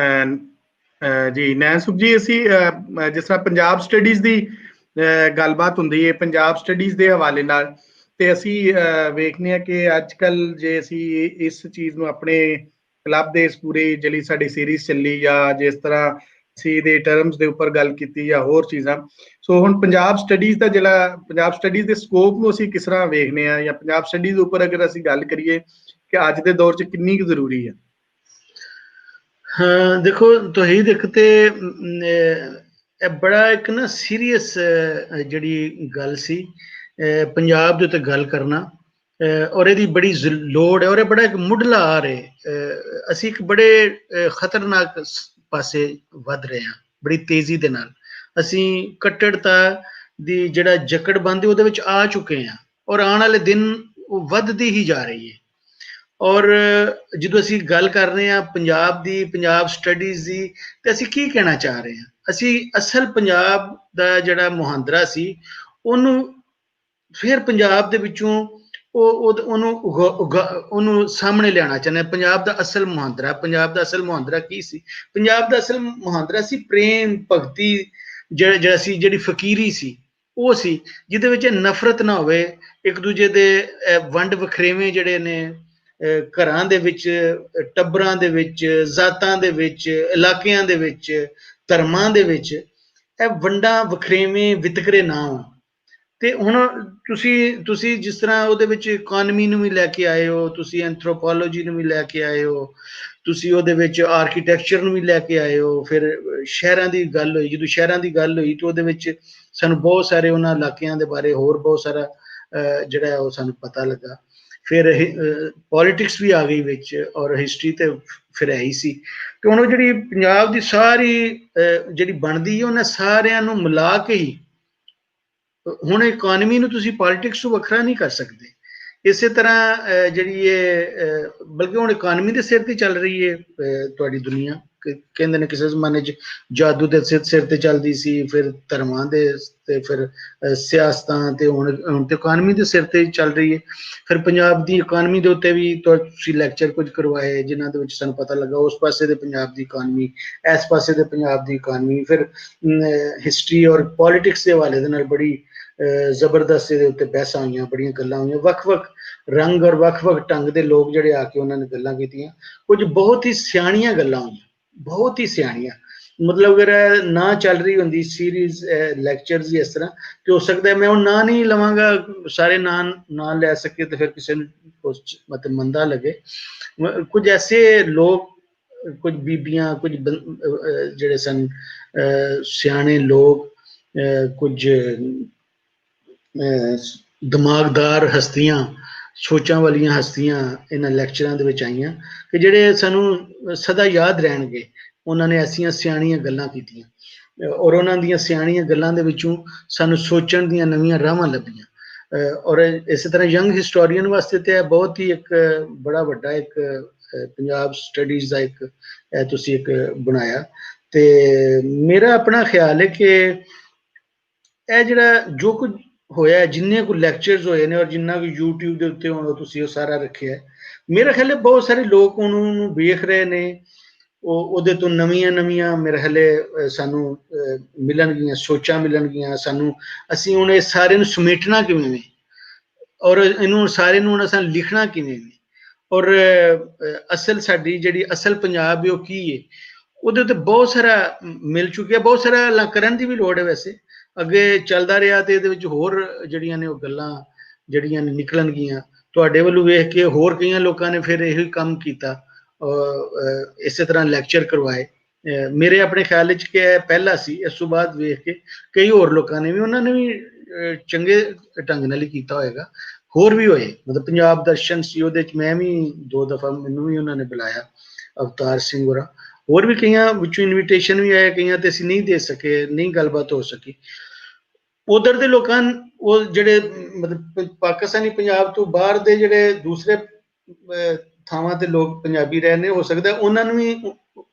ਜੀ। ਨੈਨਸੁਖ ਜੀ, ਅਸੀਂ ਜਿਸ ਤਰ੍ਹਾਂ ਪੰਜਾਬ ਸਟੱਡੀਜ਼ ਦੀ ਗੱਲਬਾਤ ਹੁੰਦੀ ਹੈ ਪੰਜਾਬ ਸਟੱਡੀਜ਼ ਦੇ ਹਵਾਲੇ ਨਾਲ, ਤੇ ਅਸੀਂ ਵੇਖਦੇ ਹਾਂ ਕਿ ਅੱਜ ਕੱਲ ਜੇ ਅਸੀਂ ਇਸ ਚੀਜ਼ ਨੂੰ ਆਪਣੇ ਕਲੱਬ ਦੇ ਇਸ ਪੂਰੀ ਜਿਹੜੀ ਸਾਡੀ ਸੀਰੀਜ਼ ਚੱਲੀ, ਜਾਂ ਜਿਸ ਤਰ੍ਹਾਂ ਅਸੀਂ ਦੇ ਟਰਮਸ ਦੇ ਉੱਪਰ ਗੱਲ ਕੀਤੀ ਜਾਂ ਹੋਰ ਚੀਜ਼ਾਂ, ਸੋ ਹੁਣ ਪੰਜਾਬ ਸਟੱਡੀਜ਼ ਦਾ ਜਿਹੜਾ ਪੰਜਾਬ ਸਟੱਡੀਜ਼ ਦੇ ਸਕੋਪ ਨੂੰ ਅਸੀਂ ਕਿਸ ਤਰ੍ਹਾਂ ਵੇਖਦੇ ਹਾਂ, ਜਾਂ ਪੰਜਾਬ ਸਟੱਡੀਜ਼ ਉੱਪਰ ਅਗਰ ਅਸੀਂ ਗੱਲ ਕਰੀਏ ਕਿ ਅੱਜ ਦੇ ਦੌਰ 'ਚ ਕਿੰਨੀ ਕੁ ਜ਼ਰੂਰੀ ਹੈ? ਹਾਂ ਦੇਖੋ ਤੋਹੀਦ, ਇੱਕ ਤੇ ਇਹ ਬੜਾ ਇੱਕ ਨਾ ਸੀਰੀਅਸ ਜਿਹੜੀ ਗੱਲ ਸੀ ਪੰਜਾਬ ਦੇ ਉੱਤੇ ਗੱਲ ਕਰਨਾ, ਔਰ ਇਹਦੀ ਬੜੀ ਲੋੜ ਹੈ, ਔਰ ਇਹ ਬੜਾ ਇੱਕ ਮੁੱਢਲਾ ਆ ਰਿਹਾ। ਅਸੀਂ ਇੱਕ ਬੜੇ ਖਤਰਨਾਕ ਪਾਸੇ ਵੱਧ ਰਹੇ ਹਾਂ ਬੜੀ ਤੇਜ਼ੀ ਦੇ ਨਾਲ। ਅਸੀਂ ਕੱਟੜਤਾ ਦੀ ਜਿਹੜਾ ਜਕੜ ਬੰਦ ਉਹਦੇ ਵਿੱਚ ਆ ਚੁੱਕੇ ਹਾਂ, ਔਰ ਆਉਣ ਵਾਲੇ ਦਿਨ ਉਹ ਵੱਧਦੀ ਹੀ ਜਾ ਰਹੀ ਹੈ। ਔਰ ਜਦੋਂ ਅਸੀਂ ਗੱਲ ਕਰ ਰਹੇ ਹਾਂ ਪੰਜਾਬ ਦੀ, ਪੰਜਾਬ ਸਟੱਡੀਜ਼ ਦੀ, ਤੇ ਅਸੀਂ ਕੀ ਕਹਿਣਾ ਚਾਹ ਰਹੇ ਹਾਂ? ਅਸੀਂ ਅਸਲ ਪੰਜਾਬ ਦਾ ਜਿਹੜਾ ਮੁਹਾਂਦਰਾ ਸੀ ਉਹਨੂੰ ਫਿਰ ਪੰਜਾਬ ਦੇ ਵਿੱਚੋਂ ਉਹਨੂੰ ਸਾਹਮਣੇ ਲਿਆਉਣਾ ਚਾਹੁੰਦੇ ਹਾਂ। ਪੰਜਾਬ ਦਾ ਅਸਲ ਮੁਹਾਂਦਰਾ ਕੀ ਸੀ? ਪੰਜਾਬ ਦਾ ਅਸਲ ਮੁਹਾਂਦਰਾ ਸੀ ਪ੍ਰੇਮ ਭਗਤੀ, ਜਿਹੜੀ ਫਕੀਰੀ ਸੀ ਉਹ ਸੀ, ਜਿਹਦੇ ਵਿੱਚ ਨਫ਼ਰਤ ਨਾ ਹੋਵੇ, ਇੱਕ ਦੂਜੇ ਦੇ ਵੰਡ ਵਖਰੇਵੇਂ ਜਿਹੜੇ ਨੇ ਘਰਾਂ ਦੇ ਵਿੱਚ, ਟੱਬਰਾਂ ਦੇ ਵਿੱਚ, ਜ਼ਾਤਾਂ ਦੇ ਵਿੱਚ, ਇਲਾਕਿਆਂ ਦੇ ਵਿੱਚ, ਧਰਮਾਂ ਦੇ ਵਿੱਚ, ਇਹ ਵੰਡਾਂ ਵਖਰੇਵੇਂ ਵਿਤਕਰੇ ਨਾ ਹੋਣ। ਤੇ ਹੁਣ ਤੁਸੀਂ ਜਿਸ ਤਰ੍ਹਾਂ ਉਹਦੇ ਵਿੱਚ ਇਕੋਨਮੀ ਨੂੰ ਵੀ ਲੈ ਕੇ ਆਏ ਹੋ, ਤੁਸੀਂ ਐਂਥਰੋਪੋਲੋਜੀ ਨੂੰ ਵੀ ਲੈ ਕੇ ਆਏ ਹੋ, ਤੁਸੀਂ ਉਹਦੇ ਵਿੱਚ ਆਰਕੀਟੈਕਚਰ ਨੂੰ ਵੀ ਲੈ ਕੇ ਆਏ ਹੋ, ਫਿਰ ਸ਼ਹਿਰਾਂ ਦੀ ਗੱਲ ਹੋਈ, ਜਦੋਂ ਸ਼ਹਿਰਾਂ ਦੀ ਗੱਲ ਹੋਈ ਤਾਂ ਉਹਦੇ ਵਿੱਚ ਸਾਨੂੰ ਬਹੁਤ ਸਾਰੇ ਉਹਨਾਂ ਇਲਾਕਿਆਂ ਦੇ ਬਾਰੇ ਹੋਰ ਬਹੁਤ ਸਾਰਾ ਜਿਹੜਾ ਉਹ ਸਾਨੂੰ ਪਤਾ ਲੱਗਾ। ਫਿਰ ਪੋਲੀਟਿਕਸ ਵੀ ਆ ਗਈ ਵਿੱਚ, ਔਰ ਹਿਸਟਰੀ ਤੇ ਫਿਰ ਹੈ ਹੀ ਸੀ। ਤੇ ਹੁਣ ਉਹ ਜਿਹੜੀ ਪੰਜਾਬ ਦੀ ਸਾਰੀ ਜਿਹੜੀ ਬਣਦੀ ਹੈ ਉਹਨਾਂ ਸਾਰਿਆਂ ਨੂੰ ਮਿਲਾ ਕੇ ਹੀ, ਹੁਣ ਇਕੋਨਮੀ ਨੂੰ ਤੁਸੀਂ ਪੋਲੀਟਿਕਸ ਤੋਂ ਵੱਖਰਾ ਨਹੀਂ ਕਰ ਸਕਦੇ। ਇਸੇ ਤਰ੍ਹਾਂ ਜਿਹੜੀ ਇਹ ਬਲਕਿ ਹੁਣ ਇਕੋਨਮੀ ਦੇ ਸਿਰ ਤੇ ਚੱਲ ਰਹੀ ਹੈ ਤੁਹਾਡੀ ਦੁਨੀਆ। ਕਹਿੰਦੇ ਨੇ ਕਿਸੇ ਜ਼ਮਾਨੇ 'ਚ ਜਾਦੂ ਦੇ ਸਿਰ ਤੇ ਚੱਲਦੀ ਸੀ, ਫਿਰ ਧਰਮਾਂ ਦੇ, ਤੇ ਫਿਰ ਸਿਆਸਤਾਂ, ਤੇ ਹੁਣ ਤੇ ਇਕੋਨਮੀ ਦੇ ਸਿਰ ਤੇ ਚੱਲ ਰਹੀ ਹੈ। ਫਿਰ ਪੰਜਾਬ ਦੀ ਇਕੋਨਮੀ ਦੇ ਉੱਤੇ ਵੀ ਤੁਸੀਂ ਲੈਕਚਰ ਕੁਝ ਕਰਵਾਏ ਜਿਨ੍ਹਾਂ ਦੇ ਵਿੱਚ ਸਾਨੂੰ ਪਤਾ ਲੱਗਾ ਉਸ ਪਾਸੇ ਦੇ ਪੰਜਾਬ ਦੀ ਇਕੋਨਮੀ, ਇਸ ਪਾਸੇ ਦੇ ਪੰਜਾਬ ਦੀ ਇਕੋਨਮੀ, ਫਿਰ ਹਿਸਟਰੀ ਔਰ ਪੋਲੀਟਿਕਸ ਦੇ ਹਵਾਲੇ ਦੇ ਨਾਲ ਬੜੀ ਜ਼ਬਰਦਸਤ ਇਹਦੇ ਉੱਤੇ ਬਹਿਸਾਂ ਹੋਈਆਂ, ਬੜੀਆਂ ਗੱਲਾਂ ਹੋਈਆਂ, ਵੱਖ-ਵੱਖ ਰੰਗ ਔਰ ਵੱਖ-ਵੱਖ ਢੰਗ ਦੇ ਲੋਕ ਜਿਹੜੇ ਆ ਕੇ ਉਹਨਾਂ ਨੇ ਗੱਲਾਂ ਕੀਤੀਆਂ। ਕੁਝ ਬਹੁਤ ਹੀ ਸਿਆਣੀਆਂ ਗੱਲਾਂ ਹੋਈਆਂ, ਬਹੁਤ ਹੀ ਸਿਆਣੀਆਂ। ਮਤਲਬ ਅਗਰ ਨਾ ਚੱਲ ਰਹੀ ਹੁੰਦੀ ਸੀਰੀਜ਼ ਲੈਕਚਰਸ ਦੀ ਇਸ ਤਰ੍ਹਾਂ, ਤੇ ਹੋ ਸਕਦਾ ਮੈਂ ਉਹ ਨਾਂ ਨਹੀਂ ਲਵਾਂਗਾ, ਸਾਰੇ ਨਾਂ ਲੈ ਸਕੇ ਤੇ ਫਿਰ ਕਿਸੇ ਨੂੰ ਮਤਲਬ ਮੰਦਾ ਲੱਗੇ। ਕੁਝ ਐਸੇ ਲੋਕ, ਕੁਝ ਬੀਬੀਆਂ, ਕੁਝ ਜਿਹੜੇ ਸਨ ਸਿਆਣੇ ਲੋਕ, ਕੁਝ ਦਿਮਾਗਦਾਰ ਹਸਤੀਆਂ, ਸੋਚਾਂ ਵਾਲੀਆਂ ਹਸਤੀਆਂ ਇਹਨਾਂ ਲੈਕਚਰਾਂ ਦੇ ਵਿੱਚ ਆਈਆਂ ਕਿ ਜਿਹੜੇ ਸਾਨੂੰ ਸਦਾ ਯਾਦ ਰਹਿਣਗੇ। ਉਹਨਾਂ ਨੇ ਐਸੀਆਂ ਸਿਆਣੀਆਂ ਗੱਲਾਂ ਕੀਤੀਆਂ ਔਰ ਉਹਨਾਂ ਦੀਆਂ ਸਿਆਣੀਆਂ ਗੱਲਾਂ ਦੇ ਵਿੱਚੋਂ ਸਾਨੂੰ ਸੋਚਣ ਦੀਆਂ ਨਵੀਆਂ ਰਾਹਾਂ ਲੱਭੀਆਂ ਔਰ ਇਸੇ ਤਰ੍ਹਾਂ ਯੰਗ ਹਿਸਟੋਰੀਅਨ ਵਾਸਤੇ ਤੇ ਇਹ ਬਹੁਤ ਹੀ ਇੱਕ ਬੜਾ ਵੱਡਾ ਇੱਕ ਪੰਜਾਬ ਸਟੱਡੀਜ਼ ਦਾ ਇੱਕ ਤੁਸੀਂ ਇੱਕ ਬਣਾਇਆ ਤੇ ਮੇਰਾ ਆਪਣਾ ਖਿਆਲ ਹੈ ਕਿ ਇਹ ਜਿਹੜਾ ਜੋ ਕੁਝ ਹੋਇਆ ਜਿੰਨੇ ਕੁ ਲੈਕਚਰਸ ਹੋਏ ਨੇ ਔਰ ਜਿੰਨਾ ਕੁ YouTube ਦੇ ਉੱਤੇ ਹੁਣ ਤੁਸੀਂ ਉਹ ਸਾਰਾ ਰੱਖਿਆ ਮੇਰਾ ਖਿਆਲ ਹੈ ਬਹੁਤ ਸਾਰੇ ਲੋਕ ਉਹਨੂੰ ਵੇਖ ਰਹੇ ਨੇ ਉਹਦੇ ਤੋਂ ਨਵੀਆਂ ਮੇਰੇ ਖਿਆਲ ਸਾਨੂੰ ਮਿਲਣਗੀਆਂ ਸੋਚਾਂ ਮਿਲਣਗੀਆਂ ਸਾਨੂੰ ਅਸੀਂ ਹੁਣ ਇਹ ਸਾਰੇ ਨੂੰ ਸਮੇਟਣਾ ਕਿਵੇਂ ਨੇ ਔਰ ਇਹਨੂੰ ਸਾਰੇ ਨੂੰ ਹੁਣ ਅਸਾਂ ਲਿਖਣਾ ਕਿਵੇਂ ਨੇ ਔਰ ਅਸਲ ਸਾਡੀ ਜਿਹੜੀ ਅਸਲ ਪੰਜਾਬ ਹੈ ਉਹ ਕੀ ਹੈ ਉਹਦੇ ਉੱਤੇ ਬਹੁਤ ਸਾਰਾ ਮਿਲ ਚੁੱਕਿਆ ਬਹੁਤ ਸਾਰਾ ਕਰਨ ਦੀ ਵੀ ਲੋੜ ਹੈ ਵੈਸੇ ਅੱਗੇ ਚੱਲਦਾ ਰਿਹਾ ਤੇ ਇਹਦੇ ਵਿੱਚ ਹੋਰ ਜਿਹੜੀਆਂ ਨੇ ਉਹ ਗੱਲਾਂ ਜਿਹੜੀਆਂ ਨੇ ਨਿਕਲਣਗੀਆਂ ਤੁਹਾਡੇ ਵੱਲੋਂ ਵੇਖ ਕੇ ਹੋਰ ਕਈਆਂ ਲੋਕਾਂ ਨੇ ਫਿਰ ਇਹੀ ਕੰਮ ਕੀਤਾ ਇਸੇ ਤਰ੍ਹਾਂ ਲੈਕਚਰ ਕਰਵਾਏ ਮੇਰੇ ਆਪਣੇ ਖਿਆਲ ਵਿੱਚ ਕਿ ਇਹ ਪਹਿਲਾ ਸੀ ਇਸ ਤੋਂ ਬਾਅਦ ਵੇਖ ਕੇ ਕਈ ਹੋਰ ਲੋਕਾਂ ਨੇ ਵੀ ਉਹਨਾਂ ਨੇ ਵੀ ਚੰਗੇ ਢੰਗ ਨਾਲ ਹੀ ਕੀਤਾ ਹੋਏਗਾ ਹੋਰ ਵੀ ਹੋਏ ਮਤਲਬ ਪੰਜਾਬ ਦਰਸ਼ਨ ਸੀ ਉਹਦੇ ਚ ਮੈਂ ਵੀ 2 ਦਫਾ ਮੈਨੂੰ ਵੀ ਉਹਨਾਂ ਨੇ ਬੁਲਾਇਆ ਅਵਤਾਰ ਸਿੰਘ ਹੋਰਾਂ ਹੋਰ ਵੀ ਕਈਆਂ ਵਿੱਚੋਂ ਇਨਵੀਟੇਸ਼ਨ ਵੀ ਆਇਆ ਕਈਆਂ ਤੇ ਅਸੀਂ ਨਹੀਂ ਦੇ ਸਕੇ ਨਹੀਂ ਗੱਲਬਾਤ ਹੋ ਸਕੀ ਉਧਰ ਦੇ ਲੋਕਾਂ ਉਹ ਜਿਹੜੇ ਮਤਲਬ ਪਾਕਿਸਤਾਨੀ ਪੰਜਾਬ ਤੋਂ ਬਾਹਰ ਦੇ ਜਿਹੜੇ ਦੂਸਰੇ ਥਾਵਾਂ ਤੇ ਲੋਕ ਪੰਜਾਬੀ ਰਹੇ ਨੇ ਹੋ ਸਕਦਾ ਉਹਨਾਂ ਨੂੰ ਵੀ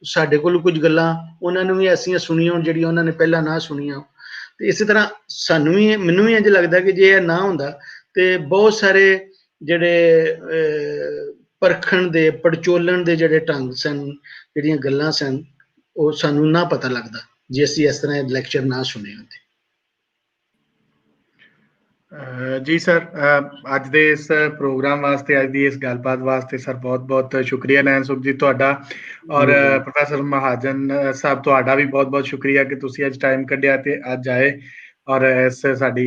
ਸਾਡੇ ਕੋਲ ਕੁਝ ਗੱਲਾਂ ਉਹਨਾਂ ਨੂੰ ਵੀ ਐਸੀਆਂ ਸੁਣੀਆਂ ਜਿਹੜੀਆਂ ਉਹਨਾਂ ਨੇ ਪਹਿਲਾਂ ਨਾ ਸੁਣੀਆਂ ਤੇ ਇਸੇ ਤਰ੍ਹਾਂ ਸਾਨੂੰ ਵੀ ਮੈਨੂੰ ਵੀ ਇੰਝ ਲੱਗਦਾ ਕਿ ਜੇ ਇਹ ਨਾ ਹੁੰਦਾ ਤੇ ਬਹੁਤ ਸਾਰੇ ਜਿਹੜੇ ਪਰਖਣ ਦੇ ਪੜਚੋਲਣ ਦੇ ਜਿਹੜੇ ਢੰਗ ਸਨ ਜਿਹੜੀਆਂ ਗੱਲਾਂ ਸਨ ਉਹ ਸਾਨੂੰ ਨਾ ਪਤਾ ਲੱਗਦਾ ਜੇ ਅਸੀਂ ਇਸ ਤਰ੍ਹਾਂ ਲੈਕਚਰ ਨਾ ਸੁਣੇ ਹੁੰਦੇ ਜੀ ਸਰ ਅੱਜ ਦੇ ਇਸ ਪ੍ਰੋਗਰਾਮ ਵਾਸਤੇ ਅੱਜ ਦੀ ਇਸ ਗੱਲਬਾਤ ਵਾਸਤੇ ਸਰ ਬਹੁਤ ਸ਼ੁਕਰੀਆ ਨੈਣ ਸੁਖ ਜੀ ਤੁਹਾਡਾ ਔਰ ਪ੍ਰੋਫੈਸਰ ਮਹਾਜਨ ਸਾਹਿਬ ਤੁਹਾਡਾ ਵੀ ਬਹੁਤ ਸ਼ੁਕਰੀਆ ਕਿ ਤੁਸੀਂ ਅੱਜ ਟਾਈਮ ਕੱਢਿਆ ਤੇ ਅੱਜ ਆਏ ਔਰ ਇਸ ਸਾਡੀ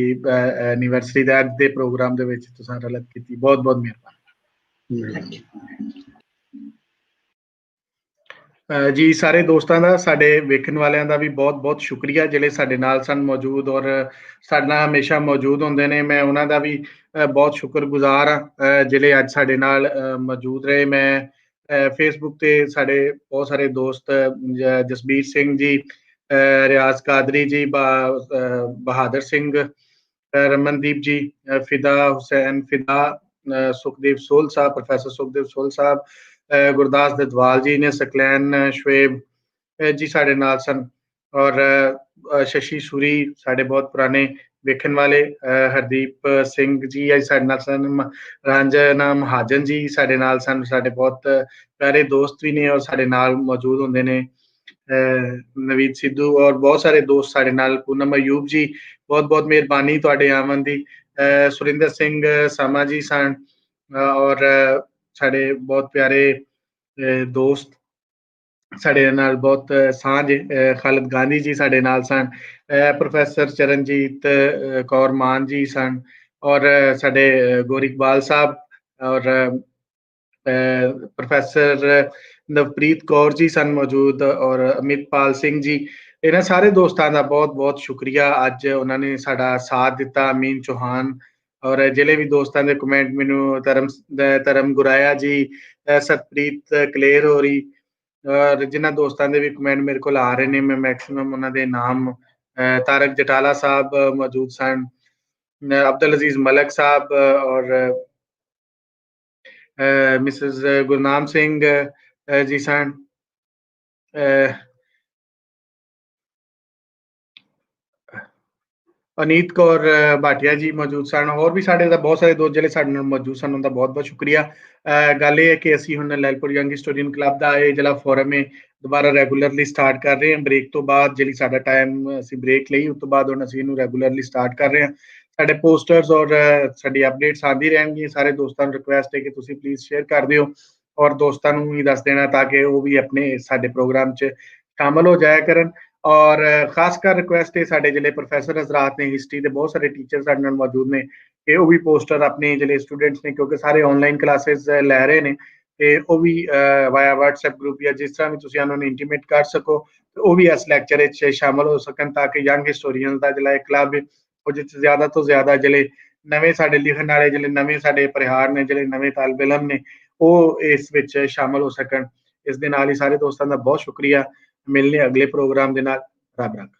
ਐਨੀਵਰਸਰੀ ਦੇ ਅੱਜ ਦੇ ਪ੍ਰੋਗਰਾਮ ਦੇ ਵਿੱਚ ਤੁਸੀਂ ਰਲਤ ਕੀਤੀ ਬਹੁਤ ਮਿਹਰਬਾਨੀ ਜੀ ਸਾਰੇ ਦੋਸਤਾਂ ਦਾ ਸਾਡੇ ਵੇਖਣ ਵਾਲਿਆਂ ਦਾ ਵੀ ਬਹੁਤ ਸ਼ੁਕਰੀਆ ਜਿਹੜੇ ਸਾਡੇ ਨਾਲ ਸਨ ਮੌਜੂਦ ਔਰ ਸਾਡੇ ਨਾਲ ਹਮੇਸ਼ਾ ਮੌਜੂਦ ਹੁੰਦੇ ਨੇ ਮੈਂ ਉਹਨਾਂ ਦਾ ਵੀ ਬਹੁਤ ਸ਼ੁਕਰਗੁਜ਼ਾਰ ਹਾਂ ਜਿਹੜੇ ਅੱਜ ਸਾਡੇ ਨਾਲ ਮੌਜੂਦ ਰਹੇ ਮੈਂ ਫੇਸਬੁੱਕ ਤੇ ਸਾਡੇ ਬਹੁਤ ਸਾਰੇ ਦੋਸਤ ਜਸਬੀਰ ਸਿੰਘ ਜੀ ਰਿਆਜ਼ ਕਾਦਰੀ ਜੀ ਬਹਾਦਰ ਸਿੰਘ ਰਮਨਦੀਪ ਜੀ ਫਿਦਾ ਹੁਸੈਨ ਫਿਦਾ ਸੁਖਦੇਵ ਸੋਲ ਸਾਹਿਬ ਪ੍ਰੋਫੈਸਰ ਸੁਖਦੇਵ ਸੋਲ ਸਾਹਿਬ ਗੁਰਦਾਸ ਦਦਵਾਲ ਜੀ ਨੇ ਸਕਲੈਨ ਸ਼ਵੇਬ ਜੀ ਸਾਡੇ ਨਾਲ ਸਨ ਔਰ ਸ਼ਸ਼ੀ ਸੂਰੀ ਸਾਡੇ ਬਹੁਤ ਪੁਰਾਣੇ ਵੇਖਣ ਵਾਲੇ ਹਰਦੀਪ ਸਿੰਘ ਜੀ ਅੱਜ ਸਾਡੇ ਨਾਲ ਸਨ ਰਾਂਝਨਾ ਮਹਾਜਨ ਜੀ ਸਾਡੇ ਨਾਲ ਸਨ ਸਾਡੇ ਬਹੁਤ ਪਿਆਰੇ ਦੋਸਤ ਵੀ ਨੇ ਔਰ ਸਾਡੇ ਨਾਲ ਮੌਜੂਦ ਹੁੰਦੇ ਨੇ ਨਵੀਦ ਸਿੱਧੂ ਔਰ ਬਹੁਤ ਸਾਰੇ ਦੋਸਤ ਸਾਡੇ ਨਾਲ ਪੂਨਮ ਅਯੂਬ ਜੀ ਬਹੁਤ ਮਿਹਰਬਾਨੀ ਤੁਹਾਡੇ ਆਮਨ ਦੀ ਸੁਰਿੰਦਰ ਸਿੰਘ ਸਾਮਾ ਜੀ ਸਨ ਔਰ ਸਾਡੇ ਬਹੁਤ ਪਿਆਰੇ ਦੋਸਤ ਸਾਡੇ ਨਾਲ ਬਹੁਤ ਸਾਂਝ ਖਾਲਿਦ ਗਾਂਧੀ ਜੀ ਸਾਡੇ ਨਾਲ ਸਨ ਪ੍ਰੋਫੈਸਰ ਚਰਨਜੀਤ ਕੌਰ ਮਾਨ ਜੀ ਸਨ ਔਰ ਸਾਡੇ ਗੌਰ ਇਕਬਾਲ ਸਾਹਿਬ ਔਰ ਪ੍ਰੋਫੈਸਰ ਨਵਪ੍ਰੀਤ ਕੌਰ ਜੀ ਸਨ ਮੌਜੂਦ ਔਰ ਅਮਿਤਪਾਲ ਸਿੰਘ ਜੀ ਇਹਨਾਂ ਸਾਰੇ ਦੋਸਤਾਂ ਦਾ ਬਹੁਤ ਸ਼ੁਕਰੀਆ ਅੱਜ ਉਹਨਾਂ ਨੇ ਸਾਡਾ ਸਾਥ ਦਿੱਤਾ ਅਮੀਨ ਚੌਹਾਨ ਔਰ ਜਿਹੜੇ ਵੀ ਦੋਸਤਾਂ ਦੇ ਕਮੈਂਟ ਮੈਨੂੰ ਧਰਮ ਗੁਰਾਇਆ ਜੀ ਸਤਪ੍ਰੀਤ ਕਲੇਰ ਹੋਰੀ ਔਰ ਜਿਨ੍ਹਾਂ ਦੋਸਤਾਂ ਦੇ ਵੀ ਕਮੈਂਟ ਮੇਰੇ ਕੋਲ ਆ ਰਹੇ ਨੇ ਮੈਂ ਮੈਕਸਿਮਮ ਉਹਨਾਂ ਦੇ ਨਾਮ ਤਾਰਕ ਜਟਾਲਾ ਸਾਹਿਬ ਮੌਜੂਦ ਸਨ ਅਬਦੁਲ ਅਜ਼ੀਜ਼ ਮਲਕ ਸਾਹਿਬ ਔਰ ਮਿਸਿਸ ਗੁਰਨਾਮ ਸਿੰਘ ਜੀ ਸਨ ਅਨੀਤ ਕੌਰ ਭਾਟੀਆ ਜੀ ਮੌਜੂਦ ਸਨ ਹੋਰ ਵੀ ਸਾਡੇ ਦਾ ਬਹੁਤ ਸਾਰੇ ਦੋਸਤ ਜਿਹੜੇ ਸਾਡੇ ਨਾਲ ਮੌਜੂਦ ਸਨ ਉਹਨਾਂ ਦਾ ਬਹੁਤ ਸ਼ੁਕਰੀਆ ਗੱਲ ਇਹ ਹੈ ਕਿ ਅਸੀਂ ਹੁਣ ਲੈਲਪੁਰ ਯੰਗ ਹਿਸਟੋਰੀਅਨ ਕਲੱਬ ਦਾ ਇਹ ਜਿਹੜਾ ਫੋਰਮ ਹੈ ਦੁਬਾਰਾ ਰੈਗੂਲਰਲੀ ਸਟਾਰਟ ਕਰ ਰਹੇ ਹਾਂ ਬ੍ਰੇਕ ਤੋਂ ਬਾਅਦ ਜਿਹੜੀ ਸਾਡਾ ਟਾਈਮ ਅਸੀਂ ਬ੍ਰੇਕ ਲਈ ਉਸ ਤੋਂ ਬਾਅਦ ਹੁਣ ਅਸੀਂ ਇਹਨੂੰ ਰੈਗੂਲਰਲੀ ਸਟਾਰਟ ਕਰ ਰਹੇ ਹਾਂ ਸਾਡੇ ਪੋਸਟਰਸ ਔਰ ਸਾਡੀ ਅਪਡੇਟਸ ਆਉਂਦੀ ਰਹਿਣਗੀਆਂ ਸਾਰੇ ਦੋਸਤਾਂ ਨੂੰ ਰਿਕੁਐਸਟ ਹੈ ਕਿ ਤੁਸੀਂ ਪਲੀਜ਼ ਸ਼ੇਅਰ ਕਰ ਦਿਓ ਔਰ ਦੋਸਤਾਂ ਨੂੰ ਵੀ ਦੱਸ ਦੇਣਾ ਤਾਂ ਕਿ ਉਹ ਵੀ ਆਪਣੇ ਸਾਡੇ ਪ੍ਰੋਗਰਾਮ 'ਚ ਸ਼ਾਮਲ ਹੋ ਜਾਇਆ ਕਰਨ ਔਰ ਖਾਸ ਕਰ ਰਿਕੁਐਸਟ ਹੈ ਸਾਡੇ ਜਿਹੜੇ ਪ੍ਰੋਫੈਸਰ ਹਜ਼ਰਾਤ ਨੇ ਹਿਸਟਰੀ ਦੇ ਬਹੁਤ ਸਾਰੇ ਟੀਚਰ ਸਾਡੇ ਨਾਲ ਮੌਜੂਦ ਨੇ ਕਿ ਉਹ ਵੀ ਪੋਸਟਰ ਆਪਣੇ ਜਿਹੜੇ ਸਟੂਡੈਂਟਸ ਨੇ ਕਿਉਂਕਿ ਸਾਰੇ ਆਨਲਾਈਨ ਕਲਾਸਿਸ ਲੈ ਰਹੇ ਨੇ ਤੇ ਉਹ ਵੀ ਵਾਇਆ WhatsApp ਗਰੁੱਪ ਜਾਂ ਜਿਸ ਤਰ੍ਹਾਂ ਵੀ ਤੁਸੀਂ ਉਹਨਾਂ ਨੂੰ ਇੰਟੀਮੇਟ ਕਰ ਸਕੋ ਉਹ ਵੀ ਇਸ ਲੈਕਚਰ ਵਿੱਚ ਸ਼ਾਮਲ ਹੋ ਸਕਣ ਤਾਂ ਕਿ ਯੰਗ ਹਿਸਟੋਰੀਅਨ ਦਾ ਜਿਹੜਾ ਕਲੱਬ ਉਹ ਜਿੱਥੇ ਜ਼ਿਆਦਾ ਤੋਂ ਜ਼ਿਆਦਾ ਜਿਹੜੇ ਨਵੇਂ ਸਾਡੇ ਲਿਖਣ ਵਾਲੇ ਜਿਹੜੇ ਨਵੇਂ ਸਾਡੇ ਪਰਿਹਾਰ ਨੇ ਜਿਹੜੇ ਨਵੇਂ ਤਾਲਬ ਇਲਮ ਨੇ ਉਹ ਇਸ ਵਿੱਚ ਸ਼ਾਮਲ ਹੋ ਸਕਣ ਇਸ ਦੇ ਨਾਲ ਹੀ ਸਾਰੇ ਦੋਸਤਾਂ ਦਾ ਬਹੁਤ ਸ਼ੁਕਰੀਆ ਮਿਲਨੇ ਅਗਲੇ ਪ੍ਰੋਗਰਾਮ ਦੇ ਨਾਲ। ਰੱਬ ਰਾਖਾ।